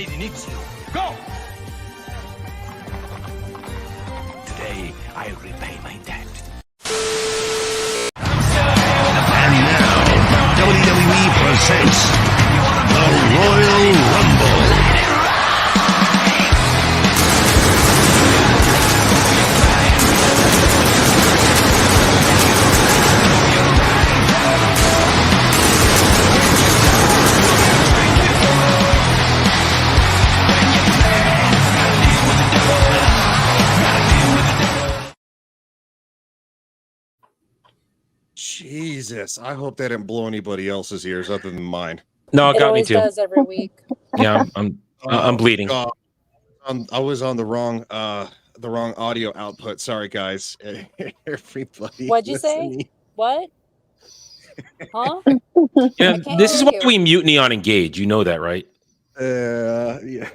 Lady needs you. Go! Today, I repay my debt. And now, WWE presents the Royal Rumble. Jesus, I hope that didn't blow anybody else's ears other than mine. No, it got me too. Does every week. Yeah, I'm bleeding. God. I was on the wrong audio output. Sorry, guys. Everybody. What'd you say? What? Huh? Yeah, this is why we mutiny on Engage. You know that, right? Yeah.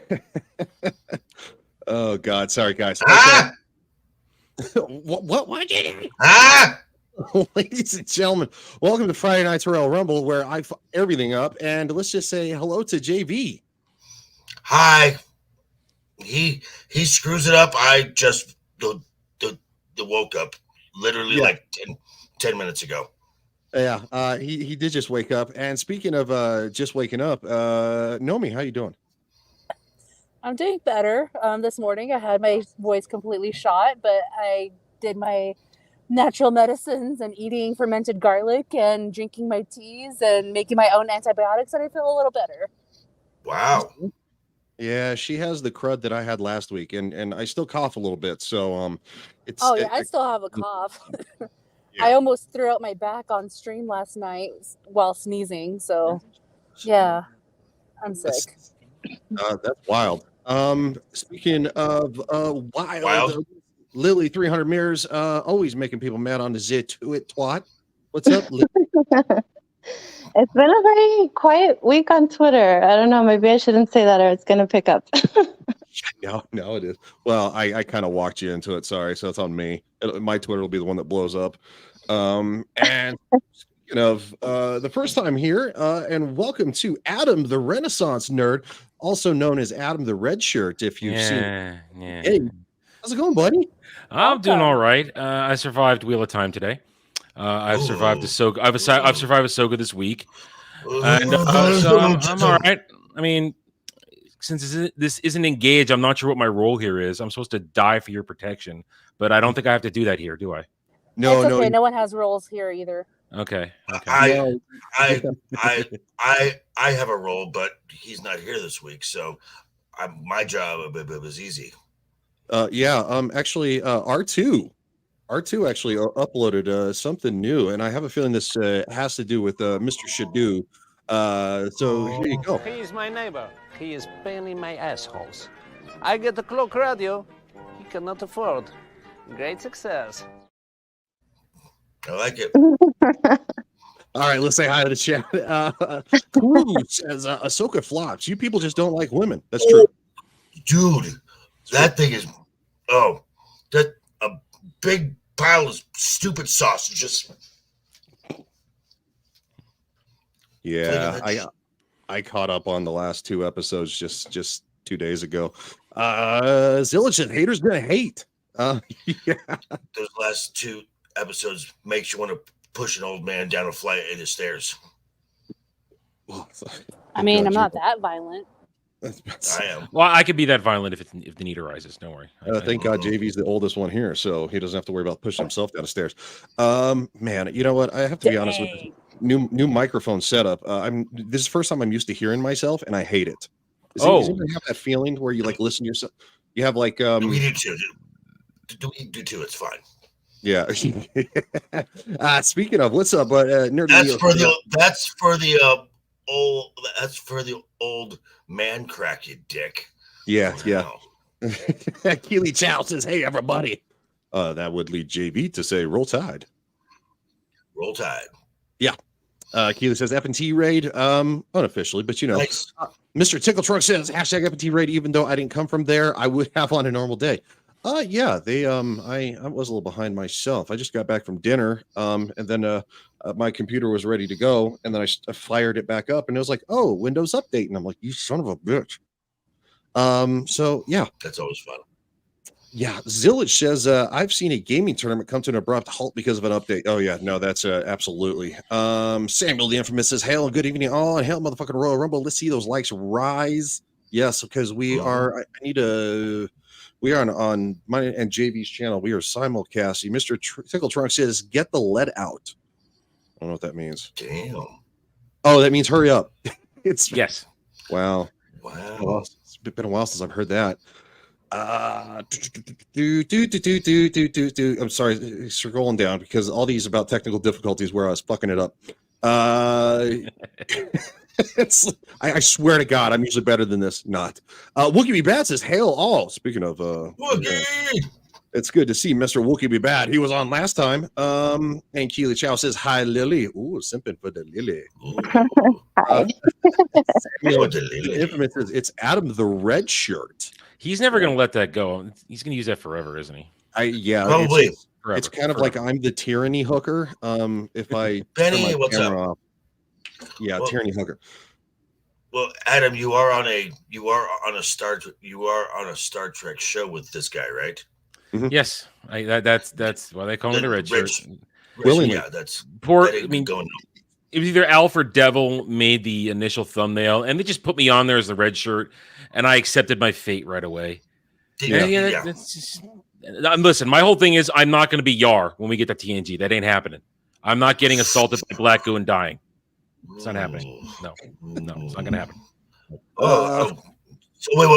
Oh God, sorry, guys. Ah! Okay. What did you do? Ah! Ladies and gentlemen, welcome to Friday Night's Royal Rumble, where I fuck everything up, and let's just say hello to JV. Hi. He screws it up. I just the woke up literally like 10 minutes ago. Yeah, he did just wake up. And speaking of just waking up, Nomi, how you doing? I'm doing better. This morning I had my voice completely shot, but I did my natural medicines and eating fermented garlic and drinking my teas and making my own antibiotics, and I feel a little better. Wow. Yeah, she has the crud that I had last week, and I still cough a little bit. So it's I still have a cough. Yeah. I almost threw out my back on stream last night while sneezing. So yeah, I'm sick. That's wild. Speaking of wild. Lily 300 Mirrors, always making people mad on the zit to it twat. What's up, Lily? It's been a very quiet week on Twitter. I don't know. Maybe I shouldn't say that or it's going to pick up. No, it is. Well, I kind of walked you into it. Sorry. So it's on me. My Twitter will be the one that blows up. And speaking of the first time here, and welcome to Adam, the Renaissance Nerd, also known as Adam the Red Shirt, if you've seen it. Yeah. Hey, how's it going, buddy? I'm doing all right. I survived Wheel of Time today. I've survived Ahsoka. I've survived Ahsoka this week, and so I'm all right. I mean, since this isn't Engage, I'm not sure what my role here is. I'm supposed to die for your protection, but I don't think I have to do that here, do I? No, it's okay. No one has roles here either. Okay. I have a role, but he's not here this week, so my job was easy. Actually, R2 actually uploaded something new, and I have a feeling this has to do with Mr. Shadu. So here you go. He is my neighbor. He is paining my assholes. I get the cloak radio he cannot afford. Great success. I like it. All right, let's say hi to the chat. Crew says Ahsoka flops. You people just don't like women. That's true. Dude, that thing is that a big pile of stupid sausages. Yeah, I caught up on the last two episodes just 2 days ago. Zillich, haters gonna hate. Yeah. Those last two episodes makes you want to push an old man down a flight of stairs. I mean, I'm not that violent. I am. Well, I could be that violent if the need arises. Don't worry. Thank God JV's the oldest one here, so he doesn't have to worry about pushing himself down the stairs. Man, you know what? I have to be honest with you. New microphone setup. This is the first time I'm used to hearing myself, and I hate it. Does anybody have that feeling where you like listen to yourself? You have like we do too. We do too. It's fine. Yeah. Speaking of, what's up, Nerd? That's for the old man crack, you dick. Yeah. Keely Chow says, "Hey, everybody." That would lead JV to say, "Roll Tide." Roll Tide. Yeah. Keely says F&T raid, unofficially, but you know, nice. Mr. Tickle Truck says hashtag F&T raid. Even though I didn't come from there, I would have on a normal day. Yeah, they I was a little behind myself. I just got back from dinner, and then my computer was ready to go, and then I fired it back up, and it was like, oh, Windows update, and I'm like, you son of a bitch. So yeah, That's always fun. yeah. Zillage says, I've seen a gaming tournament come to an abrupt halt because of an update. Oh yeah, no, that's absolutely. Samuel the Infamous says, hail and good evening all, and hail motherfucking Royal Rumble. Let's see those likes rise. Yes, because we are. I need to. We are on mine and JV's channel. We are simulcasting. Mr. Tickle Trunk says, get the lead out. I don't know what that means. Damn. Oh, that means hurry up. It's Yes. wow. Wow. It's been a while since I've heard that. I'm sorry, scrolling down because all these about technical difficulties where I was fucking it up. I swear to God, I'm usually better than this. Not. Wookie Be Bad says, hail all. Speaking of Wookie! it's good to see Mr. Wookie Be Bad. He was on last time. And Keely Chow says, hi, Lily. Ooh, simping for the Lily. Hi. For the Lily. Infamous says, it's Adam the Red Shirt. He's never going to let that go. He's going to use that forever, isn't he? Probably. It's kind of like I'm the tyranny hooker. If I Penny, turn my what's camera up? off. Yeah, Well, tyranny hooker. Well, Adam, you are on a Star Trek show with this guy, right? Yes, that's why they call him the red shirt. Willingly. Yeah, that's Poor. that I ain't mean, going. it was either Alf or Devil made the initial thumbnail, and they just put me on there as the red shirt, and I accepted my fate right away. Yeah. That's just, listen, my whole thing is I'm not going to be Yar when we get to TNG. That ain't happening. I'm not getting assaulted by Black Goo and dying. It's not happening. No, it's not going to happen. So wait.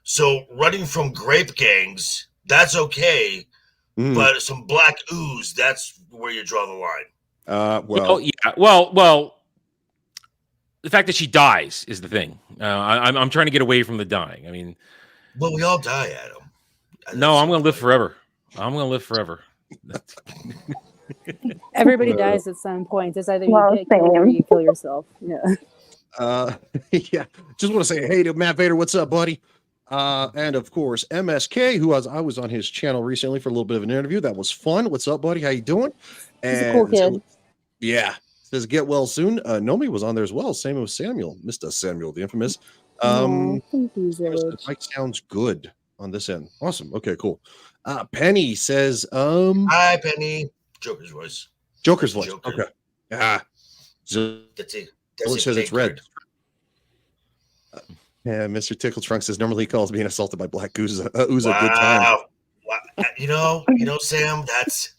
So running from grape gangs, that's okay, but some black ooze, that's where you draw the line. Well, the fact that she dies is the thing. I'm trying to get away from the dying. I mean, well, we all die, Adam. No, I'm going to live forever. I'm going to live forever. Everybody dies at some point. It's either you get killed or you kill yourself. Yeah. Yeah. Just want to say hey to Matt Vader. What's up, buddy? And of course, MSK, who I was on his channel recently for a little bit of an interview. That was fun. What's up, buddy? How you doing? He's a cool kid. Yeah. Says get well soon. Nomi was on there as well. Same with Samuel, Mr. Samuel, the infamous. Thank you, Zillage. Mike sounds good on this end. Awesome. Okay, cool. Penny says, hi, Penny. Joker's voice. Joker's voice. Joker. Okay. Yeah. That's it. It says it's red. Yeah, Mr. Tickle Trunk says normally he calls being assaulted by Black Goose a good time. Wow. You know, Sam, that's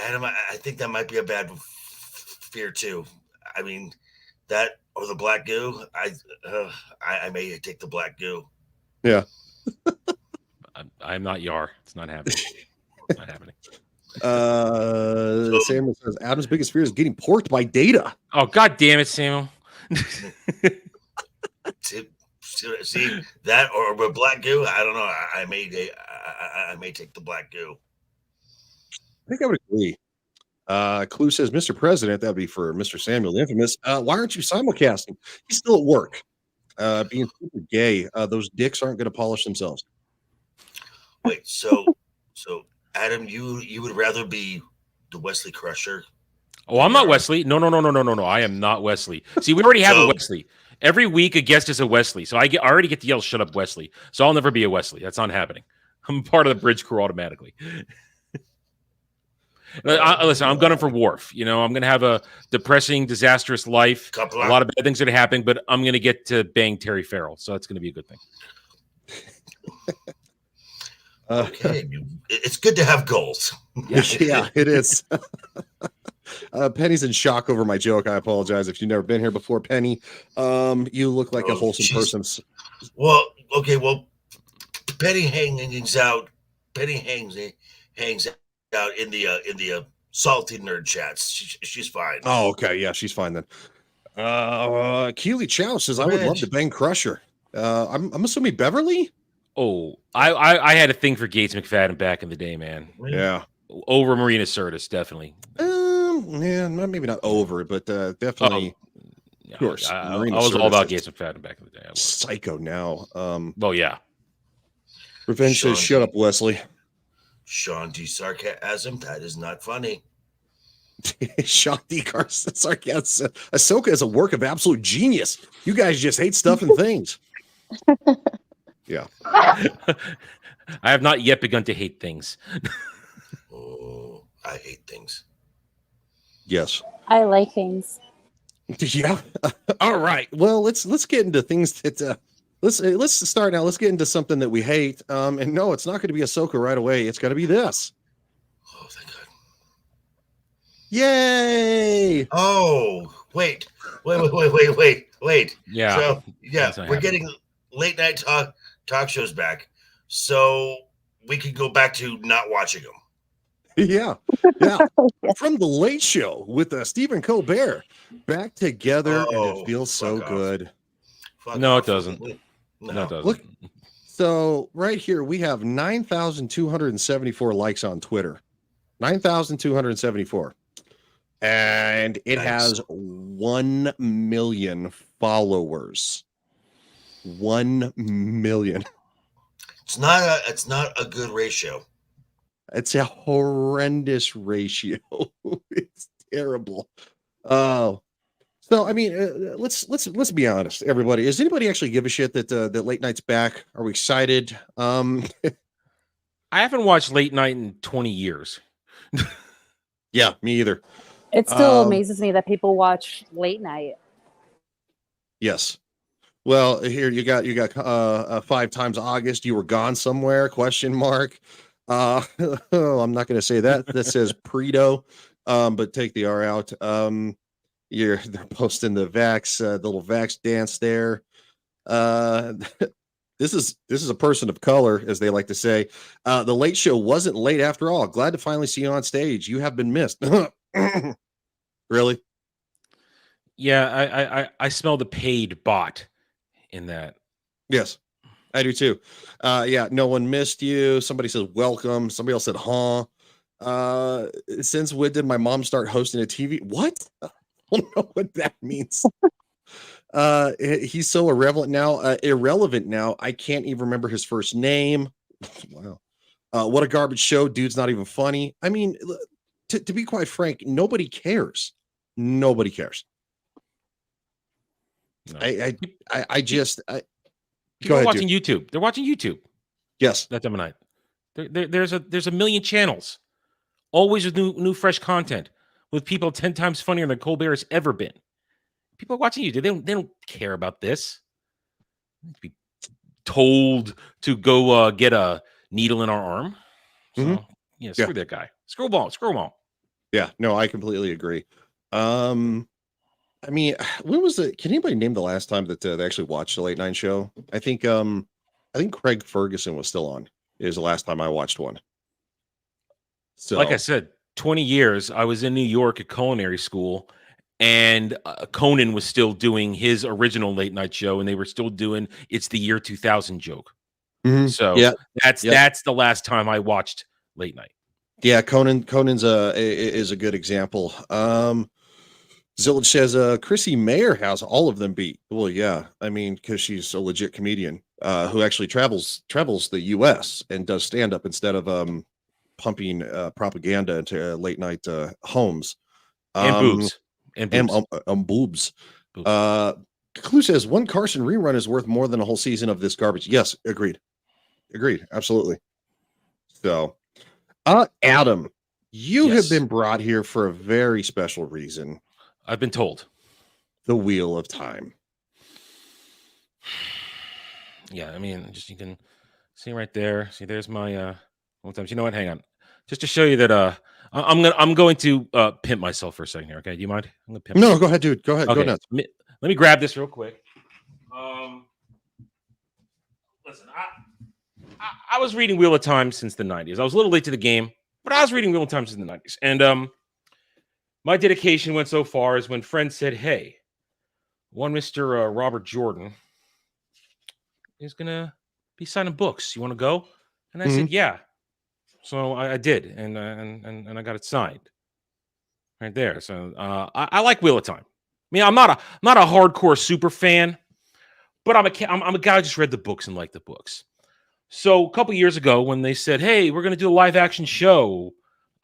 Adam. I think that might be a bad fear too. I mean, that or the black goo. I may take the black goo. Yeah. I'm not Yar. It's not happening. It's not happening. Samuel says Adam's biggest fear is getting porked by Data. Oh, God damn it, Samuel. See that or black goo? I don't know. I may take the black goo. I think I would agree. Clue says, Mr. President, that'd be for Mr. Samuel the Infamous. Why aren't you simulcasting? He's still at work. Being super gay. Those dicks aren't going to polish themselves. Wait, so Adam, you would rather be the Wesley Crusher? Oh, I'm not Wesley. No. I am not Wesley. See, we already have a Wesley. Every week a guest is a Wesley. So I already get to yell, shut up, Wesley. So I'll never be a Wesley. That's not happening. I'm part of the bridge crew automatically. Listen, I'm gunning for Worf. You know, I'm going to have a depressing, disastrous life. A lot of bad things that are happening, but I'm going to get to bang Terry Farrell. So that's going to be a good thing. Okay. It's good to have goals. Yeah, it is. Penny's in shock over my joke. I apologize if you've never been here before, Penny. You look like a wholesome person. Well, okay. Well, Penny hangs out. Penny hangs out in the salty nerd chats. She's fine. Oh, okay. Yeah, she's fine then. Keely Chow says, I would love to bang Crusher. I'm assuming Beverly? Oh, I had a thing for Gates McFadden back in the day, man. Yeah. Over Marina Sirtis, definitely. Yeah, maybe not over, but definitely. Of course. I was all about Gates McFadden back in the day. Psycho now. Well, yeah. Revenge says, shut up, Wesley. Sean D. Sarcasm. That is not funny. Sean D. Carson. Sorry, yes. Ahsoka is a work of absolute genius. You guys just hate stuff and things. Yeah. I have not yet begun to hate things. Oh, I hate things. Yes. I like things. Yeah. All right. Well, let's get into things that let's start now. Let's get into something that we hate. And no, it's not going to be Ahsoka right away. It's going to be this. Oh, thank God. Yay! Oh, wait. Yeah. So yeah, That's not we're happening. getting late night talk shows back, so we can go back to not watching them. Yeah. Yeah. From the Late Show with Stephen Colbert back together, and Oh, it feels so fuck off. good. Fuck No, it off. doesn't. No. No, it doesn't. Look, so right here we have 9,274 likes on Twitter. 9,274. And it Nice. has 1 million followers. 1 million. It's not a good ratio. It's a horrendous ratio. It's terrible. Oh, so I mean, let's be honest, everybody. Does anybody actually give a shit that that late night's back? Are we excited? I haven't watched late night in 20 years. Yeah, me either. It still amazes me that people watch late night. Yes. Well, here you got 5 times August. You were gone somewhere? Question mark. Oh, I'm not going to say that. That says Preto. But take the R out. They're posting the little Vax dance there. This is a person of color, as they like to say. The Late Show wasn't late after all. Glad to finally see you on stage. You have been missed. Really? Yeah, I smell the paid bot in that. Yes, I do too. Yeah, no one missed you. Somebody says welcome. Somebody else said, huh? Since when did my mom start hosting a TV? What? I don't know what that means. He's so irrelevant now. I can't even remember his first name. Wow. What a garbage show. Dude's not even funny. I mean, to be quite frank, nobody cares. Nobody cares. No. Go People are ahead, watching dude. YouTube. They're watching YouTube Yes. that time of night. There's a million channels, always with new fresh content, with people 10 times funnier than Colbert has ever been. People are watching YouTube. They don't care about this. They need to be told to go get a needle in our arm. So yeah, screw that guy. Screw them all. Yeah, no, I completely agree. I mean, when was it? Can anybody name the last time that they actually watched a late night show? I think Craig Ferguson was still on. Is the last time I watched one. So, like I said, 20 years. I was in New York at culinary school, and Conan was still doing his original late night show, and they were still doing "It's the Year 2000" joke. So yeah, that's the last time I watched late night. Yeah, Conan's is a good example. Zillage says Chrissy Mayer has all of them beat. Well, yeah, I mean, because she's a legit comedian who actually travels the U.S. and does stand up instead of pumping propaganda into late night homes And boobs. Boobs. Clue says one Carson rerun is worth more than a whole season of this garbage. Yes, agreed, absolutely. So, Adam, you have been brought here for a very special reason. I've been told. The Wheel of Time. Yeah, I mean, just you can see right there. See, there's my times. You know what? Hang on, just to show you that I'm going to pimp myself for a second here. Okay, do you mind? I'm gonna pimp. No, go ahead, dude. Go ahead. Okay. Go nuts. Let me grab this real quick. Listen, I was reading Wheel of Time since the 90s. I was a little late to the game, but I was reading Wheel of Time since the 90s, and my dedication went so far as when friends said, "Hey, one Mr. Robert Jordan is gonna be signing books. You want to go?" And I said, "Yeah." So I did, and I got it signed right there. So I like Wheel of Time. I mean, I'm not a hardcore super fan, but I'm a guy who just read the books and liked the books. So a couple years ago, when they said, "Hey, we're gonna do a live action show,"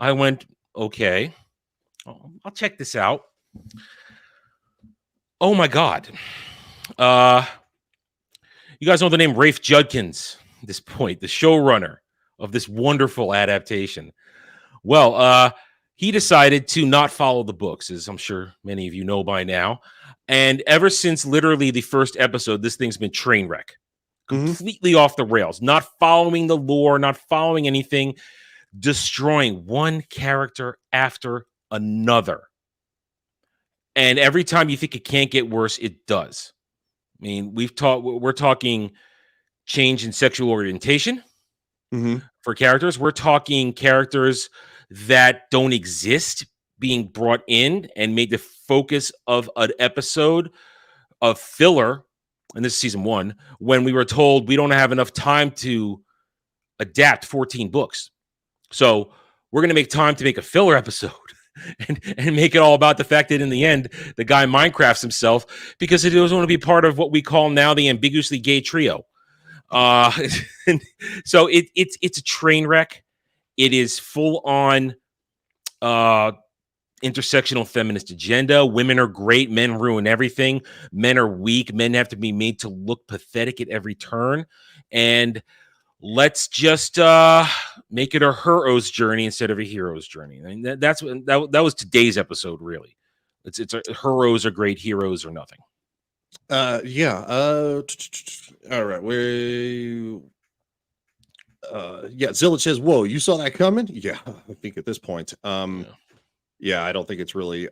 I went, "Okay." I'll check this out. Oh my God. You guys know the name Rafe Judkins at this point, the showrunner of this wonderful adaptation. Well, he decided to not follow the books, as I'm sure many of you know by now. And ever since literally the first episode, this thing's been train wreck. Completely off the rails, not following the lore, not following anything, destroying one character after another. And every time you think it can't get worse, it does. I mean, we're talking change in sexual orientation for characters. We're talking characters that don't exist being brought in and made the focus of an episode of filler. And this is season 1, when we were told we don't have enough time to adapt 14 books. So we're going to make time to make a filler episode and make it all about the fact that in the end, the guy Minecrafts himself because he doesn't want to be part of what we call now the ambiguously gay trio. So it's a train wreck. It is full on intersectional feminist agenda. Women are great. Men ruin everything. Men are weak. Men have to be made to look pathetic at every turn. And let's just make it a hero's journey instead of a hero's journey. I mean, that was today's episode, really. It's heroes are great, heroes are nothing. Yeah. All right. Zillage says, "Whoa, you saw that coming?" Yeah, I think at this point. Yeah, I don't think it's really.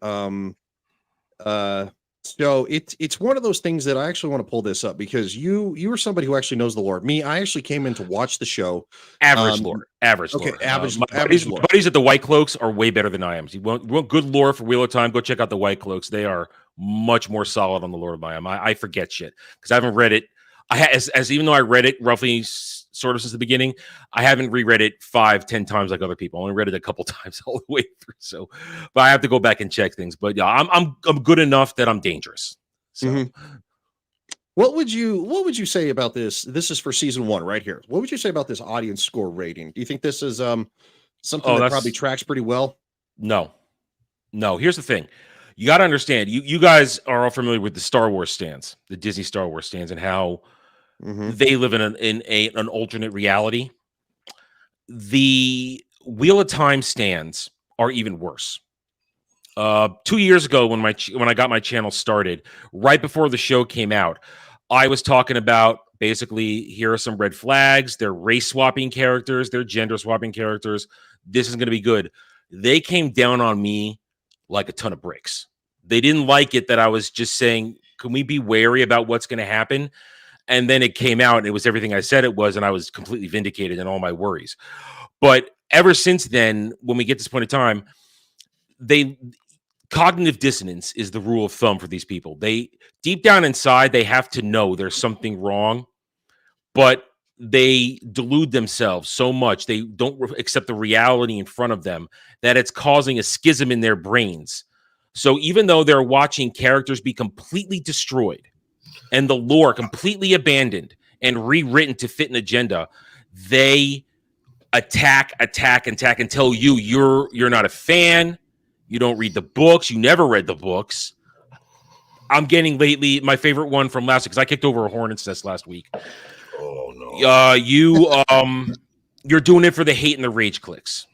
So it's one of those things that I actually want to pull this up because you are somebody who actually knows the lore. Me, I actually came in to watch the show. Average lore. Okay, lore. average My lore. buddies at the White Cloaks are way better than I am. So you want good lore for Wheel of Time? Go check out the White Cloaks. They are much more solid on the lore than I am. I forget shit because I haven't read it. As even though I read it roughly sort of since the beginning, I haven't reread it 5-10 times like other people. I only read it a couple times all the way through. So, but I have to go back and check things. But yeah, I'm good enough that I'm dangerous. So, what would you say about this? This is for season 1 right here. What would you say about this audience score rating? Do you think this is something that probably tracks pretty well? No. Here's the thing. You got to understand. You guys are all familiar with the Star Wars stands, the Disney Star Wars stands, and how they live in an alternate reality. The Wheel of Time stands are even worse. 2 years ago, when I got my channel started, right before the show came out, I was talking about basically here are some red flags. They're race swapping characters. They're gender swapping characters. This is going to be good. They came down on me like a ton of bricks. They didn't like it that I was just saying, can we be wary about what's going to happen? And then it came out and it was everything I said it was, and I was completely vindicated in all my worries. But ever since then, when we get to this point in time, cognitive dissonance is the rule of thumb for these people. They deep down inside, they have to know there's something wrong, but they delude themselves so much. They don't accept the reality in front of them that it's causing a schism in their brains. So even though they're watching characters be completely destroyed and the lore completely abandoned and rewritten to fit an agenda, they attack until you're not a fan. You don't read the books. You never read the books. I'm getting lately my favorite one from last week because I kicked over a hornet's nest last week. Oh no! You're doing it for the hate and the rage clicks.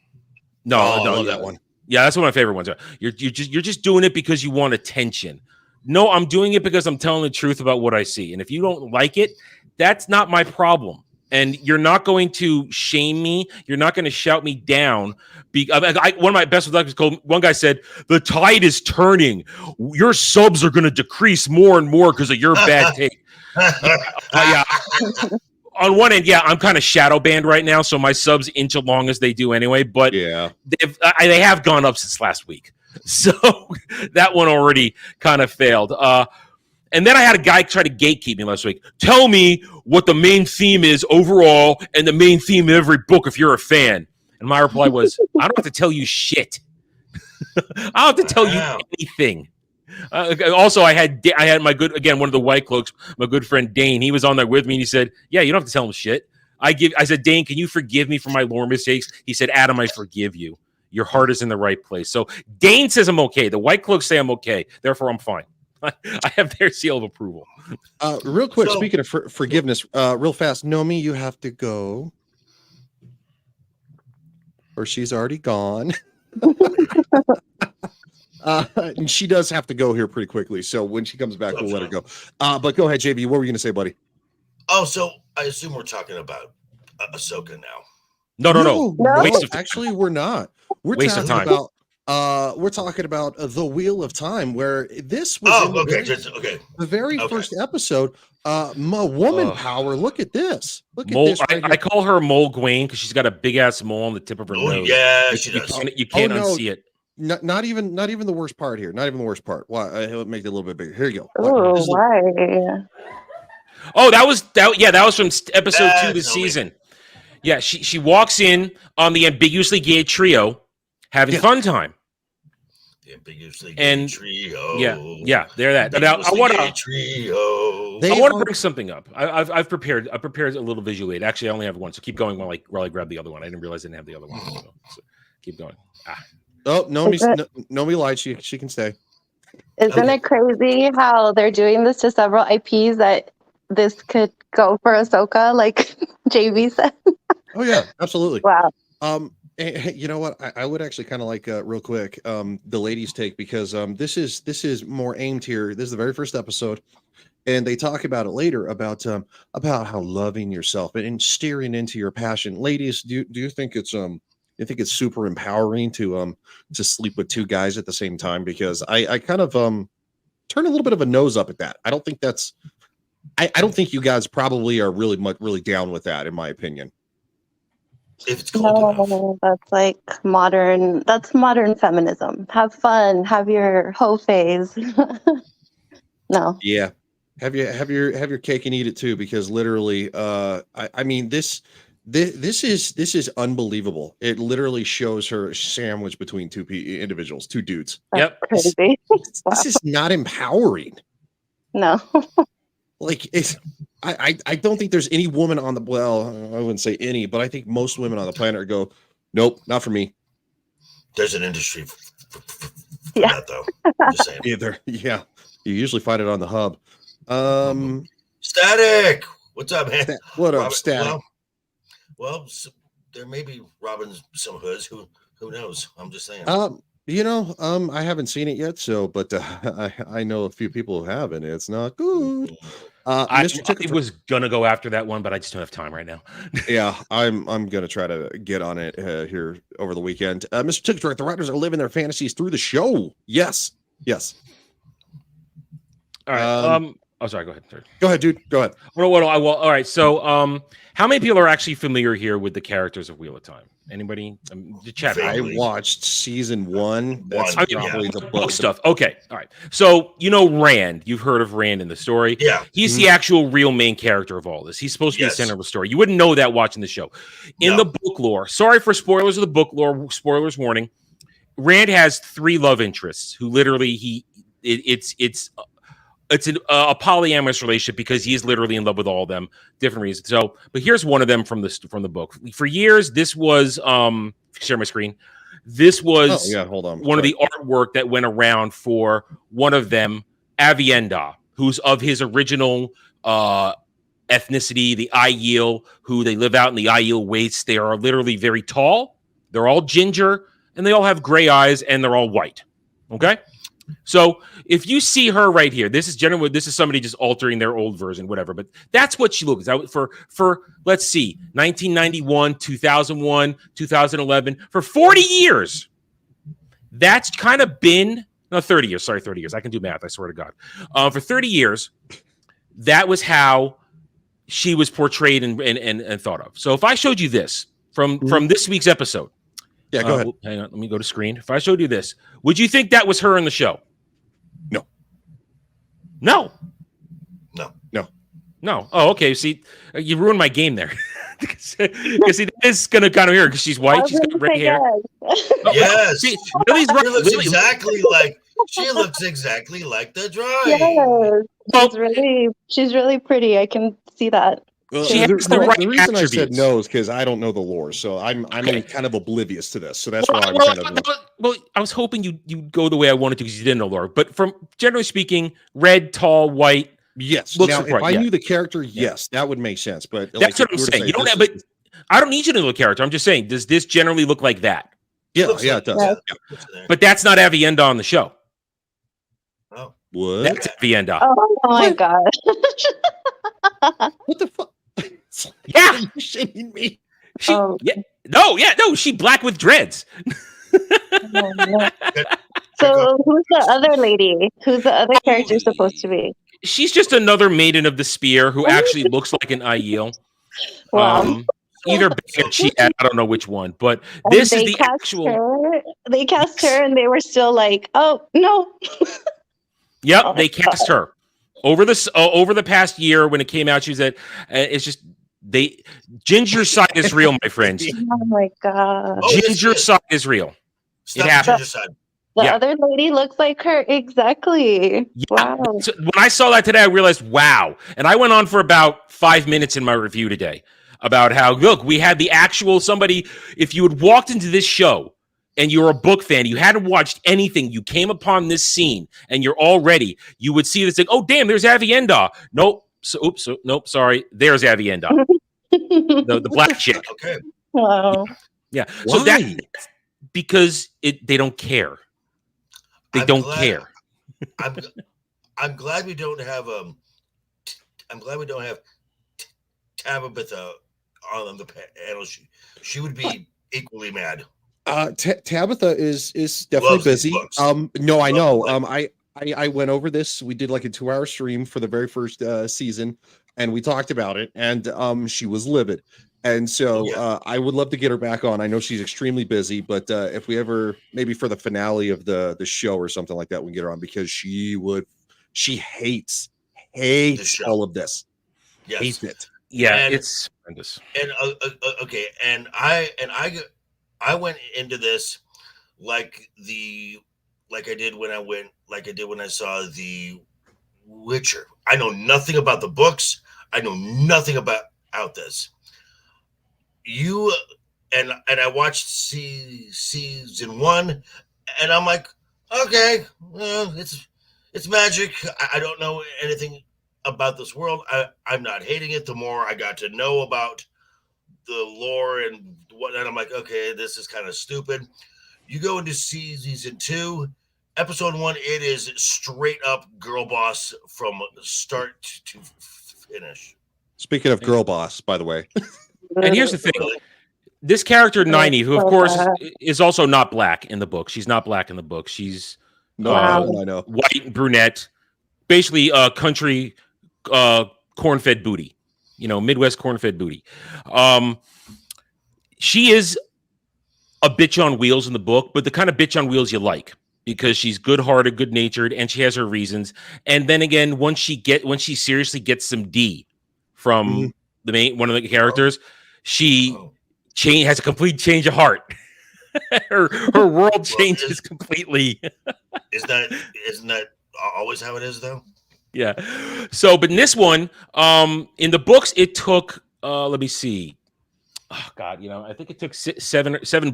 No, I love that one. Yeah, that's one of my favorite ones. You're just doing it because you want attention. No, I'm doing it because I'm telling the truth about what I see. And if you don't like it, that's not my problem. And you're not going to shame me. You're not going to shout me down. One of my best was called. One guy said, "The tide is turning. Your subs are going to decrease more and more because of your bad take." Yeah. On one end, yeah, I'm kind of shadow banned right now, so my subs inch along as they do anyway. But yeah, they have gone up since last week, so that one already kind of failed. And then I had a guy try to gatekeep me last week. Tell me what the main theme is overall and the main theme of every book if you're a fan. And my reply was, I don't have to tell you shit. I don't have to tell you anything. Also, I had my one of the White Cloaks, my good friend Dane. He was on there with me, and he said, "Yeah, you don't have to tell him shit." I said, "Dane, can you forgive me for my lore mistakes?" He said, "Adam, I forgive you." Your heart is in the right place. So Dane says I'm okay. The White Cloaks say I'm okay. Therefore, I'm fine. I have their seal of approval. Real quick, speaking of forgiveness, real fast, Nomi, you have to go. Or she's already gone. And she does have to go here pretty quickly. So when she comes back, we'll let her go. But go ahead, JB. What were you going to say, buddy? Oh, so I assume we're talking about Ahsoka now. No. Waste of time. Actually, we're not. We're Waste talking of time. about we're talking about the Wheel of Time, where this was the very first episode. Woman power. Look at this. Look at this. I call her Mole Gwaine because she's got a big ass mole on the tip of her nose. Yeah, she does. You can't unsee it. Not even the worst part here. Not even the worst part. Why? I'll make it a little bit bigger. Here you go. Oh, why? Oh, that was from episode 2 of the season. Yeah, she walks in on the ambiguously gay trio having fun time. The ambiguously gay trio. Yeah, they're that. Now I want to bring something up. I've prepared a little visual aid. Actually, I only have one, so keep going while I grab the other one. I didn't realize I didn't have the other one. So keep going. Oh, Nomi lied. She can stay. Isn't it crazy how they're doing this to several IPs that this could go for Ahsoka, like JV said? Oh yeah, absolutely. Wow. You know what? I would actually kind of like real quick the ladies' take, because this is more aimed here. This is the very first episode, and they talk about it later about how loving yourself and steering into your passion. Ladies, do you think it's super empowering to sleep with two guys at the same time? Because I kind of turn a little bit of a nose up at that. I don't think that's I don't think you guys probably are really down with that, in my opinion. If it's cold enough. That's like modern feminism. Have fun, have your hoe phase. No. Yeah. Have your cake and eat it too, because literally I mean this is unbelievable. It literally shows her sandwiched between two individuals, two dudes. That's crazy. This is not empowering. No. Like I don't think there's any woman on the, well, I wouldn't say any, but I think most women on the planet go, nope, not for me. There's an industry for that, though. I'm just saying. Yeah. You usually find it on the hub. Static. What's up, man? What up, Static? Well, there may be robbing some hoods. Who knows? I'm just saying. I haven't seen it yet, but I know a few people who have, and it's not good. I was gonna go after that one, but I just don't have time right now. Yeah, I'm gonna try to get on it here over the weekend. Mr. Ticketwright, the writers are living their fantasies through the show. Yes. All right. Sorry. Go ahead. Sorry. Go ahead, dude. Go ahead. All right. So, how many people are actually familiar here with the characters of Wheel of Time? Anybody? The chat. I watched season 1. That's probably the book stuff. Okay. All right. So, Rand. You've heard of Rand in the story. Yeah. He's the actual real main character of all this. He's supposed to be the center of the story. You wouldn't know that watching the show. In the book lore, sorry for spoilers of the book lore, spoilers warning. Rand has 3 love interests who literally it's a polyamorous relationship because he's literally in love with all of them, different reasons. So, but here's one of them from the book. For years, this was share my screen. This was one of the artwork that went around for one of them, Avienda, who's of his original ethnicity, the Aiel, who they live out in the Aiel wastes. They are literally very tall. They're all ginger, and they all have gray eyes, and they're all white. Okay. So if you see her right here, this is somebody just altering their old version, whatever. But that's what she looks like for let's see, 1991, 2001, 2011, for 40 years. That's kind of been 30 years. Sorry, 30 years. I can do math. I swear to God. For 30 years, that was how she was portrayed and thought of. So if I showed you this from this week's episode. Yeah, go ahead. Hang on, let me go to screen. If I showed you this, would you think that was her in the show? No. Oh, okay. See, you ruined my game there. Because this is going to kind of hear because she's white. She's got red hair. Yes. See, she looks exactly like the drawing. Yes. She's really pretty. I can see that. Well, She has the right the reason I said attributes. no is because I don't know the lore, so I'm Okay. kind of oblivious to this. So that's Well, why I'm well, kind of. well, I was hoping you'd go the way I wanted to because you didn't know lore. But from generally speaking, red, tall, white. Yes. Looks Now, like if right, I yeah. knew the character, yes, that would make sense. But That's like, what if I'm you were to saying. say You don't this have, is- but I don't need you to know the character. I'm just saying, does this generally look like that? yeah, Looks yeah, like- it does. Yeah. Yeah. But that's not Avienda on the show. Oh, What? That's Avienda. Oh my What? god. What the fuck? Yeah. Are you shitting me? She, Oh. no, she black with dreads. Oh, no. So who's the other lady? Who's the other character supposed to be? She's just another maiden of the spear who actually looks like an Aiel. Wow. Either Bang or Chiad, I don't know which one, but And this is they the cast actual. her. They cast her, and they were still like, "Oh no." Yep, Oh, they cast her over the past year when it came out. She was at. It's just Ginger side is real, my friends. Oh my god. Oh, Ginger yes, side is real. Stop It happened. Ginger side. The Yeah. other lady looks like her exactly. Yeah, Wow. so when I saw that today, I realized, wow. And I went on for about 5 minutes in my review today about how, look, we had the actual somebody. If you had walked into this show and you're a book fan, you hadn't watched anything, you came upon this scene and you're all ready, you would see this thing. Oh, damn, there's Avienda. Nope. Nope. Sorry. There's Avienda. the black chick. Okay. Wow. Yeah. So Why? that's because they don't care. They I'm don't glad- care. I'm glad we don't have Tabitha on the panel. She would be equally mad. Tabitha is definitely Loves these busy. books. No, I know. Loves I went over this. We did like a 2-hour stream for the very first season, and we talked about it. And she was livid. And so Yeah. I would love to get her back on. I know she's extremely busy, but if we ever maybe for the finale of the show or something like that, we can get her on because she hates show. all of this. Yes. Hates it. Yeah, And- it's horrendous. And okay, and I went into this like I did when I saw The Witcher. I know nothing about the books. I know nothing about this. And I watched season 1, and I'm like, okay, well, it's magic. I don't know anything about this world. I'm not hating it. The more I got to know about the lore and whatnot, I'm like, okay, this is kind of stupid. You go into season 2, episode 1, it is straight up girl boss from start to finish. Speaking of girl boss, by the way. And here's the thing. Really? This character, Ninety, who of so course bad. is also not black in the book. She's not black in the book. She's No, Wow. I know. white and brunette, basically country corn-fed booty, Midwest corn-fed booty. She is a bitch on wheels in the book, but the kind of bitch on wheels you like because she's good-hearted, good-natured, and she has her reasons. And then again, once she seriously gets some D from one of the characters, she has a complete change of heart. her world changes completely. Isn't that always how it is though? Yeah. So, but in this one, in the books, it took, let me see. Oh God, I think it took 6 or 7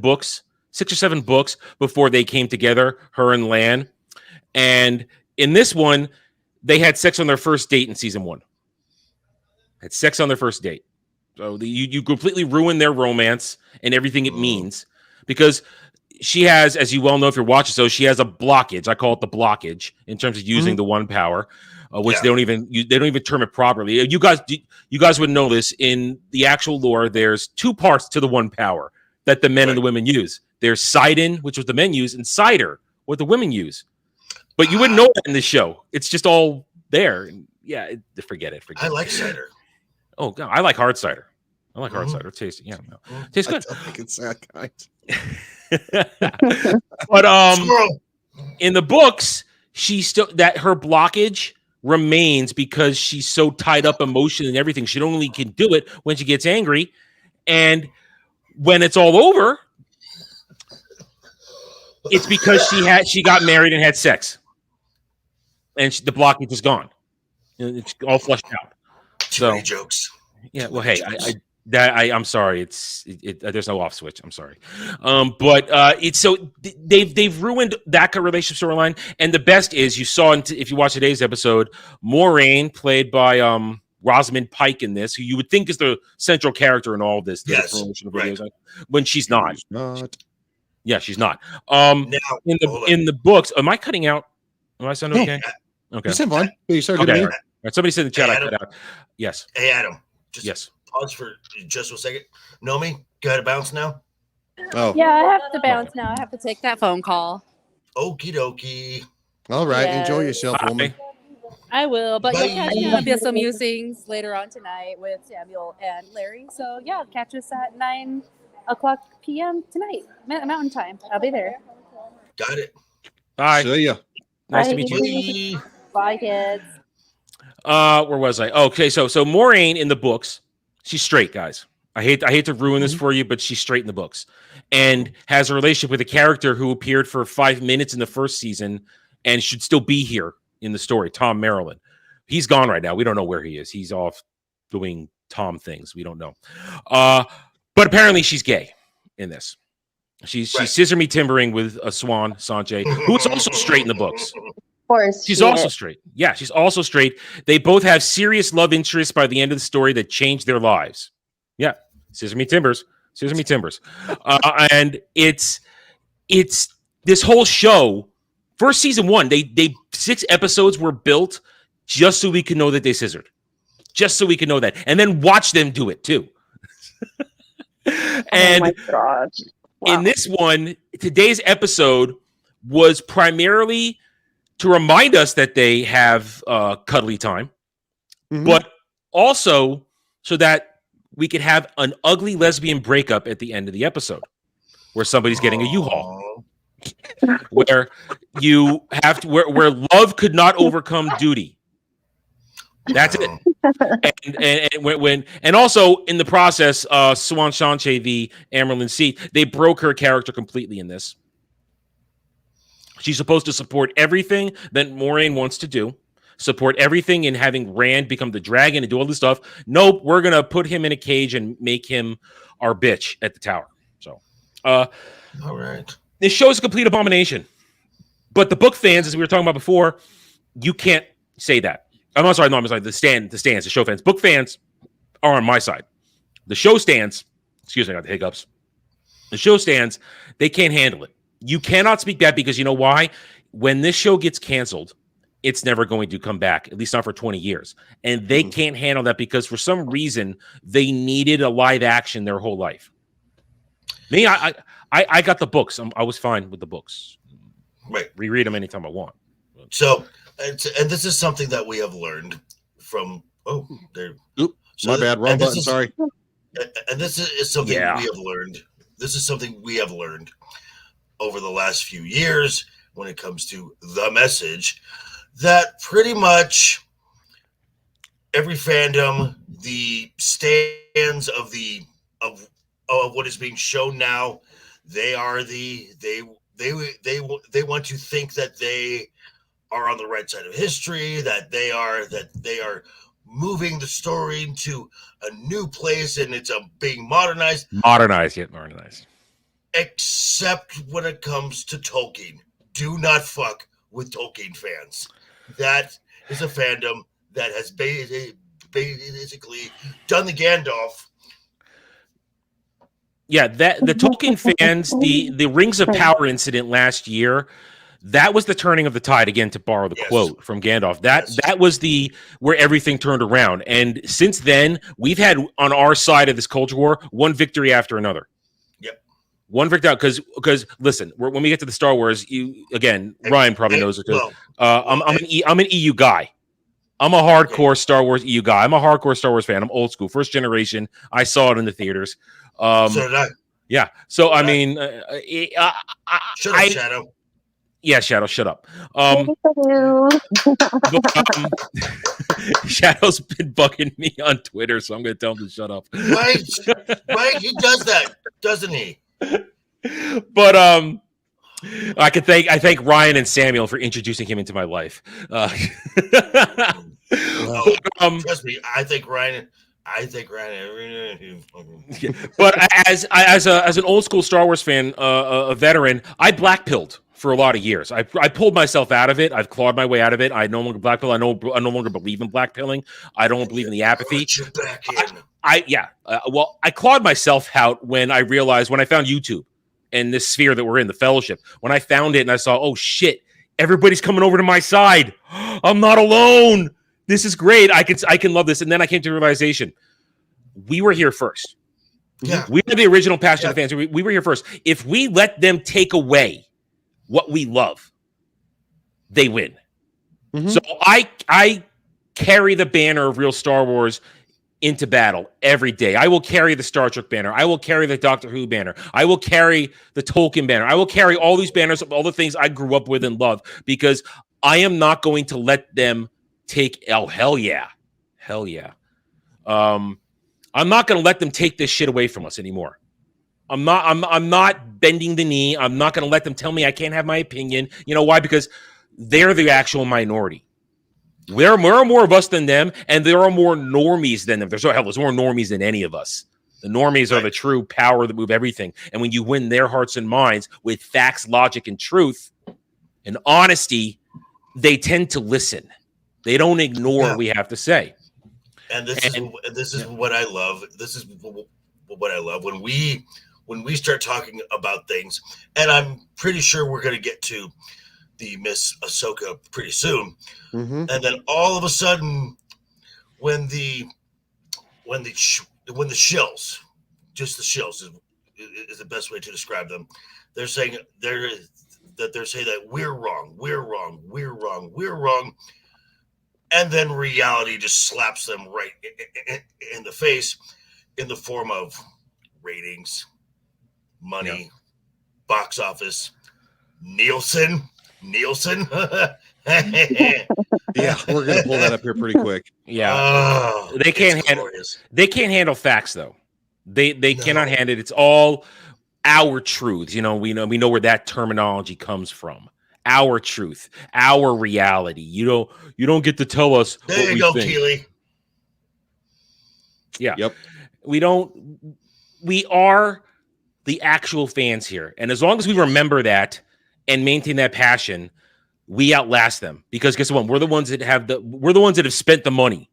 books before they came together, her and Lan. And in this one, they had sex on their first date in season 1. Had sex on their first date. So you completely ruin their romance and everything it means because she has, as you well know if you're watching, so she has a blockage. I call it the blockage in terms of using the one power, which they don't even term it properly. You guys would know this in the actual lore. There's 2 parts to the one power that the men and the women use. There's Sidon, which was the men use, and Cider, what the women use. But you wouldn't know that in this show. It's just all there. Yeah, forget it. I like cider. Oh God, I like hard cider. I like hard cider. It tastes, tastes good. I think it's that kind. But Squirrel. in the books, she still that her blockage remains because she's so tied up emotion and everything. She only can do it when she gets angry, and when it's all over, it's because she got married and had sex, and the blockage is gone. It's all flushed out. Too many jokes. Yeah. Well, hey, I'm sorry. There's no off switch. I'm sorry. But it's so they've ruined that relationship storyline. And the best is you saw if you watch today's episode, Moraine, played by Rosamund Pike in this, who you would think is the central character in all of this. Yes, promotional right. videos, when she's not. Yeah, she's not. Now, in the books, am I cutting out? Am I sound okay? Okay. You sound fine. You sound good to me. All right. Somebody said in the chat Hey, I Adam. cut out. Yes. Hey, Adam. Just yes. Pause for just a second. Nomi, got to bounce now? Oh. Yeah, I have to bounce now. I have to take that phone call. Okie dokie. All right. Yes. Enjoy yourself, woman. I will, but Bye. you'll catch me on some musings later on tonight with Samuel and Larry. So yeah, catch us at 9:00 p.m. tonight, Mountain Time. I'll be there. Got it. Bye. See ya. Nice to meet you. Bye. Bye, kids. Where was I? Okay, so Moraine in the books, she's straight, guys. I hate to ruin this for you, but she's straight in the books, and has a relationship with a character who appeared for 5 minutes in the first season and should still be here in the story, Tom Maryland. He's gone right now. We don't know where he is. He's off doing Tom things. We don't know. But apparently she's gay in this. She's scissor me timbering with a Swan Sanche, who is also straight in the books. Of course. She's also straight. Yeah, she's also straight. They both have serious love interests by the end of the story that change their lives. Yeah, scissor me timbers. And it's this whole show. First season 1, they 6 episodes were built just so we could know that they scissored, just so we could know that, and then watch them do it too. And oh my God. Wow. In this one, today's episode was primarily to remind us that they have cuddly time, but also so that we could have an ugly lesbian breakup at the end of the episode where somebody's getting a U-Haul. Where you have to, where love could not overcome duty. That's it. And also in the process, Swan Sanche, the Amerlin Seat, they broke her character completely in this. She's supposed to support everything that Moraine wants to do, support everything in having Rand become the dragon and do all this stuff. Nope, we're gonna put him in a cage and make him our bitch at the tower. So, all right. This show is a complete abomination. But the book fans, as we were talking about before, you can't say that. I'm sorry, the stands, the show fans. Book fans are on my side. The show stands, excuse me, I got the hiccups. The show stands, they can't handle it. You cannot speak that because you know why? When this show gets canceled, it's never going to come back, at least not for 20 years. And they can't handle that because for some reason, they needed a live action their whole life. Me, I got the books. I was fine with the books. Right. Reread them anytime I want. So, and this is something that we have learned from. Oh, there. Oop, my bad. Wrong button. Sorry. And this is something we have learned. This is something we have learned over the last few years when it comes to the message that pretty much every fandom, the stands of what is being shown now, they want to think that they are on the right side of history, that they are moving the story into a new place and it's being modernized. Modernized. Except when it comes to Tolkien. Do not fuck with Tolkien fans. That is a fandom that has basically done the Gandalf. Yeah, the Tolkien fans, the Rings of Power incident last year, that was the turning of the tide, again, to borrow the quote from Gandalf. That was where everything turned around. And since then, we've had on our side of this culture war one victory after another. Yep. One victory because listen, when we get to the Star Wars, Ryan probably knows it too. I'm an EU guy. I'm a hardcore Star Wars EU guy. I'm a hardcore Star Wars fan. I'm old school, first generation. I saw it in the theaters. So did I. Yeah. So I mean, shut up, Shadow. Yeah, Shadow, shut up. Shadow's been bugging me on Twitter, so I'm going to tell him to shut up. Right. He does that, doesn't he? But I thank Ryan and Samuel for introducing him into my life. Trust me, I think Ryan I think Ryan. But as an old school Star Wars fan, a veteran, I blackpilled for a lot of years. I pulled myself out of it. I've clawed my way out of it. I no longer blackpill. I no longer believe in blackpilling. I don't believe in the apathy. Put you back in. Well, I clawed myself out when I found YouTube and this sphere that we're in, the Fellowship. When I found it and I saw, oh shit, everybody's coming over to my side. I'm not alone. This is great. I can love this. And then I came to the realization, we were here first. Yeah. We are the original passionate fans. We were here first. If we let them take away what we love, they win. Mm-hmm. So I carry the banner of real Star Wars into battle every day. I will carry the Star Trek banner. I will carry the Doctor Who banner. I will carry the Tolkien banner. I will carry all these banners of all the things I grew up with and love, because I am not going to let them take. Oh, hell yeah. I'm not going to let them take this shit away from us anymore. I'm not bending the knee. I'm not going to let them tell me I can't have my opinion. You know why? Because they're the actual minority. There are more of us than them, and there are more normies than them. There's more normies than any of us. The normies are the true power that move everything. And when you win their hearts and minds with facts, logic, and truth and honesty, they tend to listen. They don't ignore what we have to say. And this is what I love. This is what I love when we start talking about things. And I'm pretty sure we're going to get to the Miss Ahsoka pretty soon. Mm-hmm. And then all of a sudden, when the shills, just the shills is the best way to describe them. They're saying that we're wrong. And then reality just slaps them right in the face in the form of ratings, money, box office, Nielsen. Yeah, we're gonna pull that up here pretty quick. Yeah, they can't handle facts though. They cannot handle it. It's all our truths. You know, we know where that terminology comes from. Our truth, our reality. You don't get to tell us there what you we go, think. Keely. Yeah. Yep. We are the actual fans here. And as long as we remember that and maintain that passion, we outlast them. Because guess what? We're the ones that have spent the money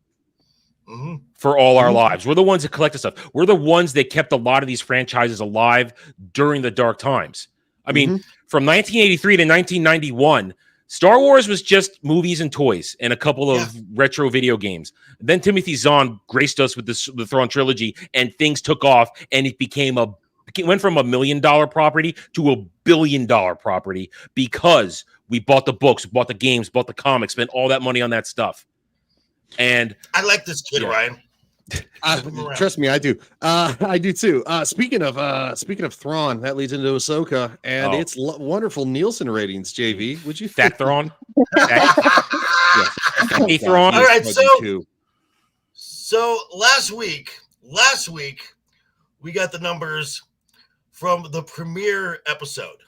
for all our lives. We're the ones that collect the stuff. We're the ones that kept a lot of these franchises alive during the dark times. I mean, from 1983 to 1991, Star Wars was just movies and toys and a couple of retro video games. Then Timothy Zahn graced us with the Thrawn trilogy, and things took off, and it went from $1 million property to $1 billion property because we bought the books, bought the games, bought the comics, spent all that money on that stuff. And I like this kid, Ryan. Trust me, I do. I do too. Speaking of Thrawn, that leads into Ahsoka, and it's wonderful Nielsen ratings. JV, would you Fat Thrawn? Hey, Thrawn. All right, so last week we got the numbers from the premiere episodes,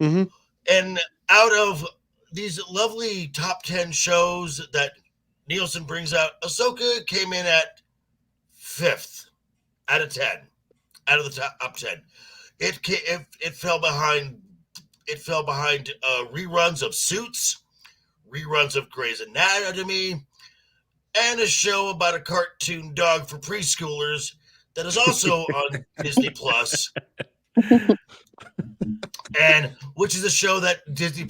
and out of these lovely top 10 shows that Nielsen brings out, Ahsoka came in at 5th out of 10, out of the top 10. It fell behind reruns of Suits, reruns of Grey's Anatomy, and a show about a cartoon dog for preschoolers that is also on Disney Plus, and which is a show that Disney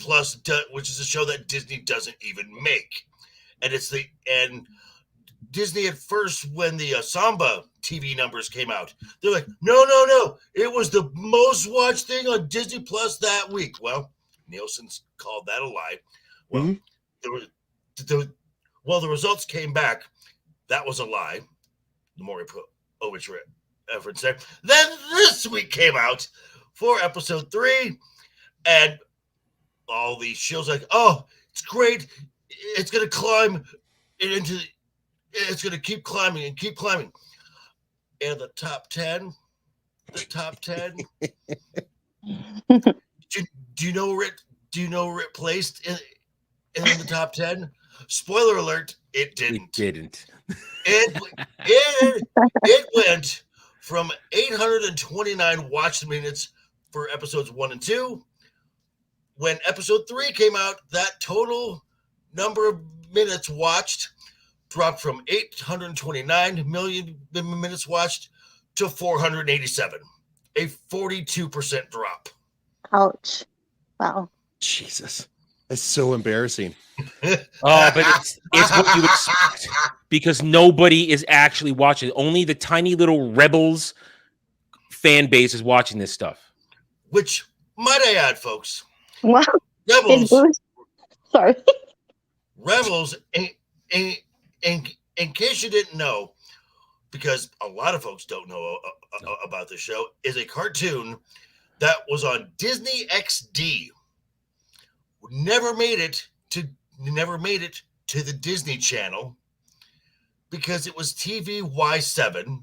doesn't even make. And Disney at first, when the Samba TV numbers came out, they're like, no, it was the most watched thing on Disney Plus that week. Well, Nielsen's called that a lie. Well, the results came back. That was a lie. The more we put Ovich efforts there. Then this week came out for episode 3, and all these shows like, oh, it's great. It's going to climb it's going to keep climbing and keep climbing. And the top 10, do you know where it placed in the top 10? Spoiler alert, it didn't. It didn't. It went from 829 watched minutes for episodes 1 and 2. When episode 3 came out, that total number of minutes watched dropped from 829 million minutes watched to 487, a 42% drop. Ouch. Wow. Jesus, that's so embarrassing. Oh, but it's what you expect because nobody is actually watching. Only the tiny little Rebels fan base is watching this stuff. Which, might I add, folks, Wow. Sorry. Rebels, in case you didn't know, because a lot of folks don't know about the show, is a cartoon that was on Disney XD. Never made it to the Disney Channel because it was TV Y7,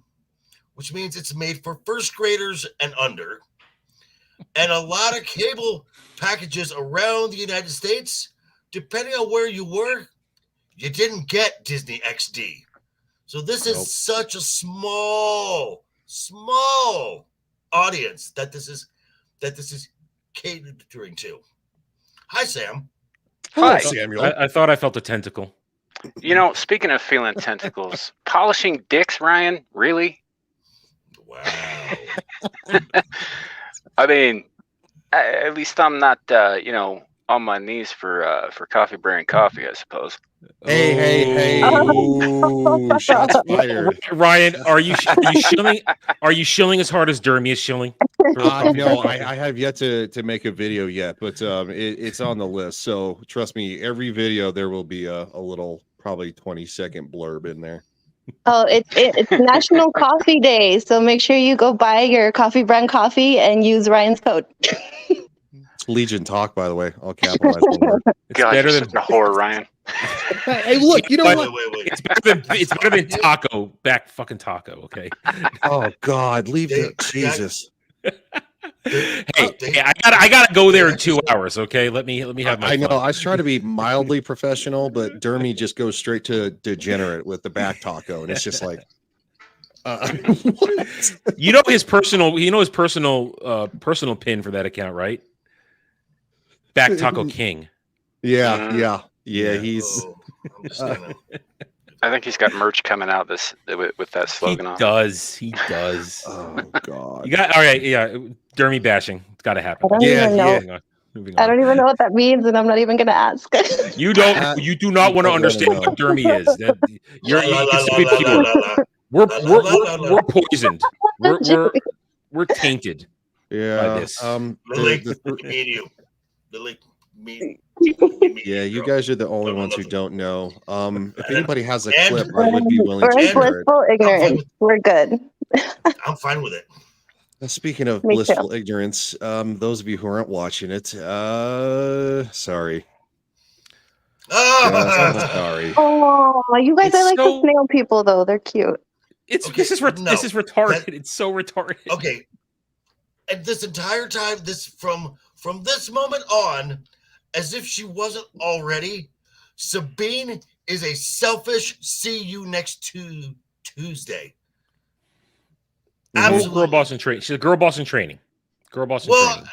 which means it's made for first graders and under. And a lot of cable packages around the United States, depending on where you were, you didn't get Disney XD. So this is such a small audience that this is catering to. Hi, Sam. Hello, Hi. Samuel. I thought I felt a tentacle. You know, speaking of feeling tentacles, polishing dicks, Ryan, really? Wow. I mean, at least I'm not, on my knees for coffee brand coffee, I suppose. Hey! Ooh, shots fired. Ryan, are you shilling? Are you shilling as hard as Dermy is shilling? No, I have yet to make a video yet, but it's on the list. So trust me, every video there will be a little, probably 20-second blurb in there. Oh, it's National Coffee Day, so make sure you go buy your coffee brand coffee and use Ryan's code. It's Legion talk, by the way. I'll capitalize on that. It's God, better you're than such a whore, Ryan. Hey, look, you know what? Wait. it's better than taco. Back fucking taco. Okay. Oh God, leave it, Jesus. Hey, I gotta go there in 2 hours. Okay, let me have my. I know. fun. I was trying to be mildly professional, but Dermy just goes straight to degenerate with the back taco, and it's just like, what? You know his personal personal pin for that account, right? Back Taco King. Yeah. He's. Oh, I'm just gonna... I think he's got merch coming out with that slogan on. He does. Oh God. You got all right. Yeah, Dermy bashing. It's got to happen. I don't even know. yeah. Moving I on. don't even know what that means, and I'm not even going to ask. You don't. You do not want to understand what Dermy is. That, it's a bit pure. We're poisoned. We're tainted by Yeah. this. Lily, me and you. Lily, me. Yeah, you guys are the only ones who don't know. If anybody has a And- clip, I would be willing We're to in share it. blissful ignorance. We're good. I'm fine with it. Speaking of Me blissful ignorance, those of you who aren't watching it, sorry. Sorry. Oh, you guys It's are like so- the snail people, though. They're cute. This is no, retarded. that- It's so retarded. Okay. And this entire time, from this moment on, as if she wasn't already, Sabine is a selfish see you next Tuesday. Absolutely. Girl boss in training. She's a girl boss in training. Girl boss in training.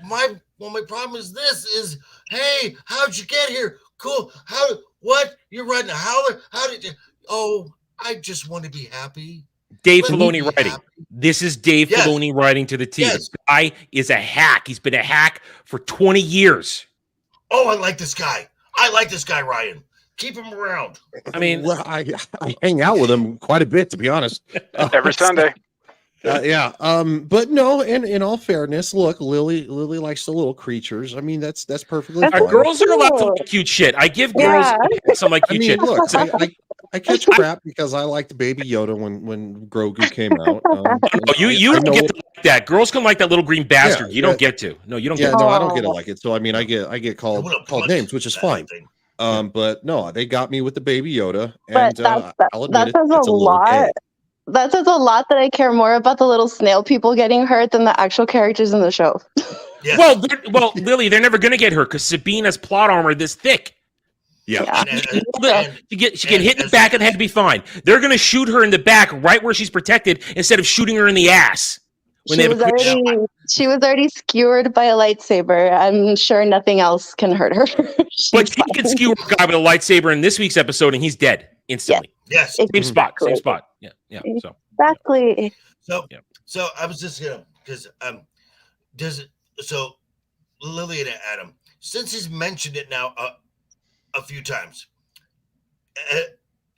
My problem is this: is hey, how'd you get here? Cool. What? You're riding a howler? How did you? Oh, I just want to be happy. Dave Let me Filoni be writing. happy. This is Dave Yes. Filoni writing to the team. Yes. This guy is a hack. He's been a hack for 20 years. Oh, I like this guy. Ryan. Keep him around. I mean, Well, I hang out with him quite a bit, to be honest. Every Sunday. Yeah. But no, in all fairness, look, Lily likes the little creatures. I mean, that's perfectly That's fine. girls are allowed to cool. like cute shit. I give girls some like I cute mean, shit. look, So- I catch crap because I liked Baby Yoda when Grogu came out. Oh, you I don't know get it- to like that. Girls can like that little green bastard. Yeah, you don't yeah. get to. No, you don't Yeah, get to. no, I don't get it Oh. like it. So I mean, I get called I wanna called punch names, which is that fine. thing. But no, they got me with the Baby Yoda, But and I'll admit that it, says it's a little lot. gay. That says a lot that I care more about the little snail people getting hurt than the actual characters in the show. Yes. Well, Lily, they're never going to get her because Sabine has plot armor this thick. Yeah. She get hit in the back of the head to be fine. They're going to shoot her in the back right where she's protected instead of shooting her in the ass. She was already skewered by a lightsaber. I'm sure nothing else can hurt her. But she can skewer a guy with a lightsaber in this week's episode, and he's dead instantly. Yes. Same spot. Yeah. So exactly. So I was just because Lillian and Adam, since he's mentioned it now a few times,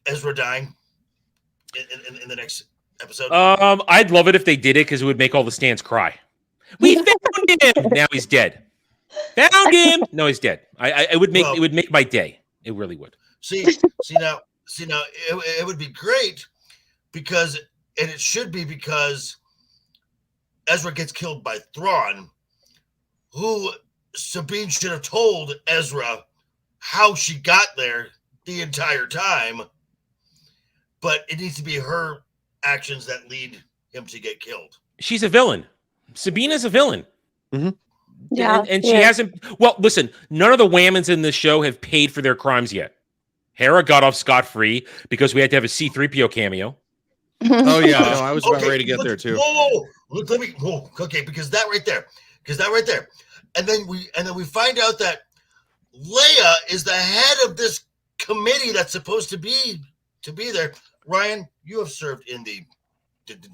Ezra dying in the next episode. I'd love it if they did it because it would make all the stands cry. We found him. Now he's dead. Found him. No, he's dead. It would make my day. It really would. See now, it would be great because it should be because Ezra gets killed by Thrawn, who Sabine should have told Ezra how she got there the entire time, but it needs to be her actions that lead him to get killed. She's a villain. Sabine is a villain. Mm-hmm. Yeah, and she hasn't. Well, listen, none of the Whammons in this show have paid for their crimes yet. Hera got off scot-free because we had to have a C-3PO cameo. Oh yeah, no, I was about ready to get there too. Okay, because that right there, and then we find out that Leia is the head of this committee that's supposed to be there. Ryan, you have served in the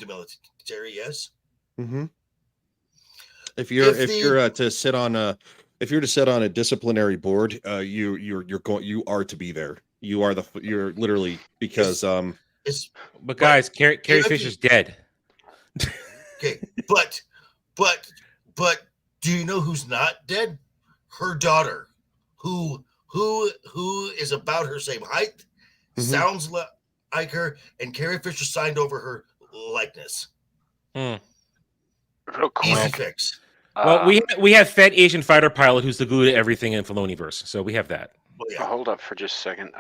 military, yes? Mm-hmm. If you're to sit on a disciplinary board, you are to be there. You're literally because But guys, Carrie Fisher's dead. Okay, but do you know who's not dead? Her daughter, who is about her same height, sounds like her, and Carrie Fisher signed over her likeness. Real quick. Easy fix. Well, we have fat Asian fighter pilot who's the glue to everything in Filoniverse, so we have that. Hold up for just a second.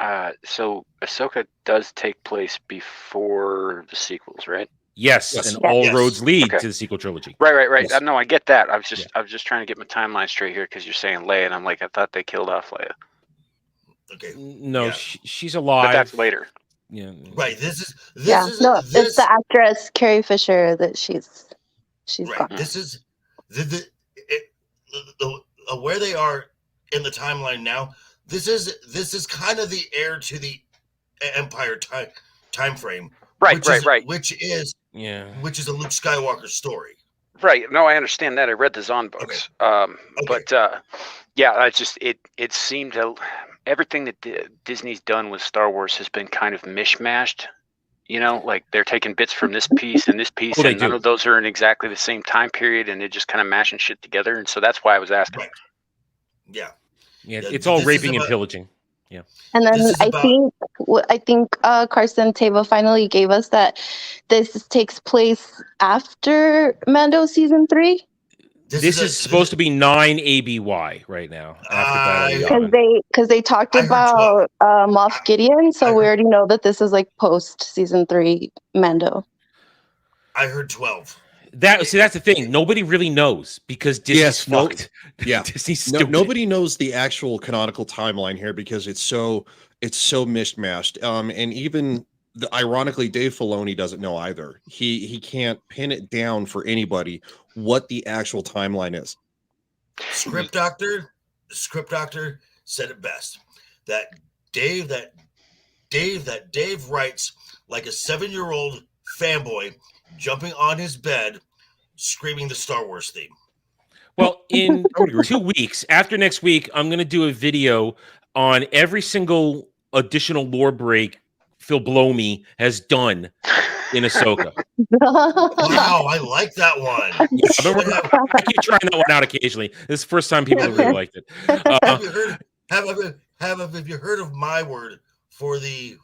So Ahsoka does take place before the sequels, right? Yes, and all roads lead to the sequel trilogy. Right. Yes. No, I get that. I was just trying to get my timeline straight here because you're saying Leia, and I'm like, I thought they killed off Leia. Okay. No, she's alive. But that's later. Yeah. Right. This it's the actress Carrie Fisher that she's right. gone. This is the where they are in the timeline now. This is kind of the heir to the Empire time frame. Right. Which is a Luke Skywalker story. Right. No, I understand that. I read the Zahn books. Okay. But I just it seemed to everything that Disney's done with Star Wars has been kind of mishmashed. You know, like they're taking bits from this piece and this piece, and none of those are in exactly the same time period, and they're just kind of mashing shit together. And so that's why I was asking. Right. Yeah. It's all raping and pillaging. Yeah. And then I think Carson Teva finally gave us that this takes place after Mando season 3. This is supposed to be 9 ABY right now. Because they talked about Moff Gideon, so we already know that this is like post season 3 Mando. I heard 12. That's the thing. Nobody really knows because Disney's fucked. Disney's stupid. Nobody knows the actual canonical timeline here because it's so mishmashed. And even ironically, Dave Filoni doesn't know either. He can't pin it down for anybody what the actual timeline is. Script doctor said it best. That Dave writes like a 7-year-old fanboy jumping on his bed, screaming the Star Wars theme. Well, in 2 weeks, after next week, I'm going to do a video on every single additional lore break Phil Blomey has done in Ahsoka. Wow, I like that one. I keep trying that one out occasionally. This is the first time people have really liked it. Have you heard of my word for the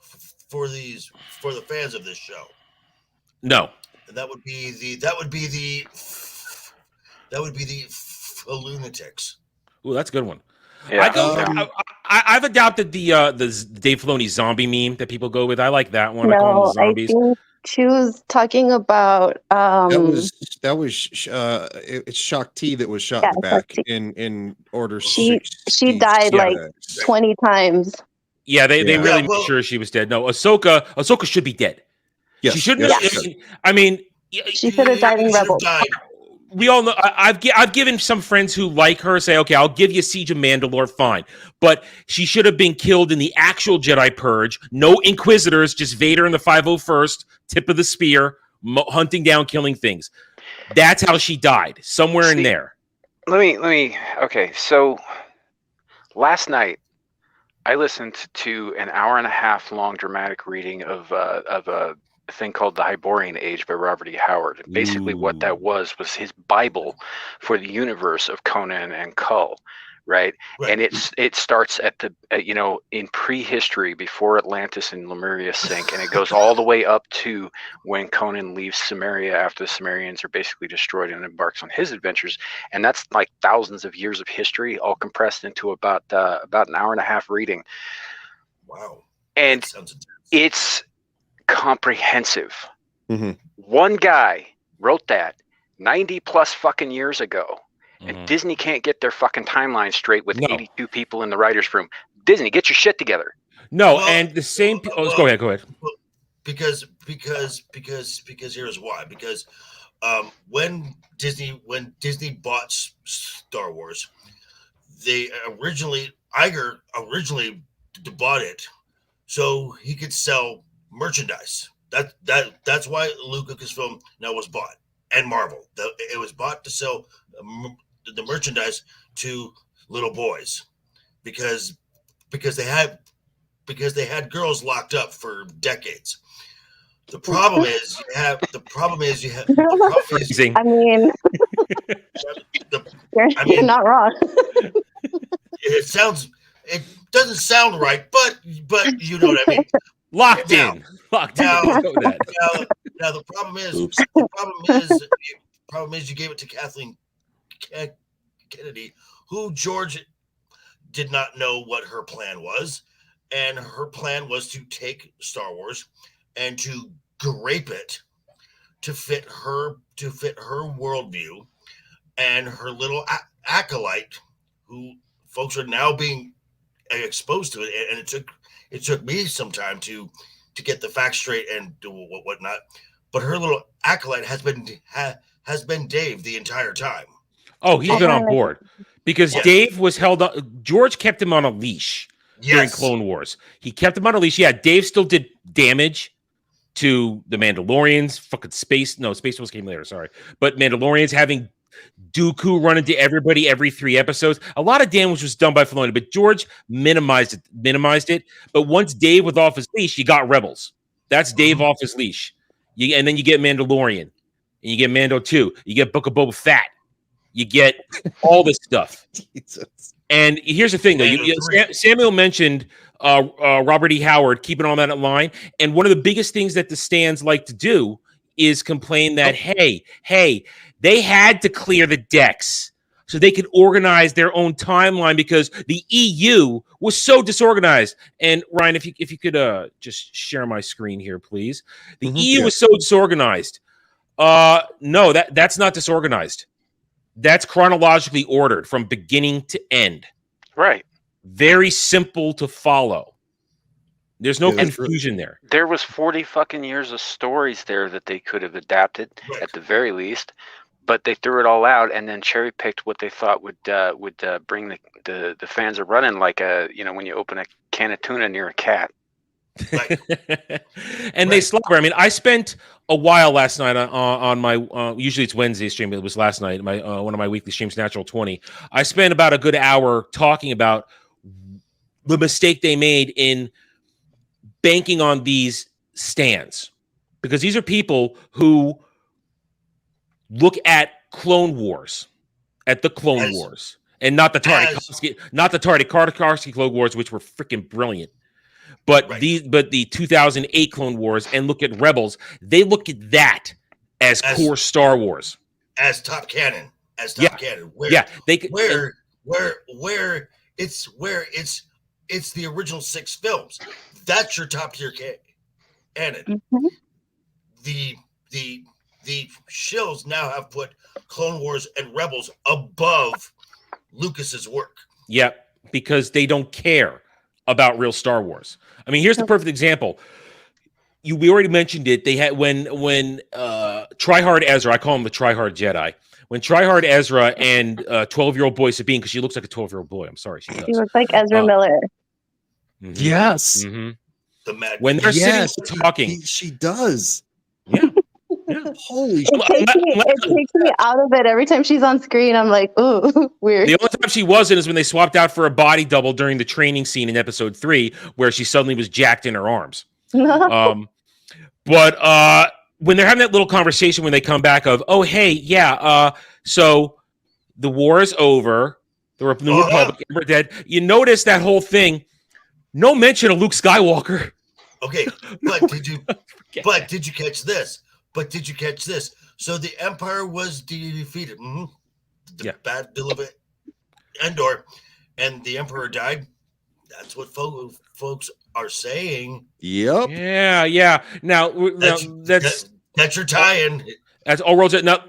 fans of this show? No. That would be the lunatics. Ooh, that's a good one. Yeah. I've adopted the Dave Filoni zombie meme that people go with. I like that one. I call them zombies. I think she was talking about that was it's Shakti that was shot in the back in Order 6. She died like 20 times. Yeah, they Yeah. really Yeah, well- made sure she was dead. No, Ahsoka should be dead. Yes, She shouldn't. yes, I mean, She should have died in She should have Rebels. died. we all know. I've given some friends who like her say, okay, I'll give you Siege of Mandalore, fine, but she should have been killed in the actual Jedi Purge. No Inquisitors, just Vader in the 501st, tip of the spear, hunting down, killing things. That's how she died, somewhere in See, there. Let me. Okay, so last night I listened to an hour and a half long dramatic reading of a thing called The Hyborian Age by Robert E. Howard. And basically, what that was his Bible for the universe of Conan and Kull, right? Right. And it starts at the in prehistory, before Atlantis and Lemuria sink, and it goes all the way up to when Conan leaves Sumeria after the Sumerians are basically destroyed and embarks on his adventures. And that's like thousands of years of history, all compressed into about an hour and a half reading. Wow. And That sounds intense. it's comprehensive. Mhm. One guy wrote that 90 plus fucking years ago, and Mhm. Disney can't get their fucking timeline straight with No. 82 people in the writer's room. Disney, get your shit together. No, Well, and the same. well, Go ahead. Go ahead. Because here's why. Because when Disney bought Star Wars, Iger originally bought it so he could sell merchandise. That's why Lucasfilm now was bought, and Marvel. It was bought to sell the merchandise to little boys, because they had girls locked up for decades. The problem is Freezing. I mean, you're not wrong. it doesn't sound right, but you know what I mean. Locked Now- in. Locked in. now- Let's go with that. Now the problem is Oops. you gave it to Kathleen Kennedy, who George did not know what her plan was, and her plan was to take Star Wars and to grape it to fit her worldview and her little acolyte, who folks are now being exposed to it, and it took me some time to get the facts straight and do whatnot. But her little acolyte has been Dave the entire time. Oh, he's been on board because Yes. Dave was held up. George kept him on a leash during Yes. Clone Wars. He kept him on a leash. Yeah, Dave still did damage to the Mandalorians. Fucking Space Wars came later. Sorry, but Mandalorians having Dooku run into everybody every 3 episodes. A lot of damage was done by Filoni, but George minimized it. But once Dave was off his leash, you got Rebels. That's Dave off his leash. And then you get Mandalorian, and you get Mando 2. You get Book of Boba Fett. You get all this stuff. Jesus. And here's the thing, though. Samuel mentioned Robert E. Howard keeping all that in line. And one of the biggest things that the stands like to do is complain that, hey, they had to clear the decks so they could organize their own timeline because the EU was so disorganized. And Ryan, if you could just share my screen here, please. The EU was so disorganized. No, that's not disorganized. That's chronologically ordered from beginning to end. Right. Very simple to follow. There's no Yeah, that's confusion there. There was 40 fucking years of stories there that they could have adapted Right. at the very least, but they threw it all out and then cherry picked what they thought would bring the fans a running, like when you open a can of tuna near a cat. Right. And they slobber. I mean, I spent a while last night on my usually it's Wednesday stream, but it was last night, my one of my weekly streams, Natural 20. I spent about a good hour talking about the mistake they made in banking on these stands, because these are people who look at Clone Wars, at the Clone Wars, and not the Tartakovsky Clone Wars, which were freaking brilliant. But the 2008 Clone Wars, and look at Rebels. They look at that as core Star Wars, as top canon, canon. Where it's the original 6 films. That's your top tier canon. Mhm. The shills now have put Clone Wars and Rebels above Lucas's work. Yeah, because they don't care about real Star Wars. I mean, here's the perfect example. We already mentioned it. They had when Tryhard Ezra, I call him the Tryhard Jedi. When Tryhard Ezra and 12-year-old boy Sabine, because she looks like a 12-year-old boy. I'm sorry, she does. She looks like Ezra Miller. Mm-hmm. Yes. Mm-hmm. The Mad When they're sitting talking, she does. Yeah. Holy shit. It takes me out of it every time she's on screen. I'm like, ooh, weird. The only time she wasn't is when they swapped out for a body double during the training scene in episode 3, where she suddenly was jacked in her arms. But when they're having that little conversation when they come back of, oh, hey, yeah, so the war is over. The New Republic, we're dead. You notice that whole thing. No mention of Luke Skywalker. Okay, but did you catch this? But did you catch this? So the Empire was defeated. Mm-hmm. The Battle of Endor, and the Emperor died. That's what folks are saying. Yep. Yeah. Now that's your tie-in. That's all roads. Now,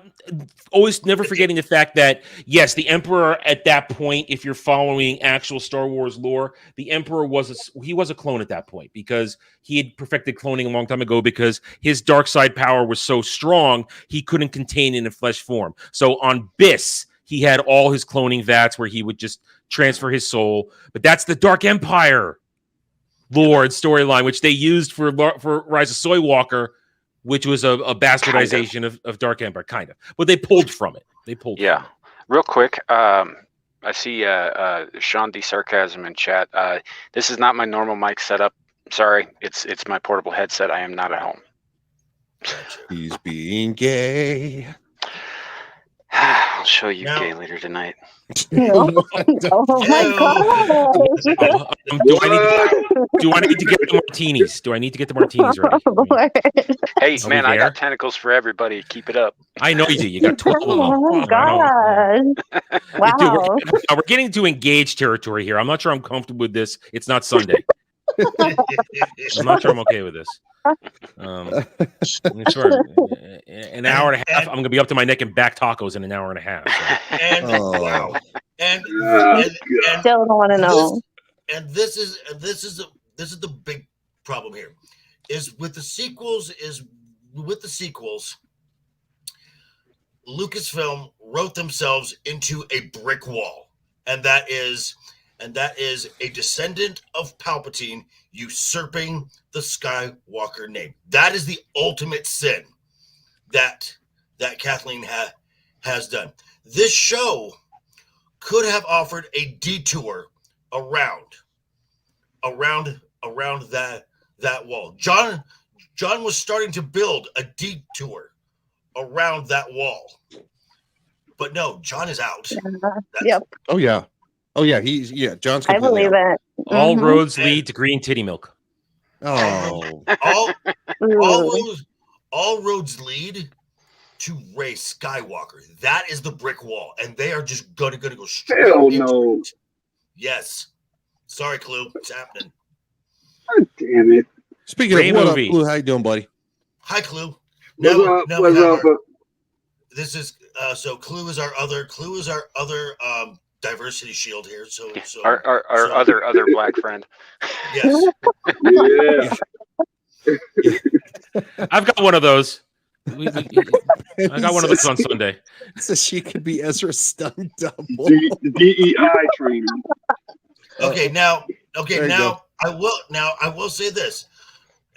always never forgetting the fact that yes, the Emperor at that point, if you're following actual Star Wars lore, the Emperor was a clone at that point because he had perfected cloning a long time ago because his dark side power was so strong he couldn't contain it in flesh form. So on Biss, he had all his cloning vats where he would just transfer his soul. But that's the Dark Empire lore and storyline, which they used for Rise of Skywalker, which was a bastardization of Dark Empire, kind of. But they pulled from it. Yeah. Real quick, I see Sean D. Sarcasm in chat. This is not my normal mic setup. Sorry, it's my portable headset. I am not at home. He's being gay. I'll show you gay later tonight. Oh my gosh. Do I need to get the martinis? Do I need to get the martinis ready? Hey, man, I got tentacles for everybody. Keep it up. I know you do. You got 12 of them. Oh my gosh. Wow. Dude, we're getting to engaged territory here. I'm not sure I'm comfortable with this. It's not Sunday. I'm not sure I'm okay with this. Sure. An hour and a half. I'm going to be up to my neck in back tacos in an hour and a half. So. Wow. And still don't want to know. This is the big problem here. Is with the sequels. Lucasfilm wrote themselves into a brick wall, and that is a descendant of Palpatine usurping the Skywalker name. That is the ultimate sin that Kathleen has done. This show could have offered a detour around that wall. John was starting to build a detour around that wall, but no, John is out. Yep. Oh yeah. John's. I believe it. All roads lead to green titty milk. Oh. all roads lead to Rey Skywalker. That is the brick wall, and they are just gonna go straight into it. Yes. Sorry, Clue. It's happening. God damn it. Speaking of what up, Clue, how you doing, buddy? Hi, Clue. This is so Clue is our other diversity shield here. So our other black friend. Yes. Yeah. I've got one of those. I got one of those on Sunday. So she could be Ezra's stunt double. DEI training. Now I will say this.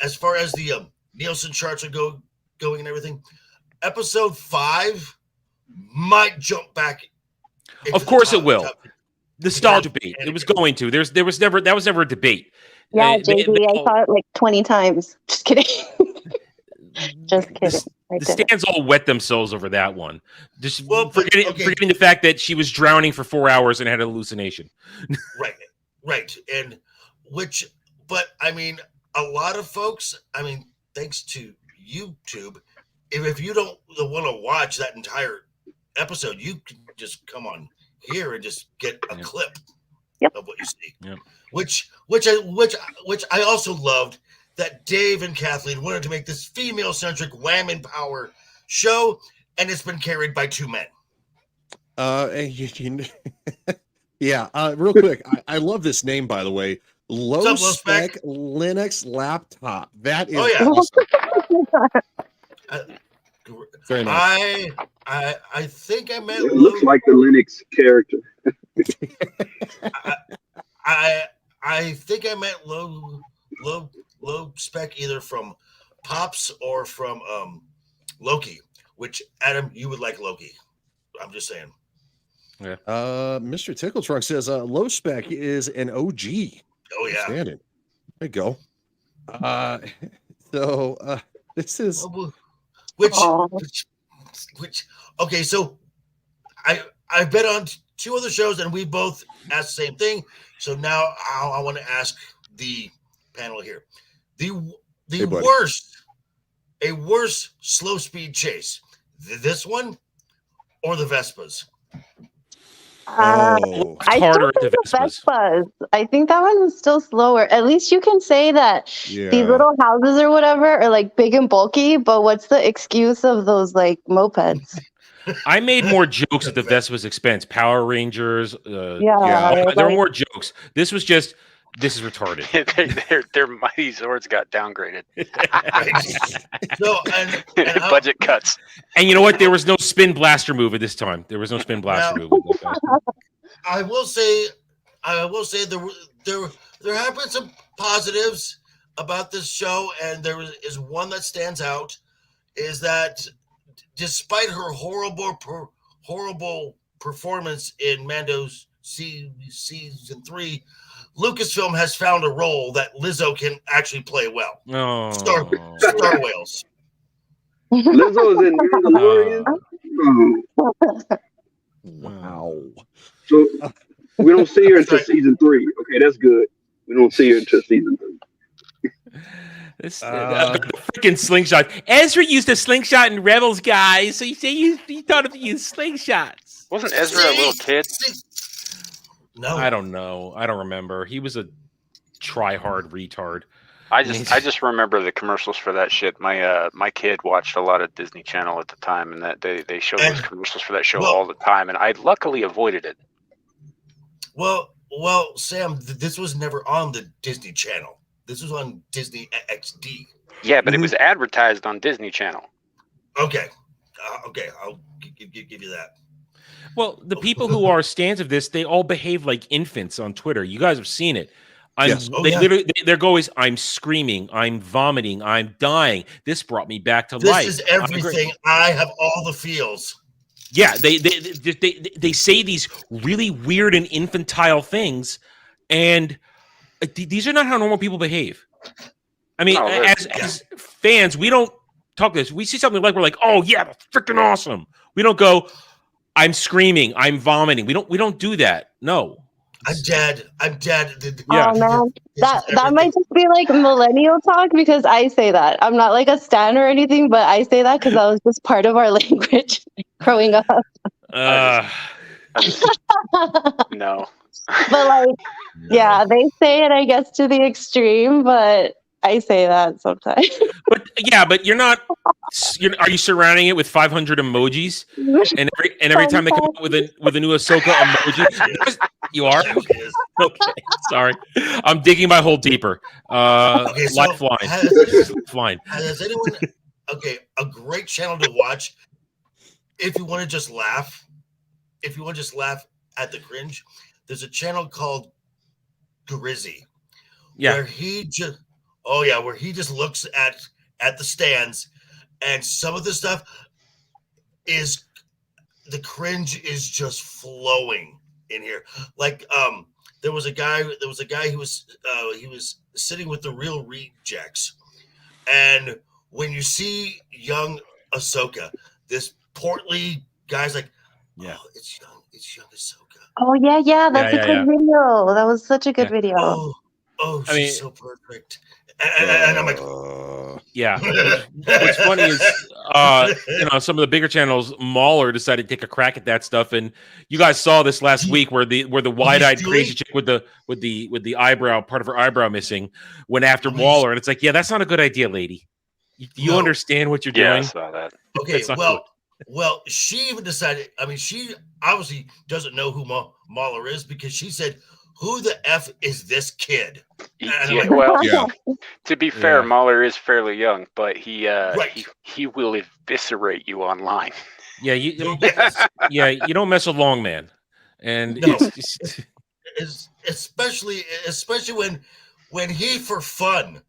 As far as the Nielsen charts are going and everything, episode 5 might jump back. Of course it will. Nostalgia beat. It was going to. That was never a debate. Yeah, JD, I saw it like 20 times. Just kidding. Just kidding. The stands all wet themselves over that one. Just forgetting the fact that she was drowning for 4 hours and had a hallucination. Right. And but I mean, a lot of folks, I mean, thanks to YouTube, if you don't want to watch that entire episode, you can just come on here and just get a clip of what you see. Yep. Which I also loved that Dave and Kathleen wanted to make this female-centric Wham in Power show, and it's been carried by 2 men. Yeah. Real quick, I love this name, by the way. Low What's up, spec Linux laptop. That is awesome. Very nice. I think I met It looks like the Linux character. I think I met low spec either from Pops or from Loki, which Adam, you would like Loki. I'm just saying. Yeah. Mr. Tickle Truck says low spec is an OG. Oh yeah. There you go. So this is which okay, so I've been on 2 other shows and we both asked the same thing. So now I want to ask the panel here. The worst slow speed chase. This one or the Vespas? I still think the Vespas. I think that one was still slower. At least you can say that these little houses or whatever are like big and bulky, but what's the excuse of those like mopeds? I made more jokes at the Vespa's expense. Power Rangers. There were more jokes. This was just, this is retarded. their Mighty Zords got downgraded. So, and budget cuts. And you know what? There was no spin blaster move at this time. There was no spin blaster move. I will say there have been some positives about this show, and there is one that stands out, is that despite her horrible performance in Mando's season 3, Lucasfilm has found a role that Lizzo can actually play well. Star Whales. Lizzo is in Mandalorian. Wow. So we don't see her until season 3. Okay, that's good. We don't see her until season 3. This freaking slingshot. Ezra used a slingshot in Rebels, guys. So you say he thought of using slingshots. Wasn't Ezra a little kid? No, I don't know. I don't remember. He was a try-hard retard. I just remember the commercials for that shit. My kid watched a lot of Disney Channel at the time, and that they showed those commercials for that show all the time, and I luckily avoided it. Well, Sam, this was never on the Disney Channel. This was on Disney XD. Yeah, but it was advertised on Disney Channel. Okay, I'll give you that. Well, the people who are stands of this, they all behave like infants on Twitter. You guys have seen it. Literally, they're always, I'm screaming, I'm vomiting, I'm dying. This brought me back to life. This is everything. I have all the feels. Yeah, they say these really weird and infantile things, and these are not how normal people behave. I mean, as fans, we don't talk this. We see something like we're like, oh yeah, that's freaking awesome. We don't go, I'm screaming, I'm vomiting. We don't do that. No. I'm dead. Yeah. Oh man, that might just be like millennial talk because I say that. I'm not like a stan or anything, but I say that because that was just part of our language growing up. No. But like, yeah, they say it, I guess, to the extreme, but I say that sometimes. But you're not. Are you surrounding it with 500 emojis? And every time they come up with a new Ahsoka emoji, you are. Okay, sorry, I'm digging my hole deeper. Lifeline. Has anyone? Okay, a great channel to watch if you want to just laugh. If you want to just laugh at the cringe, there's a channel called Grizzy. Yeah. Where he just looks at the stands, and some of the stuff is the cringe is just flowing in here. Like there was a guy who was sitting with the real rejects, and when you see young Ahsoka, this portly guy's like, yeah, oh, it's young Ahsoka. Oh yeah, that's a good video. That was such a good video. Oh, she's so perfect. And I'm like, yeah. What's funny is, some of the bigger channels, Mauler decided to take a crack at that stuff, and you guys saw this last week where the wide-eyed crazy chick with the eyebrow, part of her eyebrow missing, went after Mauler, and it's like, yeah, that's not a good idea, lady. Do you understand what you're doing? Yeah, I saw that. Okay, well, she even decided. I mean, she obviously doesn't know who Mauler is because she said, who the F is this kid? To be fair, Mahler is fairly young, but he will eviscerate you online. Yeah, you don't mess with Long Man, and it's especially when he for fun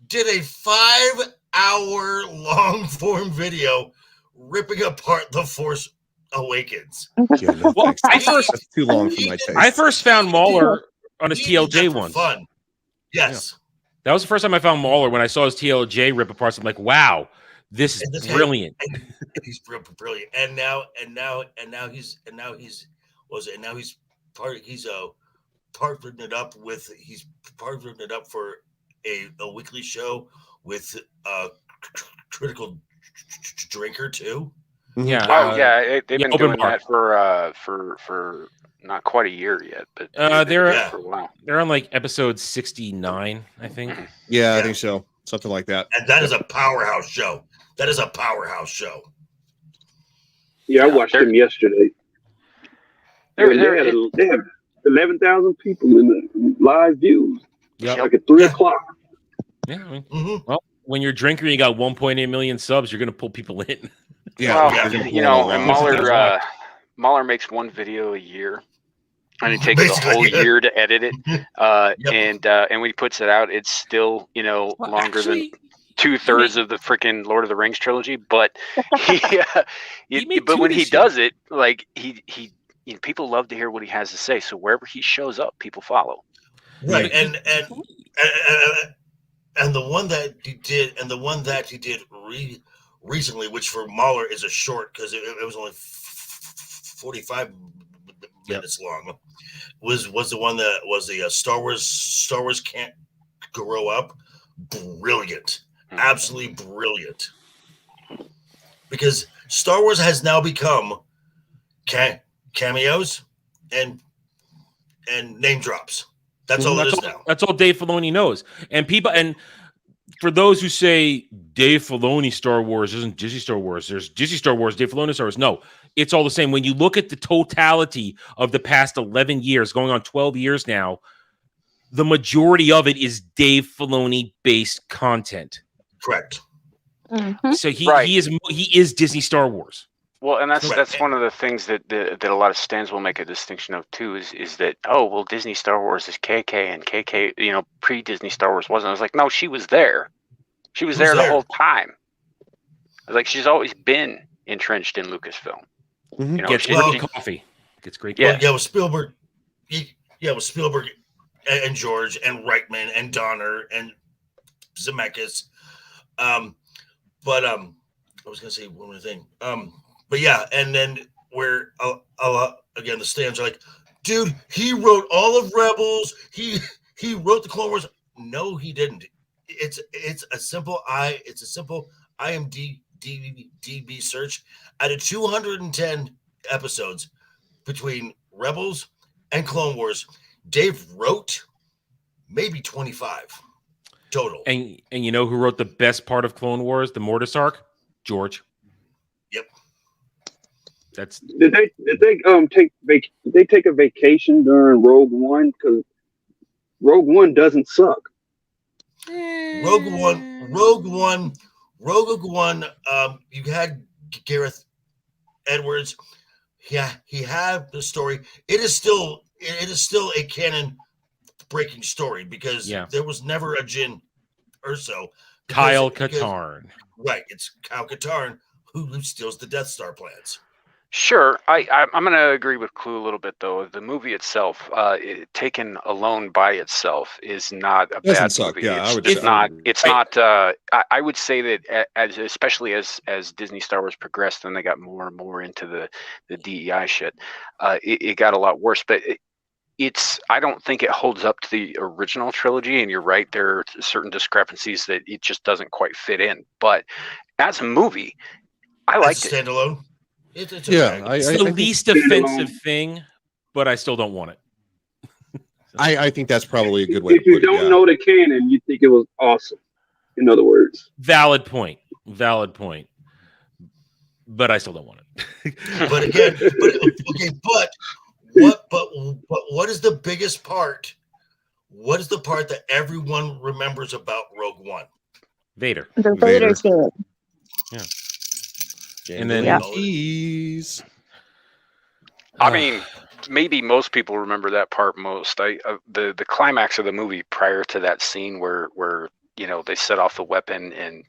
did a 5-hour long form video ripping apart The Force Awakens. Yeah, no, well, that's too long for my taste. I first found Mahler on his TLJ once. Fun. Yes. Yeah. That was the first time I found Mahler when I saw his TLJ rip apart. So I'm like, wow, this is brilliant. And he's brilliant. And now he's partnered it up for a weekly show with Critical Drinker too. Yeah. They've been doing that for not quite a year yet, but they're for a while. They're on like episode 69, I think. Yeah, I think so. Something like that. And that is a powerhouse show. Yeah, I watched them yesterday. They have 11,000 people in the live views. Yeah, like at 3 o'clock. Yeah, I mean, well, when you're drinking, you got 1.8 million subs. You're gonna pull people in. Mahler makes one video a year, and it takes a whole year to edit it. And when he puts it out, it's still longer than 2/3 of the freaking Lord of the Rings trilogy. But when he does it, like he people love to hear what he has to say. So wherever he shows up, people follow. Right, and the one that he did recently, which for Mahler is a short because it was only 45 minutes long, was the one that was the Star Wars Can't Grow Up. Brilliant, absolutely brilliant. Because Star Wars has now become cameos and name drops. That's all it is now. That's all Dave Filoni knows. And for those who say Dave Filoni Star Wars isn't Disney Star Wars, there's Disney Star Wars, Dave Filoni Star Wars. No, it's all the same. When you look at the totality of the past 11 years, going on 12 years now, the majority of it is Dave Filoni based content. Correct. Mm-hmm. So he is Disney Star Wars. Well, and that's one of the things that a lot of stands will make a distinction of too is that Disney Star Wars is KK and KK pre-Disney Star Wars wasn't. I was like, no, she was there. She was there the whole time. I was like, she's always been entrenched in Lucasfilm. Mm-hmm. Gets great coffee. Gets great coffee. Yeah, with Spielberg. With Spielberg and George and Reitman and Donner and Zemeckis. But I was gonna say one more thing. But yeah, and then where again the stands are like, dude, he wrote all of Rebels. He wrote the Clone Wars. No, he didn't. It's a simple IMDb search. Out of 210 episodes between Rebels and Clone Wars, Dave wrote maybe 25 total. And you know who wrote the best part of Clone Wars, the Mortis arc? George. Yep. Did they take a vacation during Rogue One? Because Rogue One doesn't suck. Rogue One. You had Gareth Edwards. Yeah, he had the story. It is still a canon breaking story because there was never a Jyn Erso. Kyle Katarn. Right, it's Kyle Katarn who steals the Death Star plans. Sure, I'm going to agree with Clue a little bit though. The movie itself, taken alone by itself, is not a bad movie. Yeah, it's not. I would say that especially as Disney Star Wars progressed and they got more and more into the DEI shit, it got a lot worse. But I don't think it holds up to the original trilogy. And you're right, there are certain discrepancies that it just doesn't quite fit in. But as a movie, I liked it. Standalone. It's the least offensive thing, but I still don't want it. I think that's probably a good way. If you don't know the canon, you think it was awesome. In other words, valid point. But I still don't want it. But again, but what is the biggest part? What is the part that everyone remembers about Rogue One? Vader. The Vader scene. Yeah. And then keys. I mean, maybe most people remember that part most. The climax of the movie prior to that scene where they set off the weapon and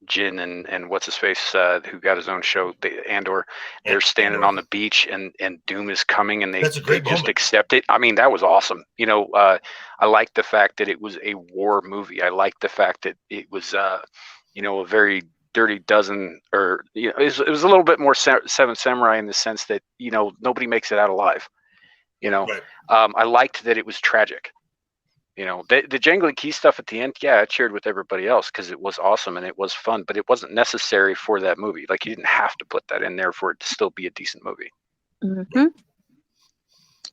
Jin and what's his face who got his own show, Andor, they're standing on the beach and Doom is coming and they just accept it. I mean, that was awesome. I like the fact that it was a war movie. I like the fact that it was a very Dirty Dozen, or it was a little bit more Seven Samurai in the sense that nobody makes it out alive. Right. I liked that it was tragic. The jangling key stuff at the end, I cheered with everybody else because it was awesome and it was fun, but it wasn't necessary for that movie. Like, you didn't have to put that in there for it to still be a decent movie. Mm-hmm.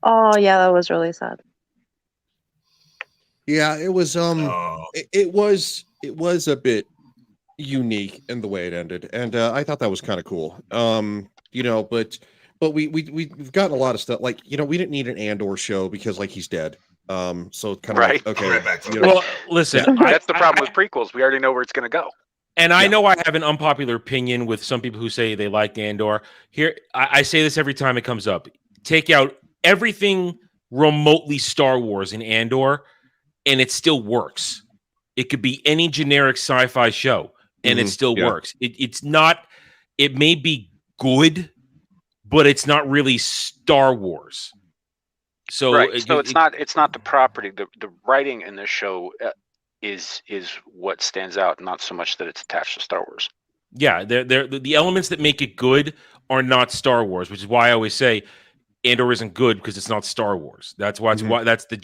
Oh yeah, that was really sad. Yeah, it was. It was a bit unique in the way it ended, and I thought that was kind of cool. But we've gotten a lot of stuff, like we didn't need an Andor show because he's dead. So kind of right. Okay. Right back to well, listen, that's the problem with prequels. We already know where it's going to go. And I know I have an unpopular opinion with some people who say they like Andor. Here, I say this every time it comes up. Take out everything remotely Star Wars in Andor, and it still works. It could be any generic sci-fi show, and it still works. It's not. It may be good, but it's not really Star Wars. So, it's not the property. The writing in this show is what stands out, not so much that it's attached to Star Wars. Yeah, the elements that make it good are not Star Wars, which is why I always say Andor isn't good because it's not Star Wars. That's why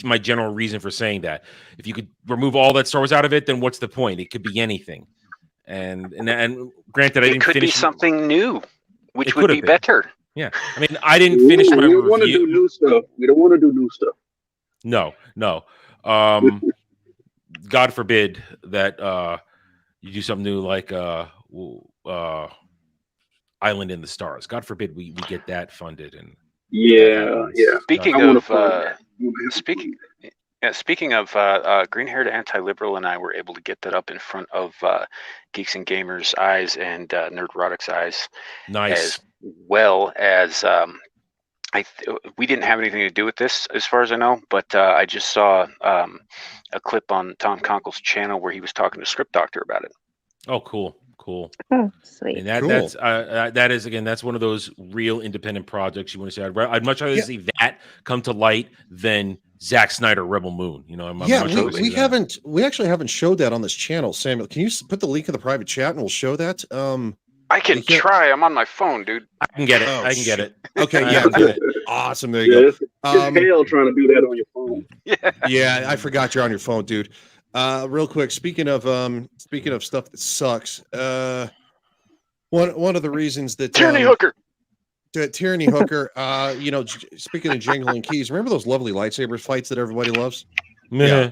my general reason for saying that. If you could remove all that Star Wars out of it, then what's the point? It could be anything. And granted, I didn't finish. It could be something new, which would be better. Yeah, I mean, I didn't finish my review. We don't want to do new stuff. We don't want to do new stuff. No. God forbid that you do something new like Island in the Stars. God forbid we get that funded. And Speaking of green-haired anti-liberal and I were able to get that up in front of Geeks and Gamers' eyes and Nerdrotic's eyes. Nice. As well as we didn't have anything to do with this as far as I know, but I just saw a clip on Tom Conkle's channel where he was talking to Script Doctor about it. Oh, cool. Oh, sweet. And that is again, that's one of those real independent projects you want to say. I'd much rather see that come to light than Zack Snyder Rebel Moon. We actually haven't showed that on this channel. Samuel, can you put the link in the private chat and we'll show that? I can try. I'm on my phone, dude. I can get it. I can get it. Okay, yeah. Awesome. There you go. It's hell trying to do that on your phone. Yeah, I forgot you're on your phone, dude. Real quick, speaking of stuff that sucks, one of the reasons that Tyranny Hooker. Speaking of jangling keys, remember those lovely lightsaber fights that everybody loves? Yeah.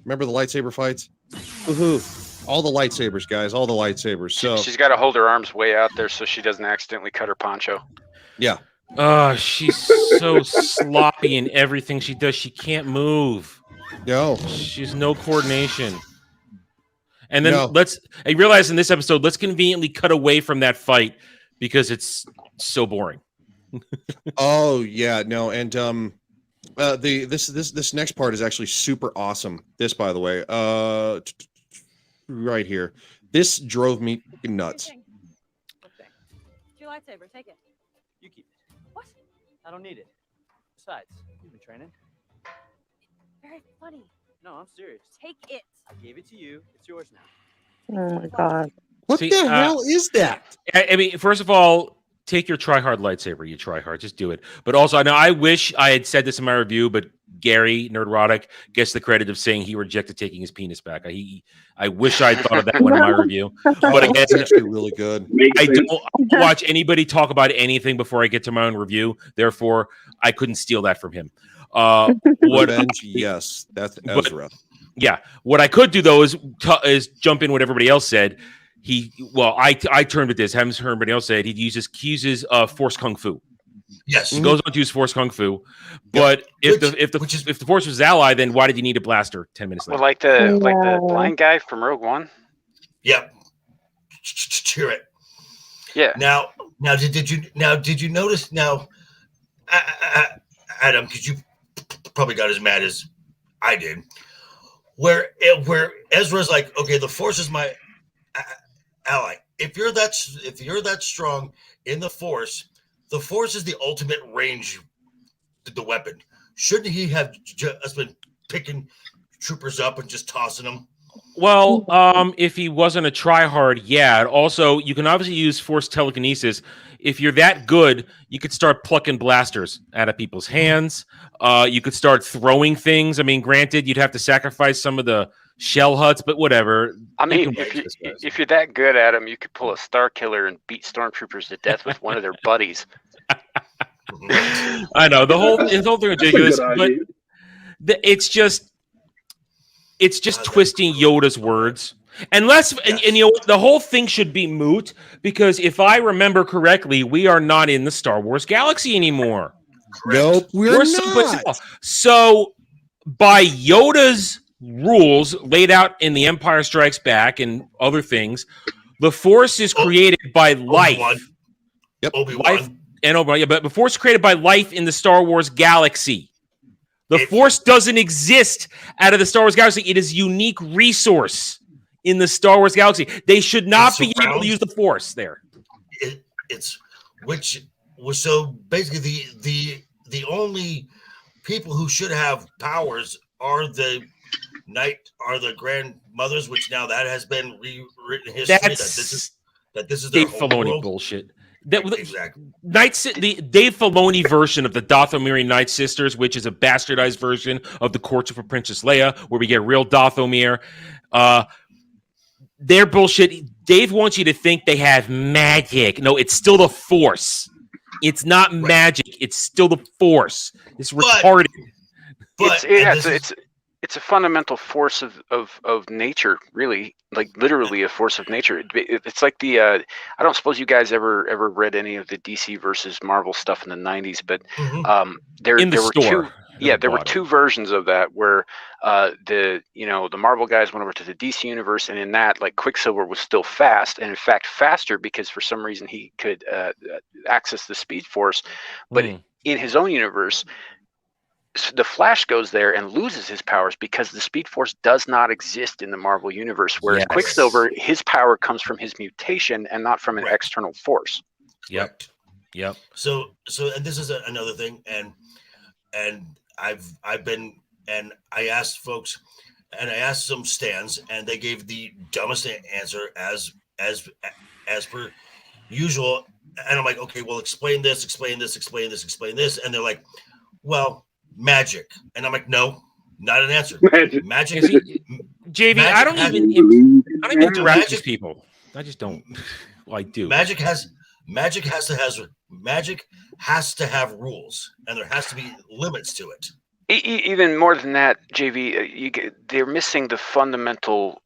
Remember the lightsaber fights? Woohoo! All the lightsabers, guys. All the lightsabers. So she's got to hold her arms way out there so she doesn't accidentally cut her poncho. Yeah. She's so sloppy in everything she does. She can't move. No. She has no coordination. And then I realize in this episode, let's conveniently cut away from that fight because it's so boring. Oh yeah, no, and this next part is actually super awesome. This, by the way, right here, this drove me nuts. Your lightsaber, take it. You keep it. What? I don't need it. Besides, you've been training. Very funny. No, I'm serious. Take it. I gave it to you. It's yours now. Oh my god. What the hell is that? I mean, first of all, take your try-hard lightsaber. You try hard. Just do it. But also, I wish I had said this in my review, but Gary, Nerdrotic, gets the credit of saying he rejected taking his penis back. I wish I had thought of that one in my review. But again, it's actually really good. I don't watch anybody talk about anything before I get to my own review. Therefore, I couldn't steal that from him. Yes, that's Ezra. Yeah. What I could do, though, is jump in what everybody else said. I turned with this. Haven't heard anybody else say it. He uses Force Kung Fu. Yes. He goes on to use Force Kung Fu. But if the Force was his ally, then why did you need a blaster 10 minutes later? Well, like the blind guy from Rogue One. Yep. Cheer it. Yeah. Now, did you notice now, Adam? Because you probably got as mad as I did. Where Ezra's like, okay, the Force is my ally. If you're that strong in the Force is the ultimate range, the weapon. Shouldn't he have just been picking troopers up and just tossing them? Well, if he wasn't a tryhard, yeah. Also, you can obviously use Force telekinesis. If you're that good, you could start plucking blasters out of people's hands. You could start throwing things. I mean, granted, you'd have to sacrifice some of the shell huts, but whatever. I mean, if you're that good at them, you could pull a Star Killer and beat stormtroopers to death with one of their buddies. I know the whole thing ridiculous, but it's just twisting Yoda's words. And you know, the whole thing should be moot because if I remember correctly, we are not in the Star Wars galaxy anymore. Nope, we're not. So by Yoda's rules laid out in The Empire Strikes Back and other things, the Force is created by life. Yep. Life and Obi-Wan, yeah, but the Force is created by life in the Star Wars galaxy. The Force doesn't exist out of the Star Wars galaxy. It is a unique resource in the Star Wars galaxy. They should not be able to use the Force there. So basically the only people who should have powers are the grandmothers, which now that has been rewritten history. That this is their Dave Filoni world. Bullshit. Exactly. The Dave Filoni version of the Dathomiri Night Sisters, which is a bastardized version of the Courtship of Princess Leia, where we get real Dathomir. They're bullshit. Dave wants you to think they have magic. No, it's still the Force. It's not magic. It's still the Force. It's retarded. It's a fundamental force of nature, really, like literally a force of nature. It's like I don't suppose you guys ever read any of the DC versus Marvel stuff in the 90s, but there were two versions of that where the Marvel guys went over to the DC universe, and in that, like, Quicksilver was still fast, and in fact faster because for some reason he could access the Speed Force, but in his own universe, the Flash goes there and loses his powers because the Speed Force does not exist in the Marvel universe. Whereas Quicksilver, his power comes from his mutation and not from an external force. Yep. So and this is another thing, and I've been, and I asked folks, and I asked some stands, and they gave the dumbest answer as per usual. And I'm like, okay, well, explain this, and they're like, well, magic. And I'm like, no, not an answer. Magic. JV, I don't even interact with these people. I just don't. Well, I do. Magic has to have rules, and there has to be limits to it. Even more than that, JV, they're missing the fundamental,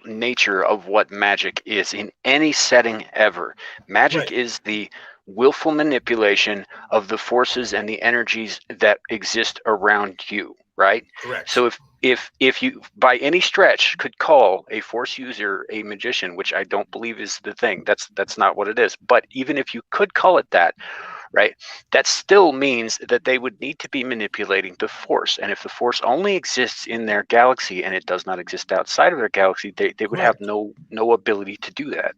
nature of what magic is in any setting ever. Magic is the willful manipulation of the forces and the energies that exist around you, right? Correct. So if you by any stretch could call a force user a magician, which I don't believe is the thing, that's not what it is, but even if you could call it that, right, that still means that they would need to be manipulating the force, and if the force only exists in their galaxy and it does not exist outside of their galaxy, they would have no ability to do that.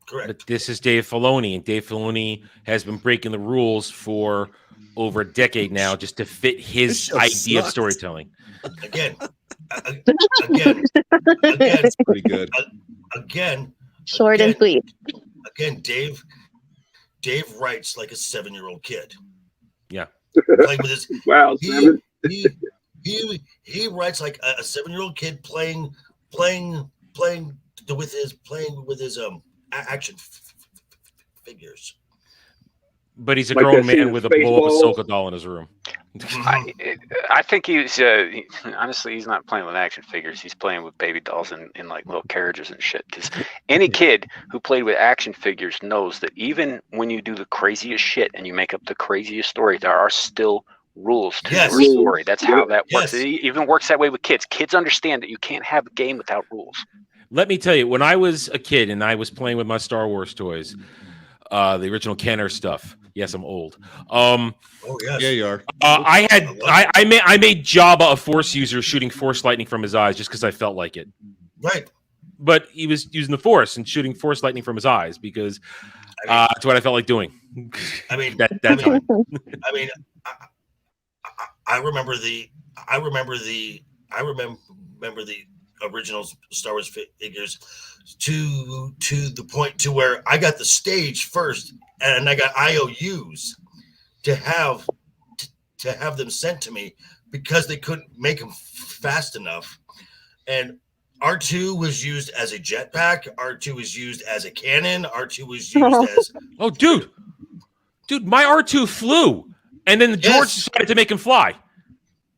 Correct. But this is Dave Filoni, and Dave Filoni has been breaking the rules for over a decade now just to fit his idea of storytelling. Again, That's pretty good. Short and sweet. Again, Dave writes like a 7-year-old kid. Yeah. Playing with his he writes like a 7-year-old kid playing with his action figures. But he's a grown man with a blow-up Ahsoka doll in his room. I think he's honestly he's not playing with action figures. He's playing with baby dolls in like little carriages and shit. Because any kid who played with action figures knows that even when you do the craziest shit and you make up the craziest story, there are still rules to your story. That's how that works. It even works that way with kids. Kids understand that you can't have a game without rules. Let me tell you, when I was a kid and I was playing with my Star Wars toys, the original Kenner stuff. Yes, I'm old. Oh yes, yeah, you are. I made Jabba a Force user shooting Force lightning from his eyes just because I felt like it. Right. But he was using the Force and shooting Force lightning from his eyes because that's what I felt like doing. I mean, that time. I mean, I remember the original Star Wars figures to the point to where I got the stage first, and I got IOUs to have them sent to me because they couldn't make them fast enough. And R2 was used as a jetpack. R2 was used as a cannon. R2 was used as dude, my R2 flew, and then George decided to make him fly.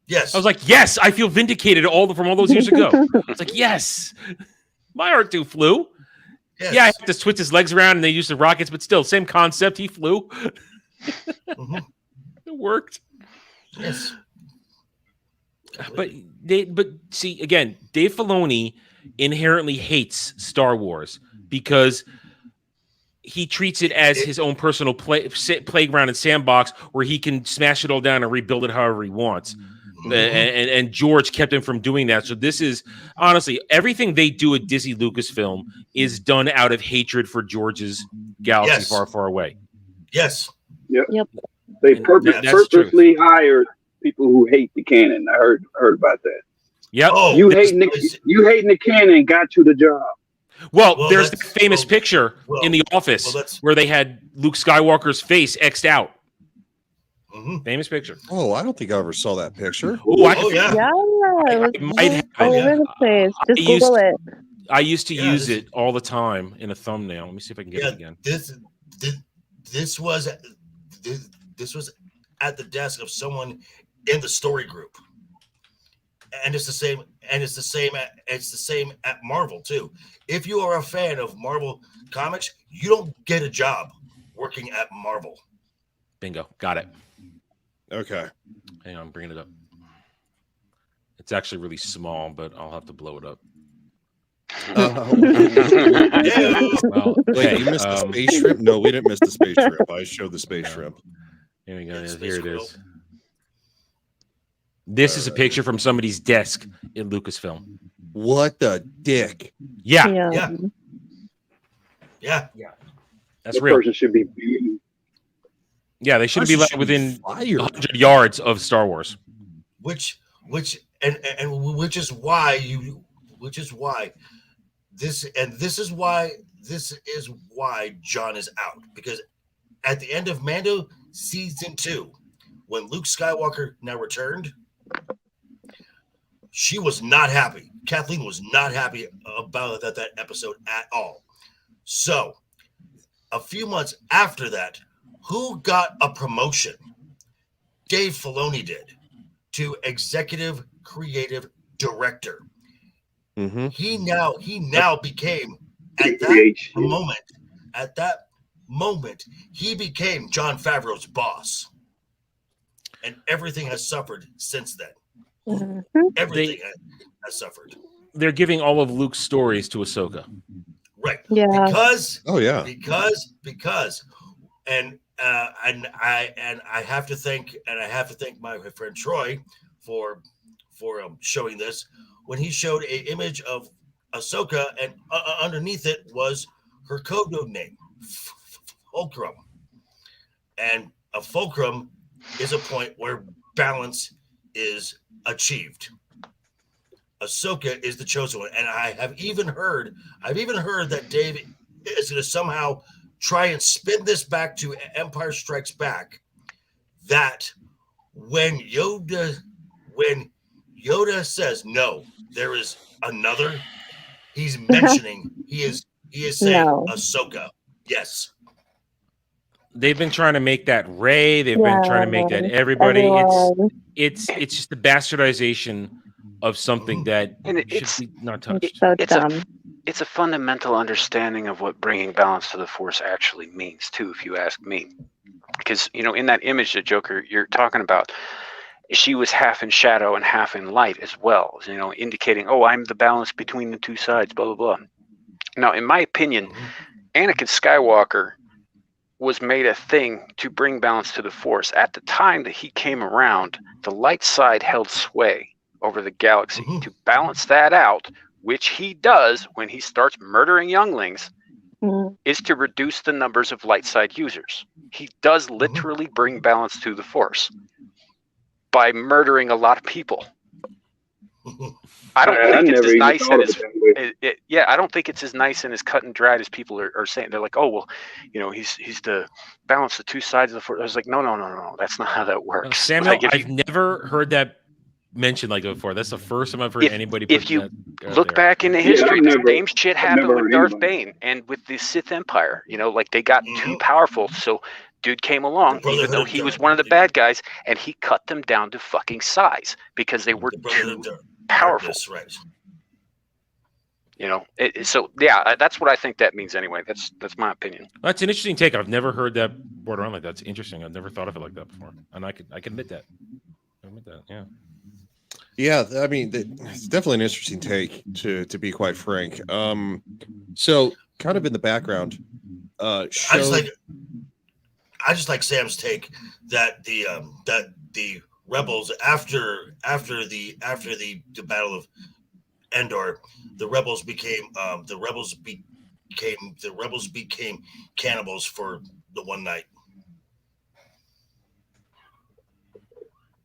Yes, I was like, yes, I feel vindicated from all those years ago. It's like, yes, my R2 flew. Yes. Yeah, I had to switch his legs around, and they used the rockets, but still, same concept. He flew. It worked. Yes. But see, again, Dave Filoni inherently hates Star Wars because he treats it as his own personal playground and sandbox where he can smash it all down and rebuild it however he wants. And George kept him from doing that. So this is honestly everything they do at Disney Lucasfilm is done out of hatred for George's galaxy far, far away. Yes. Yep. They purposely hired people who hate the canon. I heard about that. Yep. You hating the canon got you the job. Well, there's the famous picture in The Office where they had Luke Skywalker's face X'd out. Famous picture. Oh, I don't think I ever saw that picture. Yeah, it was all over the place. Just Google it. I used to use it all the time in a thumbnail. Let me see if I can get it again. This was at the desk of someone in the story group, and it's the same. And it's the same at Marvel too. If you are a fan of Marvel comics, you don't get a job working at Marvel. Bingo, got it. Okay, hang on, I'm bringing it up. It's actually really small, but I'll have to blow it up. Wait, you missed the space shrimp? No, we didn't miss the space shrimp. I showed the space shrimp. Here we go. Here it is. This is a picture from somebody's desk in Lucasfilm. What the dick? Yeah. That's real. Person should be beaten. Yeah, they shouldn't be left within 100 yards of Star Wars. Which is why John is out, because at the end of Mando season 2, when Luke Skywalker now returned, she was not happy. Kathleen was not happy about that episode at all. So a few months after that, who got a promotion? Dave Filoni did, to executive creative director. He now became at that moment he became Jon Favreau's boss, and everything has suffered since then. Everything has suffered. They're giving all of Luke's stories to Ahsoka, right? Yeah. Because I have to thank my friend Troy for showing this. When he showed an image of Ahsoka, and underneath it was her code name, Fulcrum. And a fulcrum is a point where balance is achieved. Ahsoka is the chosen one. And I've even heard that Dave is going to somehow try and spin this back to Empire Strikes Back, that when Yoda says no, there is another, he's mentioning he is saying no. Ahsoka. Yes. they've been trying to make that Ray. They've been trying to make that everybody. Everyone. It's just the bastardization of something that And should be not touched. So it's dumb. it's a fundamental understanding of what bringing balance to the Force actually means, too, if you ask me. Because, in that image that Joker you're talking about, she was half in shadow and half in light as well, indicating, oh, I'm the balance between the two sides, blah, blah, blah. Now, in my opinion, Anakin Skywalker was made a thing to bring balance to the Force. At the time that he came around, the light side held sway over the galaxy. To balance that out, which he does when he starts murdering younglings, is to reduce the numbers of light side users. He does literally bring balance to the Force by murdering a lot of people. I don't think it's as nice and I don't think it's as nice and as cut and dried as people are saying. They're like, oh well, he's to balance the two sides of the Force. I was like, no, that's not how that works. Samuel, I've never heard that mentioned like that before. That's the first time I've heard anybody. If you look back into history, the same shit happened with Darth Bane and with the Sith Empire. Like they got too powerful, so dude came along, even though he was one of the bad guys, and he cut them down to fucking size because they were too powerful. Right. So yeah, that's what I think that means anyway. That's my opinion. That's an interesting take. I've never heard that word around like that. That's interesting. I've never thought of it like that before, and I can admit that. Yeah. Yeah, I mean, it's definitely an interesting take to be quite frank. So kind of in the background, I just like Sam's take that the rebels after the Battle of Endor, the rebels became cannibals for the one night.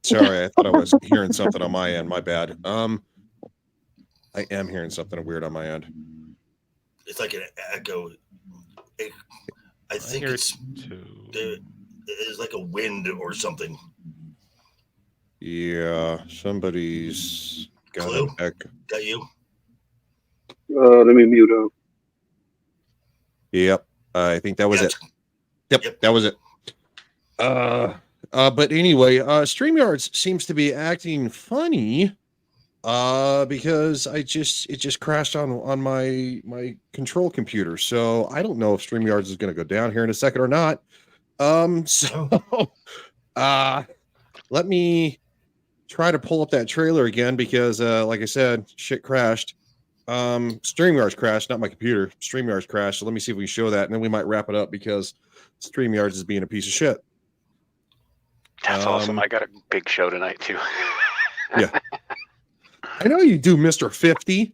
Sorry, I thought I was hearing something on my end. My bad. I am hearing something weird on my end. It's like an echo. I think it's like a wind or something. Yeah, somebody's got Clue? an echo. Got you? Let me mute up. Yep, I think that was it. Yep, that was it. But anyway, StreamYards seems to be acting funny because it just crashed on my control computer. So I don't know if StreamYards is going to go down here in a second or not. Let me try to pull up that trailer again because like I said, shit crashed. StreamYards crashed, not my computer. StreamYards crashed. So let me see if we can show that, and then we might wrap it up because StreamYards is being a piece of shit. That's awesome. I got a big show tonight too. Yeah. I know you do, Mr. 50.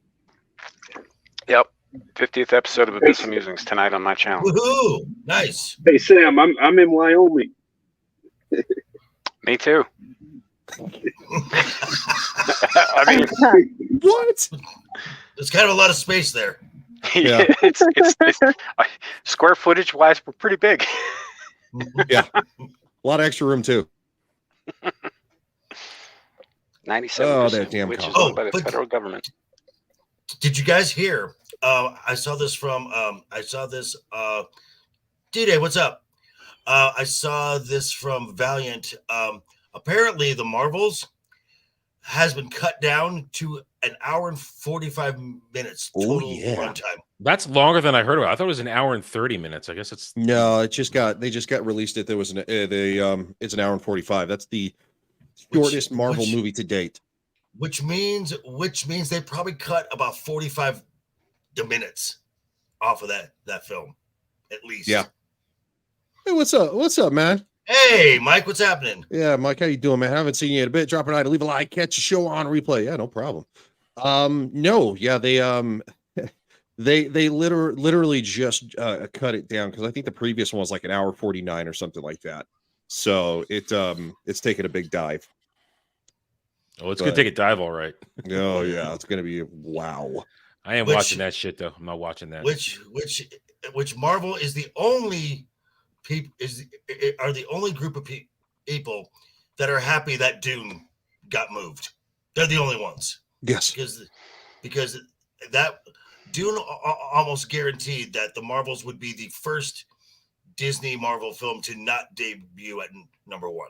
Yep. 50th episode of Abyssal Musings tonight on my channel. Woohoo! Nice. Hey Sam, I'm in Wyoming. Me too. I mean, what? There's kind of a lot of space there. Yeah, it's square footage wise, we're pretty big. Yeah, a lot of extra room too. 97%, which is owned by the federal government. Did you guys hear? I saw this from D-Day, what's up? I saw this from Valiant. Apparently the Marvels has been cut down to an hour and 45 minutes total runtime. That's longer than I heard about. I thought it was an hour and 30 minutes. I guess it's no, they just got released it. There was it's an hour and 45. That's the shortest Marvel movie to date. Which means they probably cut about 45 minutes off of that film, at least. Yeah. Hey, what's up? What's up, man? Hey, Mike, what's happening? Yeah, Mike, how you doing, man? I haven't seen you in a bit. Drop a like, leave a like, catch a show on replay. Yeah, no problem. No, yeah, they literally just cut it down because I think the previous one was like an hour 49 or something like that. So it's taken a big dive. Oh, it's gonna take a dive, all right. Oh yeah, it's gonna be wow. I am watching that shit though. I'm not watching that. Which Marvel is the only are the only group of people that are happy that Dune got moved. They're the only ones. Yes, because that Dune almost guaranteed that the Marvels would be the first Disney Marvel film to not debut at number 1.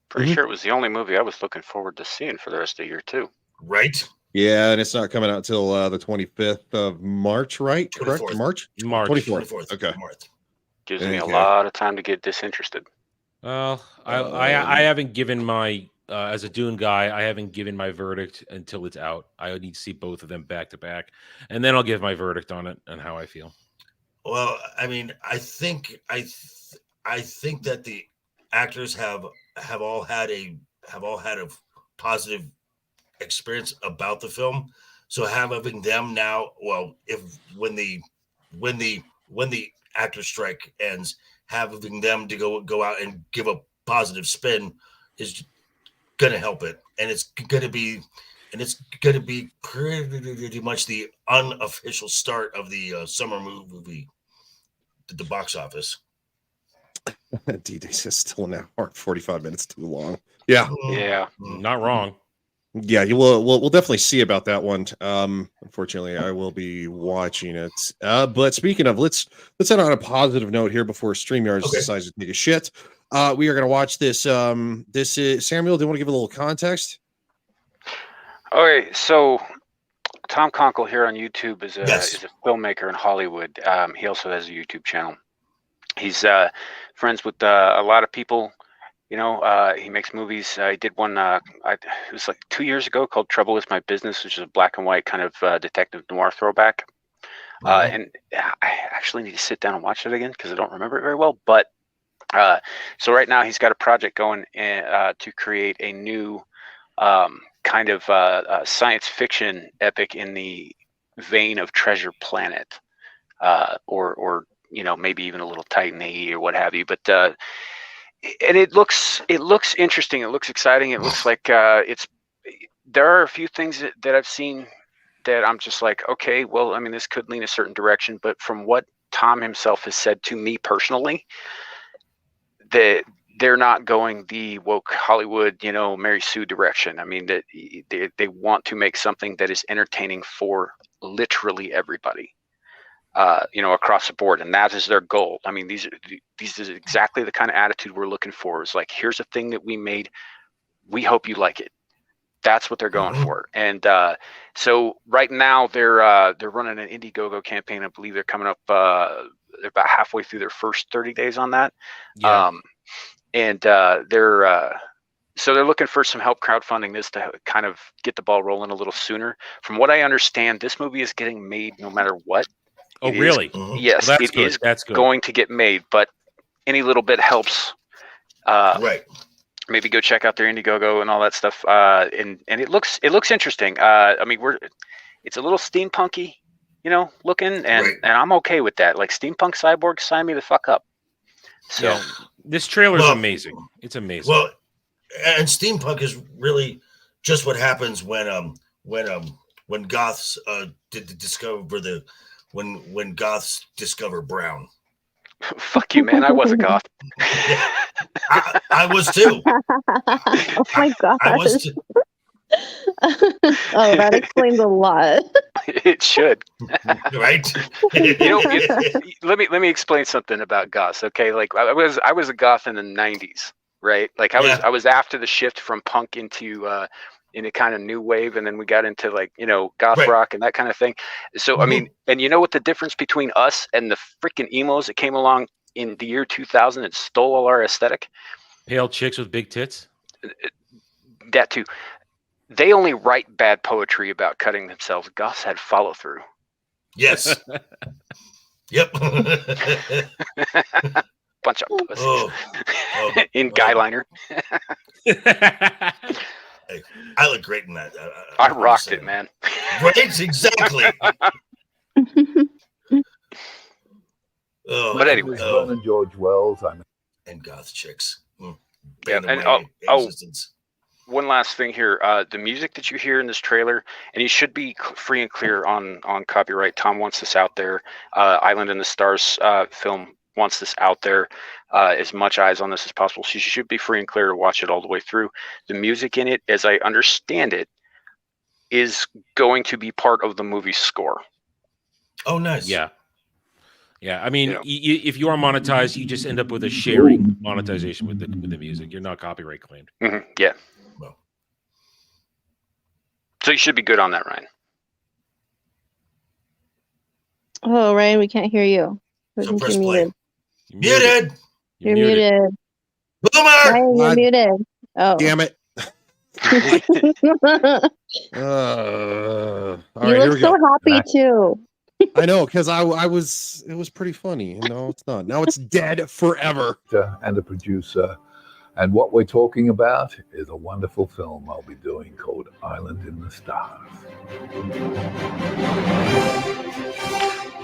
Pretty sure it was the only movie I was looking forward to seeing for the rest of the year too. Right? Yeah, and it's not coming out till the 25th of March, right? 24th. Correct? March? 24th. Okay. March. Gives me a lot of time to get disinterested. Well, I haven't given my as a Dune guy, I haven't given my verdict until it's out. I need to see both of them back to back, and then I'll give my verdict on it and how I feel. Well, I mean, I think that the actors have all had a positive experience about the film. So having them now, well, if when the actor strike ends, having them to go out and give a positive spin is going to help it, and it's going to be pretty much the unofficial start of the summer movie, the box office. D-Days is still an hour 45 minutes too long. Yeah, not wrong. Yeah, we'll definitely see about that one. Unfortunately, I will be watching it. But speaking of, let's end on a positive note here before StreamYard decides to take a shit. We are going to watch this. This is Samuel. Do you want to give a little context? Okay, so Tom Conkle here on YouTube is a filmmaker in Hollywood. He also has a YouTube channel. He's friends with a lot of people. You know, he makes movies. He did one, it was like 2 years ago, called Trouble Is My Business, which is a black and white kind of detective noir throwback. And I actually need to sit down and watch it again because I don't remember it very well. But so right now he's got a project going to create a new kind of science fiction epic in the vein of Treasure Planet, or you know, maybe even a little Titan AE or what have you. But and it looks interesting. It looks exciting. It looks like there are a few things that I've seen that I'm just like, okay, well, I mean, this could lean a certain direction. But from what Tom himself has said to me personally, that they're not going the woke Hollywood, you know, Mary Sue direction. I mean, that they want to make something that is entertaining for literally everybody, you know, across the board, and that is their goal. I mean, these is exactly the kind of attitude we're looking for. It's like, here's a thing that we made. We hope you like it. That's what they're going for. And so right now they're running an Indiegogo campaign. I believe they're coming up. They're about halfway through their first 30 days on that. Yeah. And so they're looking for some help crowdfunding this to kind of get the ball rolling a little sooner. From what I understand, this movie is getting made no matter what. Oh, really? Yes, well, it is going to get made, but any little bit helps. Right. Maybe go check out their Indiegogo and all that stuff. And it looks interesting. I mean, it's a little steampunky, you know, looking, and I'm okay with that. Like steampunk cyborgs, sign me the fuck up. So yeah. This trailer is amazing. It's amazing. Well, and steampunk is really just what happens when goths discover when goths discover brown. Fuck you, man! I was a goth. I was too. Oh my god! I was too. Oh, that explains a lot. It should, right? You know, let me explain something about goths. Okay, like I was a goth in the '90s, right? Like I was after the shift from punk into kind of new wave, and then we got into like, you know, goth rock and that kind of thing. So I mean, and you know what the difference between us and the freaking emos that came along in the year 2000 and stole all our aesthetic? Pale chicks with big tits. That too. They only write bad poetry about cutting themselves. Goths had follow through. Yes. Yep. Bunch of pussies. In guy liner. Hey, I look great in that. I rocked it, man. Right, exactly. But anyway, George Wells, and goth chicks. Yeah, and one last thing here. The music that you hear in this trailer, and you should be free and clear on copyright. Tom wants this out there. Island in the Stars film wants this out there. As much eyes on this as possible. So you should be free and clear to watch it all the way through. The music in it, as I understand it, is going to be part of the movie's score. Oh, nice. Yeah. Yeah, I mean, if you are monetized, you just end up with a sharing monetization with the music. You're not copyright claimed. Mm-hmm. Yeah. Well. So you should be good on that, Ryan. Oh, Ryan, we can't hear you. So press play. Muted. You're muted. Boomer! Ryan, you're muted. Oh. Damn it. All right, you look so happy too. I know, because it was pretty funny. No, it's not. Now it's dead forever. And a producer. And what we're talking about is a wonderful film I'll be doing called Island in the Stars.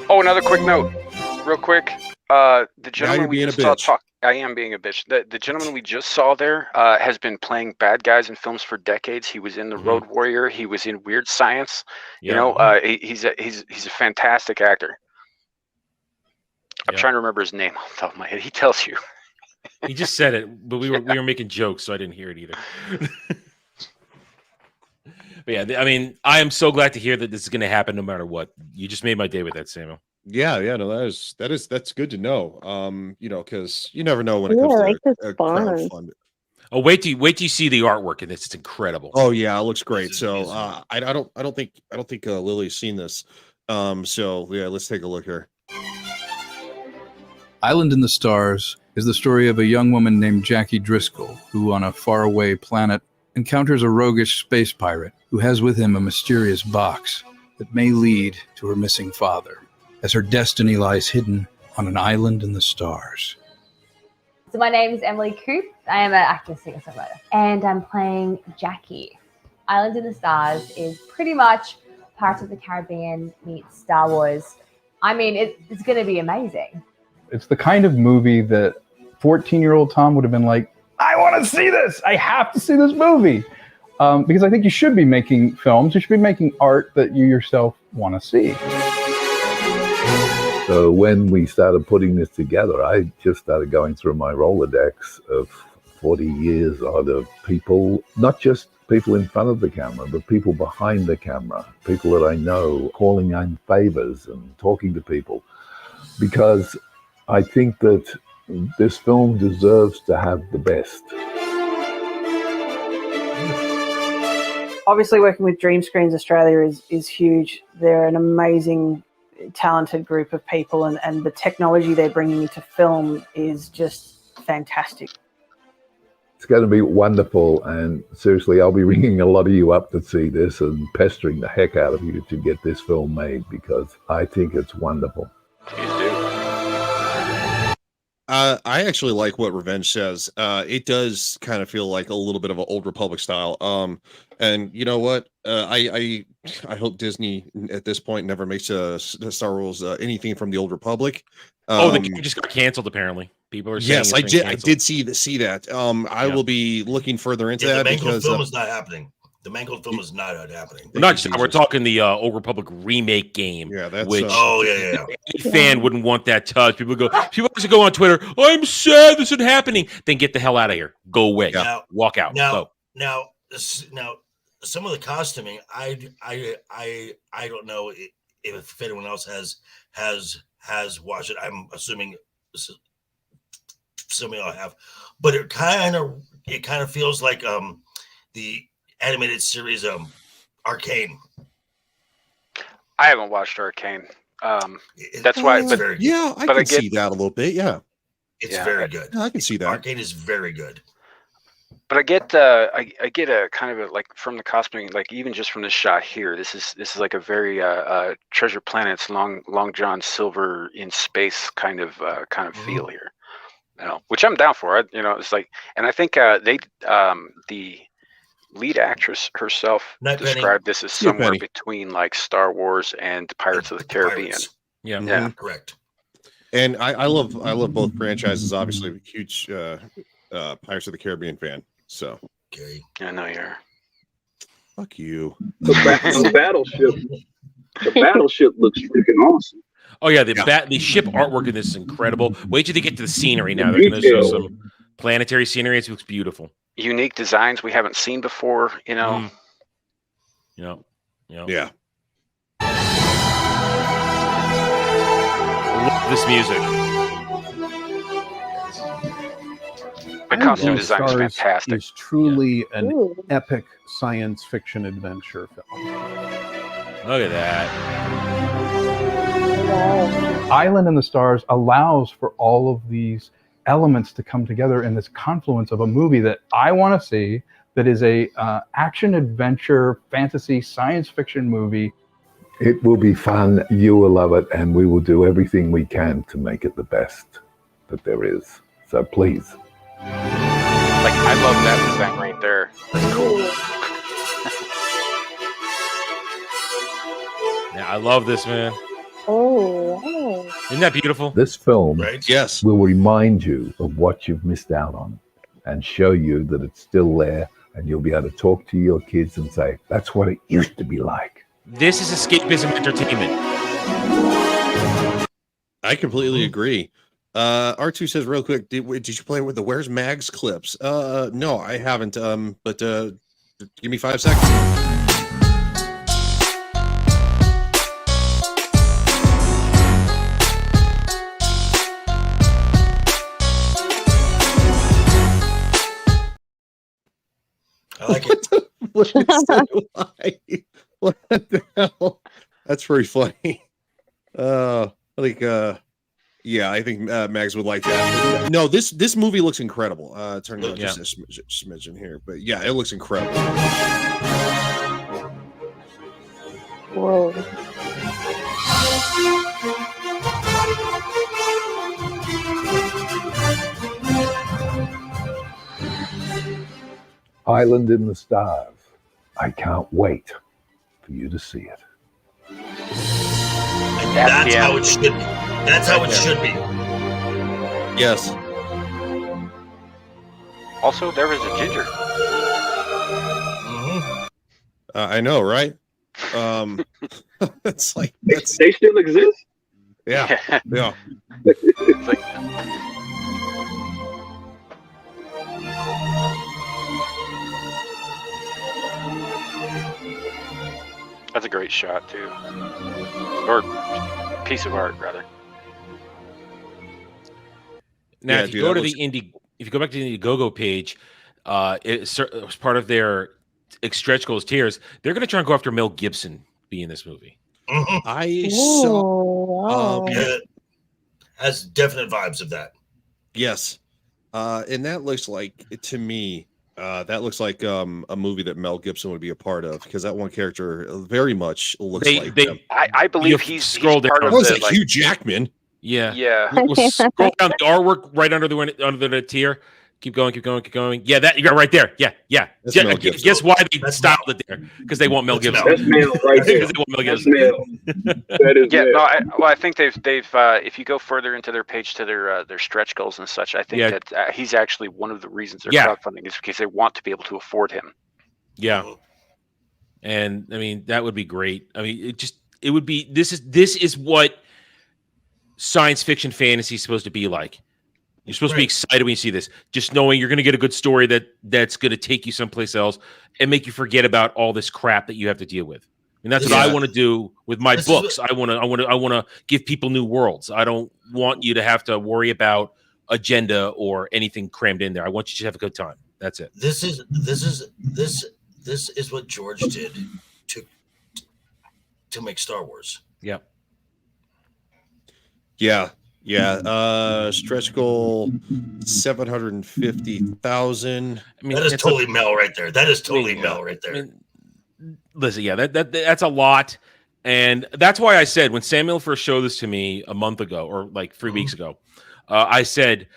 Oh, another quick note, real quick. The gentleman we just saw talk. I am being a bitch. The gentleman we just saw there has been playing bad guys in films for decades. He was in The Road Warrior. He was in Weird Science. You know, he's a fantastic actor. I'm trying to remember his name off the top of my head. He tells you. He just said it, but we were making jokes, so I didn't hear it either. But yeah, I mean, I am so glad to hear that this is going to happen no matter what. You just made my day with that, Samuel. Yeah, no, that's good to know. You know, because you never know when it comes to crowdfunding. Oh, wait till you see the artwork in this. It's incredible. Oh yeah, it looks great. So I don't think Lily's seen this. So yeah, let's take a look here. Island in the Stars is the story of a young woman named Jackie Driscoll, who on a faraway planet encounters a roguish space pirate who has with him a mysterious box that may lead to her missing father, as her destiny lies hidden on an island in the stars. So my name is Emily Coop. I am an actor, singer-songwriter, and I'm playing Jackie. Island in the Stars is pretty much Pirates of the Caribbean meets Star Wars. I mean, it's going to be amazing. It's the kind of movie that 14-year-old Tom would have been like, I want to see this. I have to see this movie. Because I think you should be making films. You should be making art that you yourself want to see. So when we started putting this together, I just started going through my Rolodex of 40 years out of people, not just people in front of the camera, but people behind the camera, people that I know, calling in favors and talking to people. Because I think that this film deserves to have the best. Obviously, working with Dream Screens Australia is huge. They're an amazing, talented group of people, and the technology they're bringing into film is just fantastic. It's going to be wonderful, and seriously, I'll be ringing a lot of you up to see this and pestering the heck out of you to get this film made, because I think it's wonderful. I actually like what Revenge says. It does kind of feel like a little bit of an Old Republic style. And you know what? I hope Disney at this point never makes Star Wars anything from the Old Republic. The game just got canceled. Apparently, people are saying yes, I did see that. I will be looking further into that because the film is not happening. The Mangled film is not happening. We're talking the Old Republic remake game. Yeah, that's which any fan wouldn't want that touch. People actually go on Twitter. I'm sad this is happening. Then get the hell out of here. Go away. Now, walk out. Now, some of the costuming, I don't know if anyone else has watched it. I'm assuming some of y'all have, but it kind of feels like the animated series Arcane. I haven't watched Arcane. That's why. But I can see that a little bit. Yeah, it's very good. Yeah, I can see that. Arcane is very good. But I get a kind of like from the costuming, like even just from this shot here, this is like a very Treasure Planet's Long John Silver in space kind of feel here, you know, which I'm down for. It's like, and I think the lead actress herself described this as somewhere between like Star Wars and Pirates of the Caribbean. Yeah, correct. And I love both franchises. Obviously, I'm a huge Pirates of the Caribbean fan. So, I know you are. Fuck you. The battleship looks freaking awesome. Oh yeah, the ship artwork in this is incredible. Wait till they get to the scenery now. They're going to show some planetary scenery. It looks beautiful. Unique designs we haven't seen before. You know. Yeah. this music. The costume Island design is Stars fantastic. is truly an epic science fiction adventure film. Look at that. Island in the Stars allows for all of these elements to come together in this confluence of a movie that I want to see, that is a action adventure fantasy science fiction movie. It will be fun. You will love it, and we will do everything we can to make it the best that there is. So please. Like, I love that design right there. That's cool. Yeah, I love this, man. Oh, isn't that beautiful? This film yes. will remind you of what you've missed out on and show you that it's still there, and you'll be able to talk to your kids and say, that's what it used to be like. This is escapism entertainment. I completely agree. R2 says real quick, did you play with the Where's Mags clips? No, I haven't. But give me 5 seconds. I like it. What the hell? That's pretty funny. Yeah, I think Mags would like that. No, this movie looks incredible. Turn it just a smidgen here, but yeah, it looks incredible. whoa. Island in the Stars. I can't wait for you to see it. And that's how it should be. That's how it should be. Yes. Also, there was a ginger. I know, right? It's like they still exist. Yeah, yeah. It's like, that's a great shot too, or piece of art rather. Now, Yeah, if you dude, go to that if you go back to the Indiegogo page, it's part of their stretch goals tiers. They're going to try and go after Mel Gibson being in this movie. I saw. Yeah, has definite vibes of that. Yes, and that looks like to me. That looks like a movie that Mel Gibson would be a part of, because that one character very much looks like him. I believe he's part down. of Was the, it like, Hugh Jackman? Yeah. Yeah. We'll scroll down the artwork right under the tier. Keep going. Yeah, that you're right there. Yeah. That's Mel Gibson. Guess why they styled it there? Because they want Mel Gibson. That's Mel right there. Because they want Mel That's Gibson. Mel. That is Yeah, Mel. no, I think they've if you go further into their page to their stretch goals and such, I think that he's actually one of the reasons they're crowdfunding is because they want to be able to afford him. Yeah. And I mean, that would be great. I mean, it would be this is what science fiction fantasy is supposed to be like. You're supposed to be excited when you see this, just knowing you're going to get a good story that's going to take you someplace else and make you forget about all this crap that you have to deal with. And that's what I want to do with my books. I want to give people new worlds. I don't want you to have to worry about agenda or anything crammed in there. I want you to have a good time. That's it. This is what George did to make Star Wars. Yeah. Yeah. Stretch goal 750,000. I mean, that is totally Mel right there. That is totally Mel right there. I mean, listen, yeah, that's a lot, and that's why I said when Samuel first showed this to me a month ago or like 3 weeks ago, I said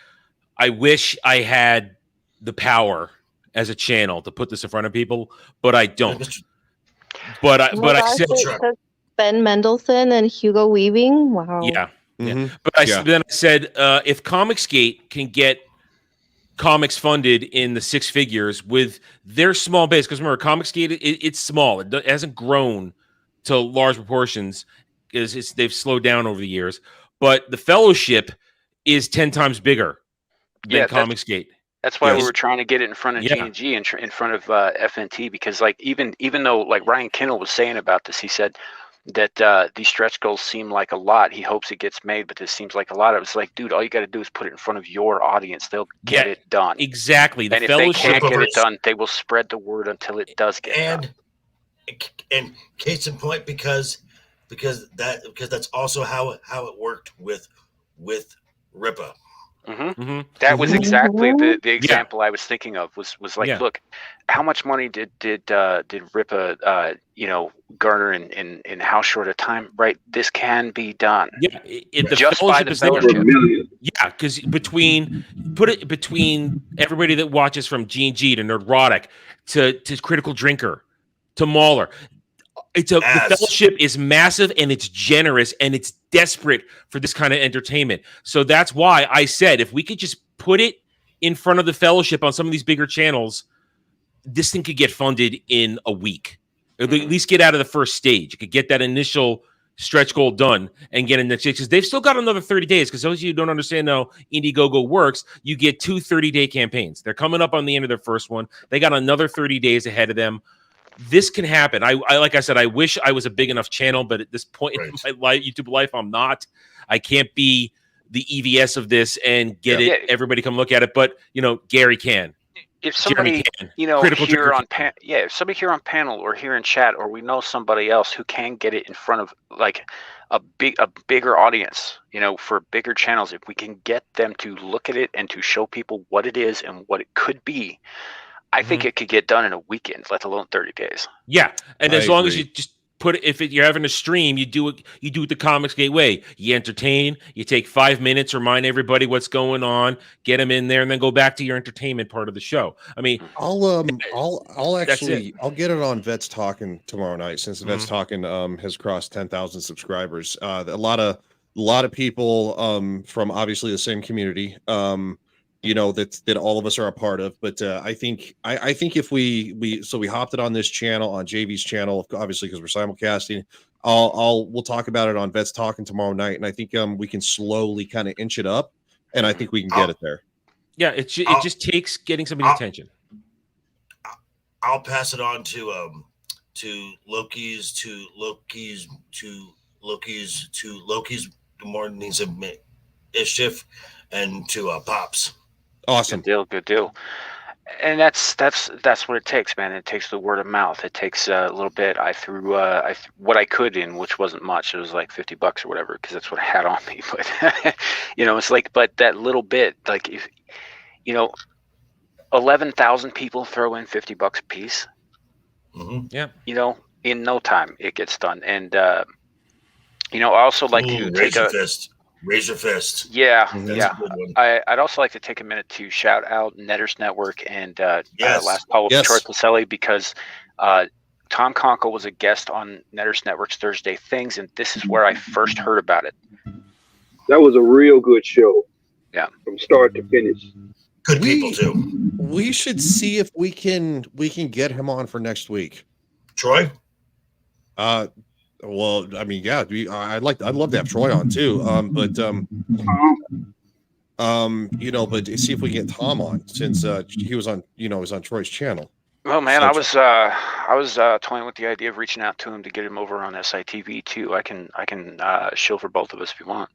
I wish I had the power as a channel to put this in front of people, but I don't. But I said Ben Mendelsohn and Hugo Weaving. Wow. Yeah. Yeah. But then I said, if Comicsgate can get comics funded in the 6 figures with their small base, because remember, Comicsgate, it's small. It hasn't grown to large proportions because they've slowed down over the years. But the Fellowship is 10 times bigger than Comicsgate. That's why we were trying to get it in front of G&G and in front of FNT, because like even though like Ryan Kindle was saying about this, he said, that these stretch goals seem like a lot. He hopes it gets made, but this seems like a lot. It was like, dude, all you got to do is put it in front of your audience. They'll get it done. Exactly. And if they can't get it done, they will spread the word until it does get done. And case in point, because that's also how it worked with Ripa. That was exactly the example I was thinking of. Was like, look, how much money did Ripa garner in how short a time? Right, this can be done. Yeah, the just by the fellowship is there. fellowship. Yeah, because between everybody that watches from G&G to Nerdrotic to Critical Drinker to Mauler. The fellowship is massive and it's generous and it's desperate for this kind of entertainment. So that's why I said if we could just put it in front of the fellowship on some of these bigger channels, this thing could get funded in a week. Or at least get out of the first stage. You could get that initial stretch goal done and get in the because they've still got another 30 days. Because those of you who don't understand how Indiegogo works, you get 2 30-day campaigns. They're coming up on the end of their first one. They got another 30 days ahead of them. This can happen. I like I said, I wish I was a big enough channel, but at this point in my YouTube life, I'm not. I can't be the EVS of this and get everybody come look at it. But Gary can. If somebody here on if somebody here on panel or here in chat, or we know somebody else who can get it in front of like a bigger audience, for bigger channels, if we can get them to look at it and to show people what it is and what it could be, I think it could get done in a weekend, let alone 30 days. Yeah, and as long as you just put it, you're having a stream, you do it the Comics Gateway. You entertain, you take 5 minutes, remind everybody what's going on, get them in there, and then go back to your entertainment part of the show. I mean, I'll get it on Vets Talking tomorrow night, since Vets Talking has crossed 10,000 subscribers. A lot of people from obviously the same community. That all of us are a part of, but I think if we hopped it on this channel, on JV's channel, obviously because we're simulcasting. We'll talk about it on Vets Talking tomorrow night, and I think we can slowly kind of inch it up, and I think we can get it there. Yeah, it just takes getting somebody's attention. I'll pass it on to Loki's Mornings of Mischief and to Pops. Awesome. Good deal. And that's what it takes, man. It takes the word of mouth. It takes a little bit. I threw what I could in, which wasn't much. It was like $50 or whatever, because that's what I had on me. But it's like, but that little bit, like if 11,000 people throw in $50 a piece. Yeah. In no time it gets done. And I also like to take Raise your fist. Yeah, That's yeah. a good one. I'd also like to take a minute to shout out Netters Network and Last Call with Troy Pacelli, because Tom Conkle was a guest on Netters Network's Thursday Things, and this is where I first heard about it. That was a real good show. Yeah, from start to finish. Good people too. We should see if we can get him on for next week. Troy? Well, I mean, yeah, I'd love to have Troy on too. But see if we can get Tom on, since he was on, was on Troy's channel. Well, man, I was toying with the idea of reaching out to him to get him over on SITV too. I can shill for both of us if you want.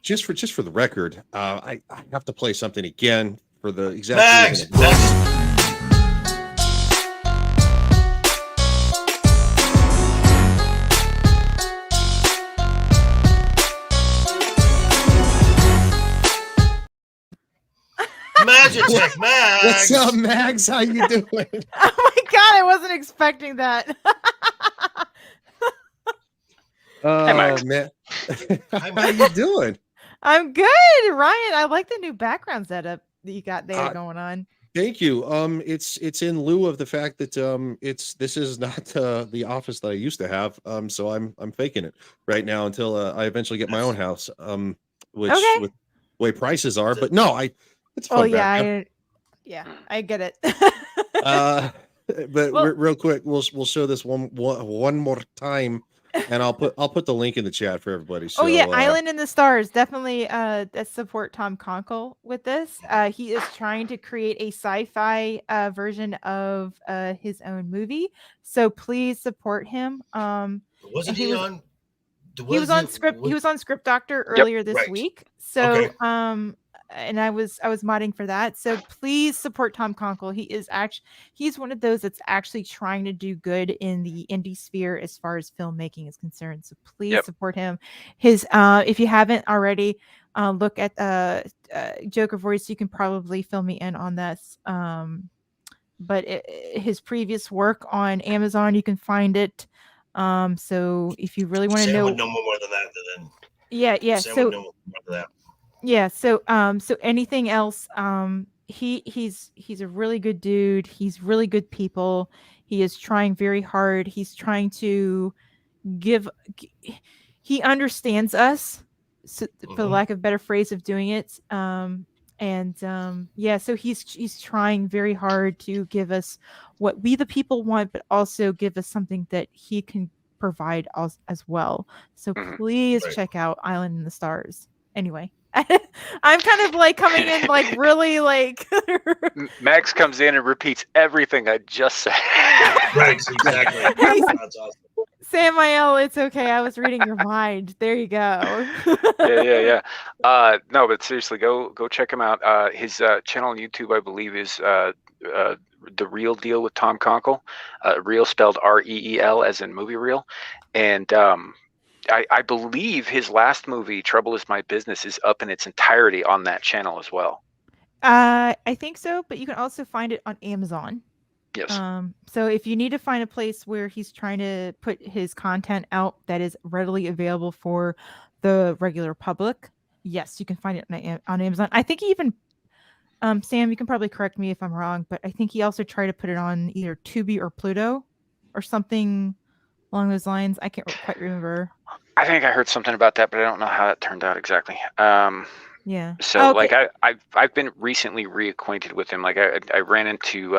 Just for the record, I have to play something again for the exact reason. Magitech Mags. What's up, Mags? How you doing? Oh my god, I wasn't expecting that. Hi, Max. Man. How you doing? I'm good, Ryan. I like the new background setup that you got there going on. Thank you. It's in lieu of the fact that this is not the office that I used to have. So I'm faking it right now until I eventually get my own house. Which with the way prices are, but no, it's fun. Oh yeah, I get it. But real quick, we'll show this one more time And I'll put the link in the chat for everybody. So, Oh yeah, Island in the Stars. Definitely support Tom Conkle with this. He is trying to create a sci-fi version of his own movie. So please support him. Wasn't he on? He was on script. He was on Script Doctor earlier this week. So and I was modding for that. So please support Tom Conkle. He's one of those that's actually trying to do good in the indie sphere as far as filmmaking is concerned. So please support him. His if you haven't already, look at Joker Voice. You can probably fill me in on this. But his previous work on Amazon, you can find it. So if you really want to know, would know more than that. yeah. Sam So would know more than that. yeah. So anything else? He's a really good dude. He's really good people. He is trying very hard. He's trying to he understands us, so, for the lack of a better phrase of doing it. So he's trying very hard to give us what we the people want, but also give us something that he can provide as well. So please check out Island in the Stars. Anyway, I'm kind of like coming in like really like Max comes in and repeats everything I just said. Right, exactly. That's awesome. Samael, it's okay. I was reading your mind. There you go. Yeah. No, but seriously, go check him out. His channel on YouTube, I believe, is The Real Deal with Tom Conkle. Real spelled REEL, as in movie reel. And I believe his last movie, Trouble Is My Business, is up in its entirety on that channel as well. I think so, but you can also find it on Amazon. Yes. So if you need to find a place where he's trying to put his content out that is readily available for the regular public, yes, you can find it on Amazon. I think he even, Sam, you can probably correct me if I'm wrong, but I think he also tried to put it on either Tubi or Pluto or something along those lines. I can't quite remember. I think I heard something about that, but I don't know how that turned out exactly. Yeah. So Okay. like I've been recently reacquainted with him. Like I ran into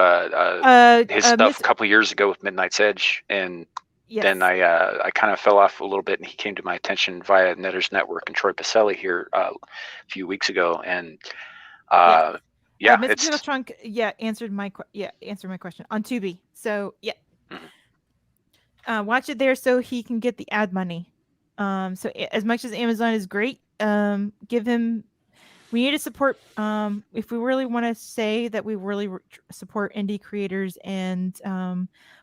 his stuff a couple years ago with Midnight's Edge, and then I kind of fell off a little bit, and he came to my attention via Netter's Network and Troy Pacelli here a few weeks ago, and Mr. it's Trunk, answered my question on Tubi. So watch it there so he can get the ad money. So as much as Amazon is great, give him. We need to support. If we really want to say that we really support indie creators and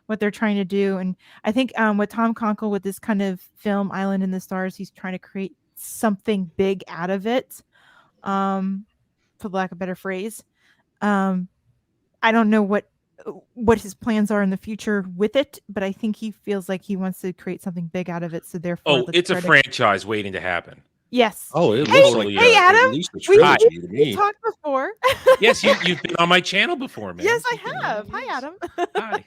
what they're trying to do, and I think with Tom Conkle with this kind of film, Island in the Stars, he's trying to create something big out of it. For lack of a better phrase, I don't know what his plans are in the future with it, but I think he feels like he wants to create something big out of it. So therefore, it's a franchise waiting to happen. Yes. Oh, it hey, looks like hey, Adam. at least a trilogy to me. We talked before. Yes, you've been on my channel before, man. Yes, I have. Hi, Adam. Hi.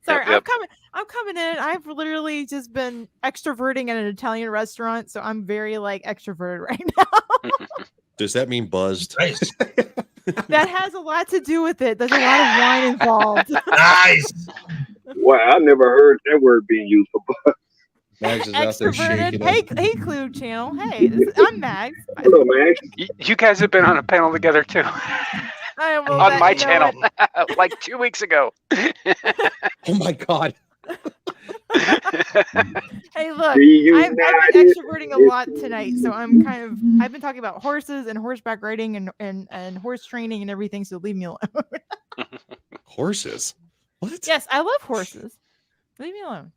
Sorry, Yep. I'm coming in. I've literally just been extroverting at an Italian restaurant, so I'm very like extroverted right now. Does that mean buzzed? Nice. That has a lot to do with it. There's a lot of wine involved. Nice. Wow, I never heard that word being used for buzz. Mags is out there shaking. Hey, Clue Channel. Hey, I'm Mags. Hello, Max. You guys have been on a panel together too. On my channel, like 2 weeks ago. Oh my God. Hey, look, I've been extroverting a lot tonight, so I've been talking about horses and horseback riding and horse training and everything, so leave me alone. Horses? What? Yes, I love horses. Leave me alone.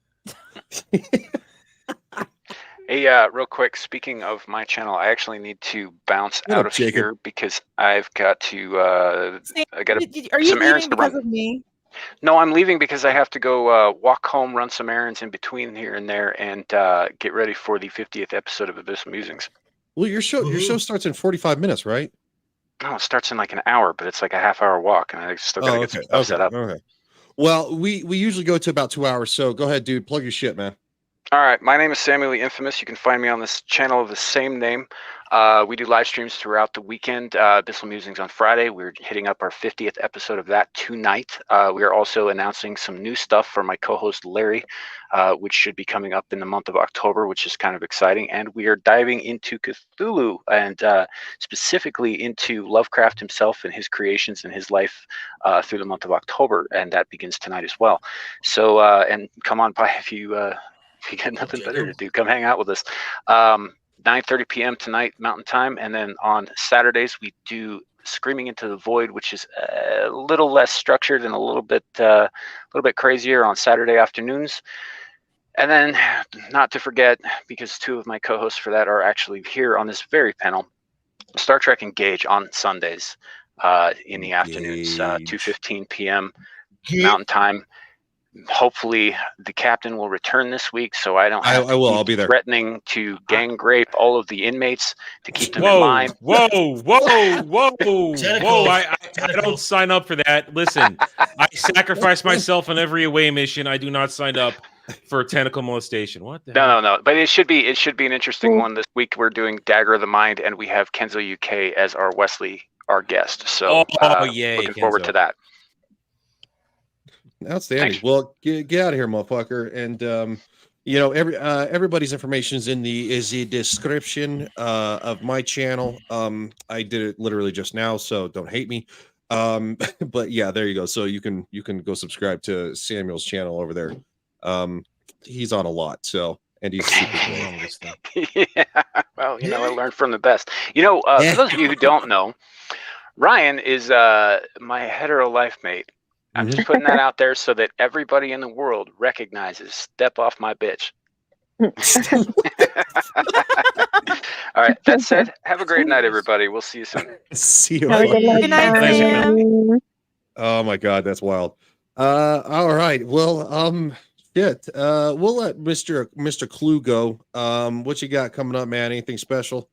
Hey, real quick, speaking of my channel, I actually need to bounce out of here because I've got to are you some errands leaving to because run. of me? No, I'm leaving because I have to go walk home, run some errands in between here and there, and get ready for the 50th episode of Abyss Musings. Well, your show starts in 45 minutes, right? No, it starts in like an hour, but it's like a half-hour walk, and I still gotta get some stuff set up. Okay. Well, we usually go to about 2 hours, so go ahead, dude. Plug your shit, man. All right, my name is Samuel the Infamous. You can find me on this channel of the same name. We do live streams throughout the weekend. Bissell Musings on Friday. We're hitting up our 50th episode of that tonight. We are also announcing some new stuff for my co-host Larry, which should be coming up in the month of October, which is kind of exciting. And we are diving into Cthulhu and specifically into Lovecraft himself and his creations and his life through the month of October. And that begins tonight as well. So, and come on by if you got nothing better to do. Come hang out with us. 9:30 p.m. tonight Mountain Time, and then on Saturdays we do Screaming into the Void, which is a little less structured and a little bit crazier on Saturday afternoons. And then, not to forget, because two of my co-hosts for that are actually here on this very panel, Star Trek Engage on Sundays in the afternoons, 2:15 p.m. Mountain Time. Hopefully the captain will return this week, so I don't have to I'll be there. Threatening to gang rape all of the inmates to keep them in line. Whoa! I don't sign up for that. Listen, I sacrifice myself on every away mission. I do not sign up for tentacle molestation. What the hell? No. But it should be an interesting one this week. We're doing Dagger of the Mind, and we have Kenzo UK as our Wesley, our guest. So yay, looking forward to that. Outstanding. Thanks. Well, get out of here, motherfucker. And everybody's information is in the description of my channel. I did it literally just now, so don't hate me. But yeah, there you go. So you can go subscribe to Samuel's channel over there. He's on a lot, so and he's super cool. Yeah. Well, I learned from the best. For those of you who don't know, Ryan is my hetero life mate. I'm just putting that out there so that everybody in the world recognizes step off my bitch. All right. That said, have a great night, everybody. We'll see you soon. See you. Good night, Sam. Oh my God, that's wild. All right. Well, we'll let Mr. Clue go. What you got coming up, man? Anything special?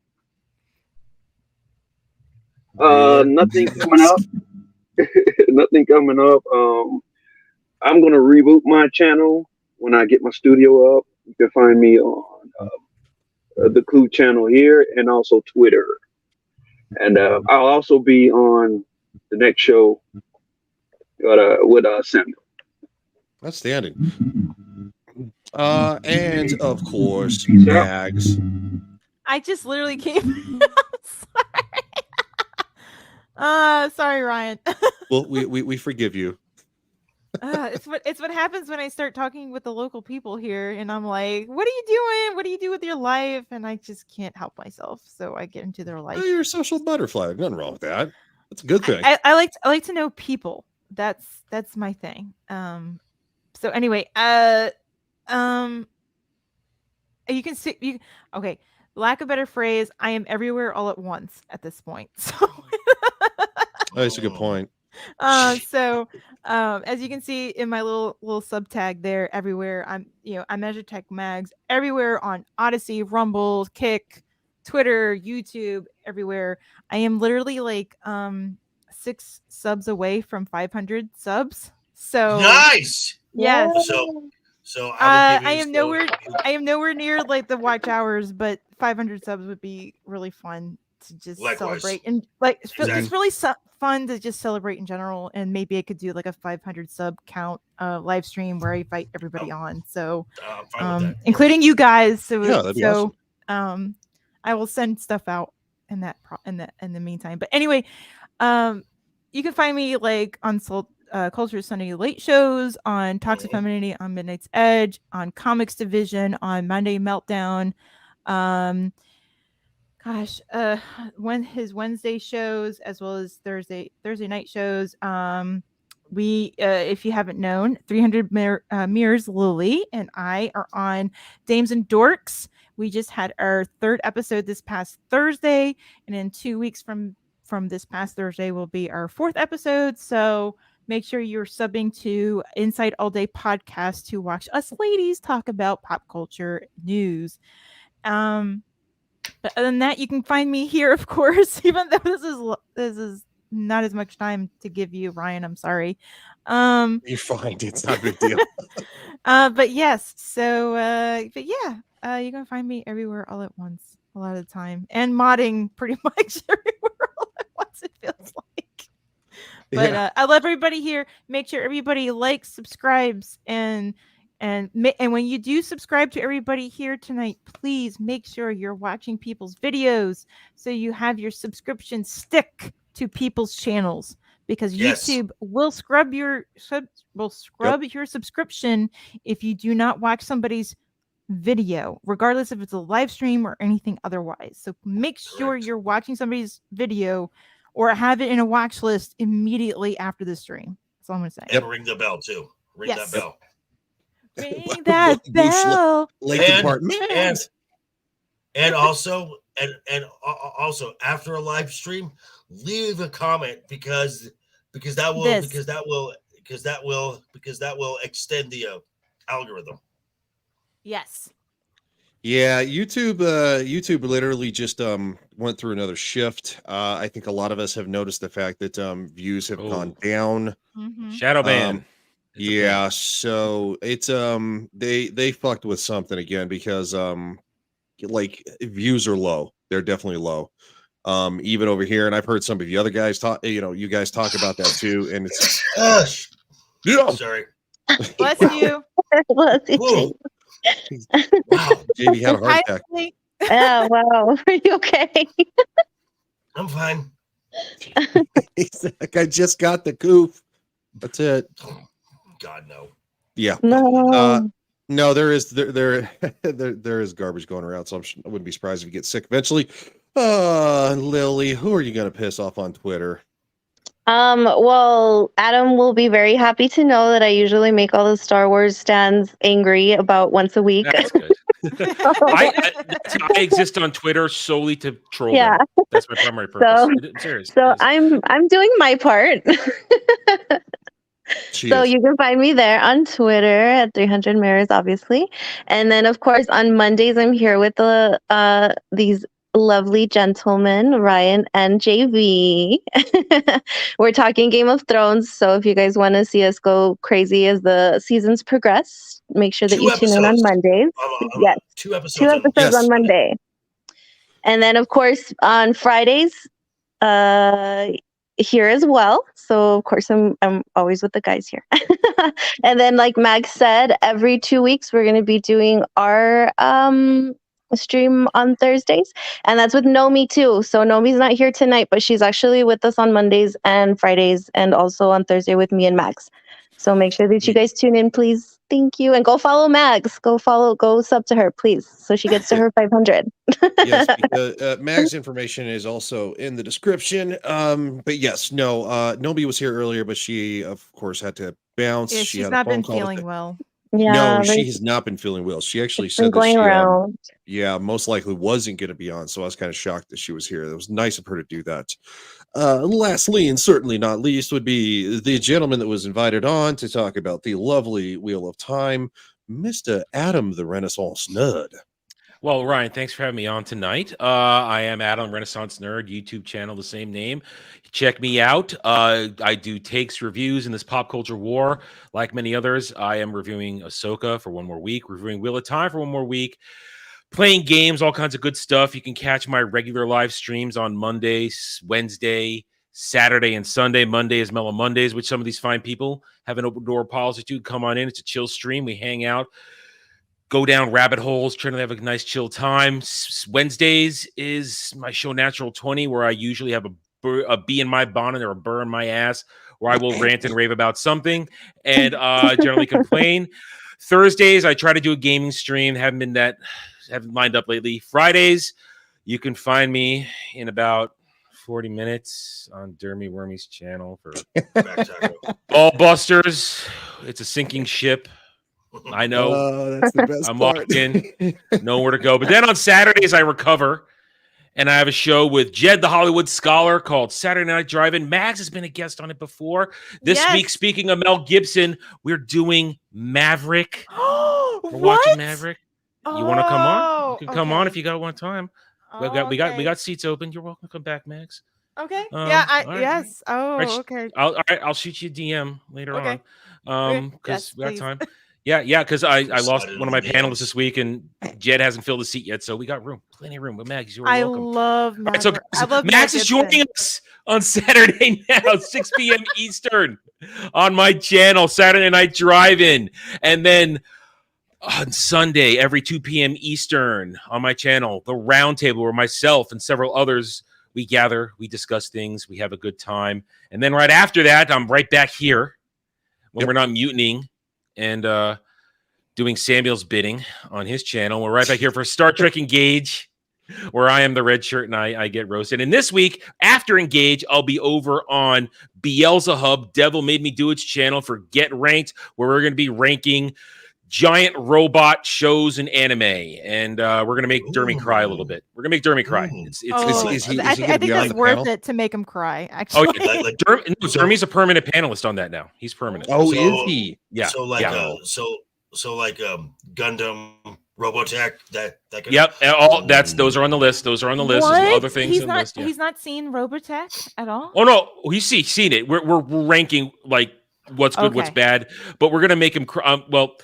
Nothing coming up. Nothing coming up. I'm gonna reboot my channel when I get my studio up. You can find me on the Clue channel here and also Twitter. And I'll also be on the next show with Samuel. Outstanding. And of course, Mags. I just literally came. Sorry, Ryan. Well, we forgive you. It's what happens when I start talking with the local people here, and I'm like, "What are you doing? What do you do with your life?" And I just can't help myself, so I get into their life. Oh, you're a social butterfly. Nothing wrong with that. That's a good thing. I like to know people. That's my thing. So anyway, you can see okay. Lack of better phrase, I am everywhere all at once at this point. So that's a good point. So as you can see in my little sub tag there, everywhere I'm Measure Tech Mags everywhere on Odyssey, Rumble, Kick, Twitter, YouTube, everywhere. I am literally like 6 subs away from 500 subs. So nice. Yes. So I am nowhere near like the watch hours, but 500 subs would be really fun to just celebrate, and it's really fun to just celebrate in general. And maybe I could do like a 500 sub count live stream where I invite everybody on, so including you guys. So that'd be awesome. I will send stuff out in the meantime. But anyway, you can find me like on Culture Sunday late shows, on Toxic Femininity, on Midnight's Edge, on Comics Division, on Monday Meltdown. When his Wednesday shows as well as Thursday night shows. We, if you haven't known, 300 Mirrors Lily and I are on Dames and Dorks. We just had our 3rd episode this past Thursday, and in 2 weeks from this past Thursday will be our 4th episode. So make sure you're subbing to Inside All Day Podcast to watch us ladies talk about pop culture news. But other than that, you can find me here, of course, even though this is not as much time to give you, Ryan. I'm sorry. You're fine. It's not a big deal. But yes. So, but yeah, you can find me everywhere all at once. a lot of the time, and modding pretty much everywhere all at once. It feels like. But I love everybody here. Make sure everybody likes, subscribes, and when you do subscribe to everybody here tonight, please make sure you're watching people's videos so you have your subscription stick to people's channels, because YouTube will scrub your your subscription if you do not watch somebody's video, regardless if it's a live stream or anything otherwise. So make sure you're watching somebody's video or have it in a watch list immediately after the stream. That's all I'm going to say. And ring the bell too. Ring that bell. Ring that bell. And also after a live stream, leave a comment because that will extend the algorithm. Yes. Yeah, YouTube literally just went through another shift. I think a lot of us have noticed the fact that views have gone down. Shadow ban. Yeah, so it's they fucked with something again, because like views are low. They're definitely low. Even over here, and I've heard some of the other guys talk, you guys talk about that too, and it's sorry. Bless you. Bless you. Wow, JB had a heart attack. Oh wow, are you okay? I'm fine. He's like, I just got the goof. That's it. God no. Yeah. No. No, there is garbage going around, so I wouldn't be surprised if you get sick eventually. Lily, who are you gonna piss off on Twitter? Well, Adam will be very happy to know that I usually make all the Star Wars stands angry about once a week. That's good. I exist on Twitter solely to troll them. That's my primary purpose. I'm serious. So I'm doing my part. So you can find me there on Twitter at 300 Mirrors, obviously. And then, of course, on Mondays, I'm here with these lovely gentlemen, Ryan and JV. We're talking Game of Thrones. So if you guys want to see us go crazy as the seasons progress, make sure that you tune in on Mondays. Yes. 2 episodes. 2 episodes on Monday. And then, of course, on Fridays, here as well. So of course I'm always with the guys here. And then, like Mag said, every 2 weeks we're going to be doing our stream on Thursdays, and that's with Nomi too. So Nomi's not here tonight, but she's actually with us on Mondays and Fridays, and also on Thursday with me and Max. So make sure that you guys tune in, please. Thank you. And go follow Mags. Go sub to her, please, so she gets to her 500. Yes, because Mag's information is also in the description. But yes, nobody was here earlier, but she, of course, had to bounce. Yeah, she she's had not a phone been call feeling well. Yeah, no, she has not been feeling well. She actually been said that going she, around. most likely wasn't going to be on. So I was kind of shocked that she was here. It was nice of her to do that. Lastly, and certainly not least, would be the gentleman that was invited on to talk about the lovely Wheel of Time, Mr. Adam the Renaissance Nerd. Well, Ryan, thanks for having me on tonight. I am Adam Renaissance Nerd, YouTube channel, the same name. Check me out. I do takes, reviews in this pop culture war. Like many others, I am reviewing Ahsoka for one more week, reviewing Wheel of Time for one more week, playing games, all kinds of good stuff. You can catch my regular live streams on Mondays, Wednesday, Saturday, and Sunday. Monday is Mellow Mondays, which some of these fine people have an open door policy to. Come on in. It's a chill stream. We hang out, go down rabbit holes, trying to have a nice chill time. Wednesdays is my show Natural 20, where I usually have a bee in my bonnet or a burr in my ass, where I will rant and rave about something and generally complain. Thursdays, I try to do a gaming stream. Haven't lined up lately. Fridays, you can find me in about 40 minutes on Dermy Wormy's channel for Ball Busters. It's a sinking ship. I know. Oh, that's the best I'm part. locked in. Nowhere to go. But then on Saturdays, I recover. And I have a show with Jed, the Hollywood Scholar, called Saturday Night Drive-In. Mags has been a guest on it before. This week, speaking of Mel Gibson, we're doing Maverick. We're watching Maverick. You want to come on? You can come on if you got one time. We got seats open. You're welcome to come back, Mags. Okay. Yes. Oh, All right, okay. I'll shoot you a DM later on. Because we got time. Yeah, because I lost Decided one of on my the panelists names. this week, and Jed hasn't filled the seat yet, so we got room, plenty of room. But Mags, you are I welcome. love All right, Mag. so I love Max Mag is Gibson. joining us on Saturday now, 6 p.m. Eastern, on my channel, Saturday Night Drive-In, and then on Sunday, every 2 p.m. Eastern, on my channel, the Roundtable, where myself and several others we gather, we discuss things, we have a good time, and then right after that, I'm right back here when we're not mutinying and doing Samuel's bidding on his channel. We're right back here for Star Trek Engage, where I am the red shirt and I get roasted. And this week, after Engage, I'll be over on Beelzehub, Devil Made Me Do Its channel for Get Ranked, where we're going to be ranking giant robot shows and anime. And we're going to make Dermy cry a little bit. We're going to make Dermy cry. I think that's worth it to make him cry, actually. Oh, yeah. Dermy's a permanent panelist on that now. He's permanent. Oh, is he? Yeah. So like Gundam, Robotech, that kind Yep, all those are on the list. Those are on the list. There's What? other things He's on the not. list. Yeah. He's not seen Robotech at all. Oh no, he's seen it. We're ranking like what's good, what's Okay. bad, but we're gonna make him cry. Well,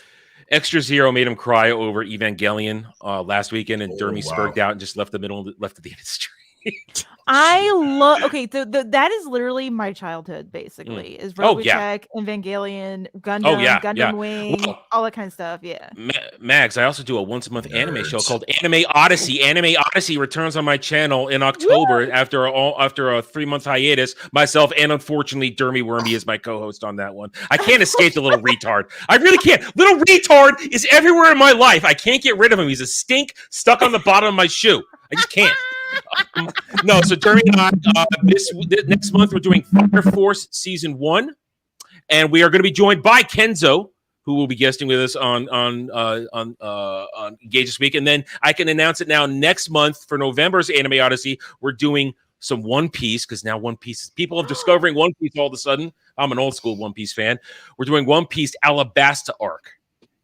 Extra Zero made him cry over Evangelion last weekend, and Dermy spurred out and just left at the end of the street. I love. Okay, that is literally my childhood. Basically, is Robotech, Oh, yeah. Evangelion, Gundam, Oh, yeah, Gundam yeah. Wing, Well, all that kind of stuff. Yeah. Mags, I also do a once a month anime show called Anime Odyssey. Anime Odyssey returns on my channel in October after a 3-month hiatus. Myself and unfortunately Dermy Wormy is my co-host on that one. I can't escape the little retard. I really can't. Little retard is everywhere in my life. I can't get rid of him. He's a stink stuck on the bottom of my shoe. I just can't. No, so Dermy and I, this next month we're doing Fire Force Season 1, and we are going to be joined by Kenzo, who will be guesting with us on Engage this week. And then I can announce it now. Next month for November's Anime Odyssey, we're doing some One Piece, because now One Piece, people are discovering One Piece all of a sudden. I'm an old school One Piece fan. We're doing One Piece Alabasta arc,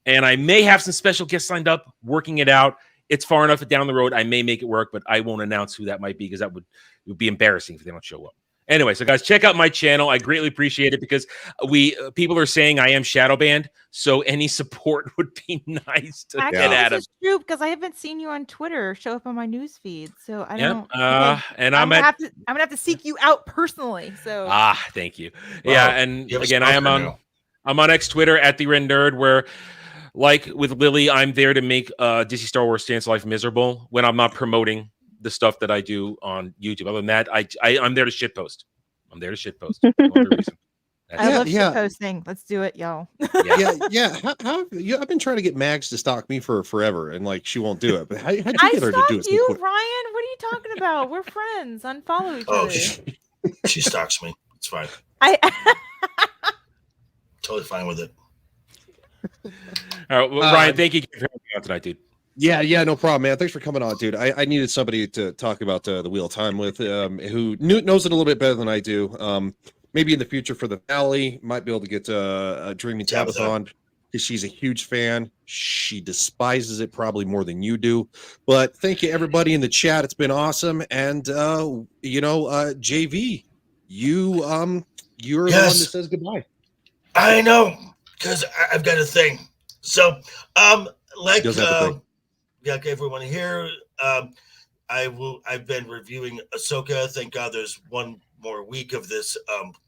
and I may have some special guests signed up, working it out. It's far enough down the road. I may make it work, but I won't announce who that might be, because it would be embarrassing if they don't show up. Anyway, so guys, check out my channel. I greatly appreciate it, because people are saying I am shadow banned, so any support would be nice to get at This him. is true, because I haven't seen you on Twitter show up on my news feed, so I don't. And I'm gonna have to seek you out personally. So thank you. Yeah, and again, I'm on X Twitter at the Red Nerd, where, like with Lily, I'm there to make DC Star Wars Stance Life miserable when I'm not promoting the stuff that I do on YouTube. Other than that, I'm there to shitpost. I'm there to shitpost. No other reason. I love shitposting. Let's do it, y'all. Yeah. I've been trying to get Mags to stalk me for forever, and like she won't do it. But how'd you I get her to do it? stalked you, Ryan. What are you talking about? We're friends. Unfollow each other. she stalks me. It's fine. Totally fine with it. All right, well, Ryan, thank you for having me on tonight, dude. Yeah, no problem, man. Thanks for coming on, dude. I needed somebody to talk about the Wheel of Time with, who knows it a little bit better than I do. Maybe in the future for the Valley, might be able to get a Dreaming Tabitha on, because she's a huge fan. She despises it probably more than you do. But thank you, everybody in the chat. It's been awesome. And JV, you're the one that says goodbye. I know, because I've got a thing. So, everyone here, I've been reviewing Ahsoka. Thank God there's one more week of this,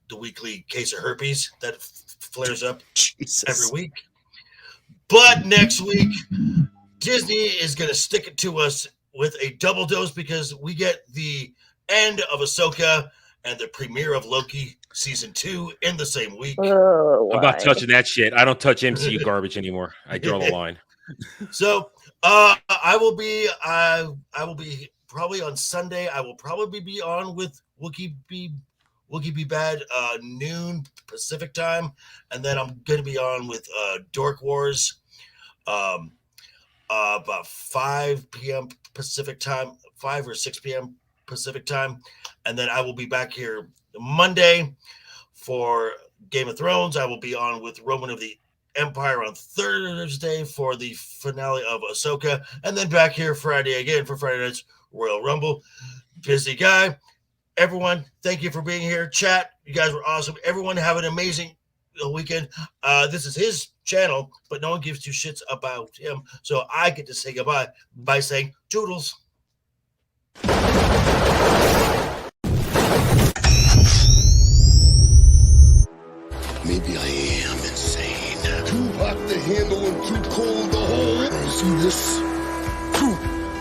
the weekly case of herpes that flares up every week. But next week, Disney is going to stick it to us with a double dose, because we get the end of Ahsoka and the premiere of Loki season 2 in the same week. I'm not touching that shit. I don't touch MCU garbage anymore. I draw the line. So I will be probably on Sunday. I will probably be on with Wookie Be Bad noon Pacific time, and then I'm going to be on with Dork Wars about 5 p.m. Pacific time, 5 or 6 p.m. Pacific time, and then I will be back here Monday for Game of Thrones. I will be on with Roman of the Empire on Thursday for the finale of Ahsoka, and then back here Friday again for Friday night's Royal Rumble. Busy guy. Everyone, thank you for being here. Chat, you guys were awesome. Everyone have an amazing weekend. This is his channel, but no one gives two shits about him. So I get to say goodbye by saying toodles. Maybe I am insane. Too hot to handle and too cold to hold. See this?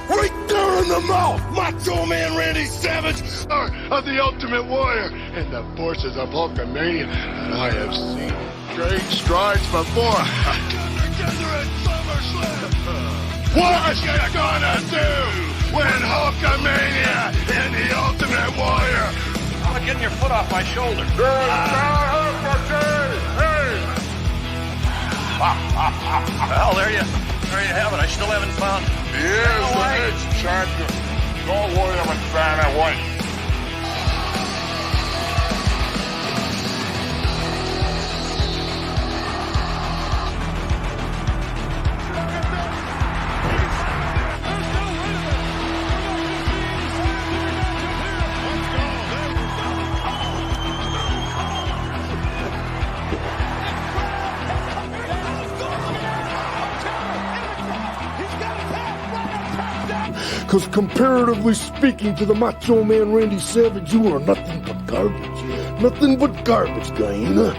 Right there in the mouth! Macho Man Randy Savage of the Ultimate Warrior and the forces of Hulkamania that I have seen great strides before. Together at SummerSlam. What you gonna do when Hulkamania and the Ultimate Warrior? I'm getting your foot off my shoulder. Well, there you have it. I still haven't found. Here's the next champion. Don't worry about Vanna White. Because comparatively speaking to the Macho Man Randy Savage, you are nothing but garbage. Nothing but garbage, guy. Yeah.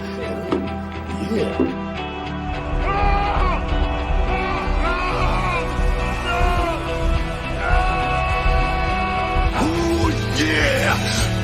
Oh, yeah!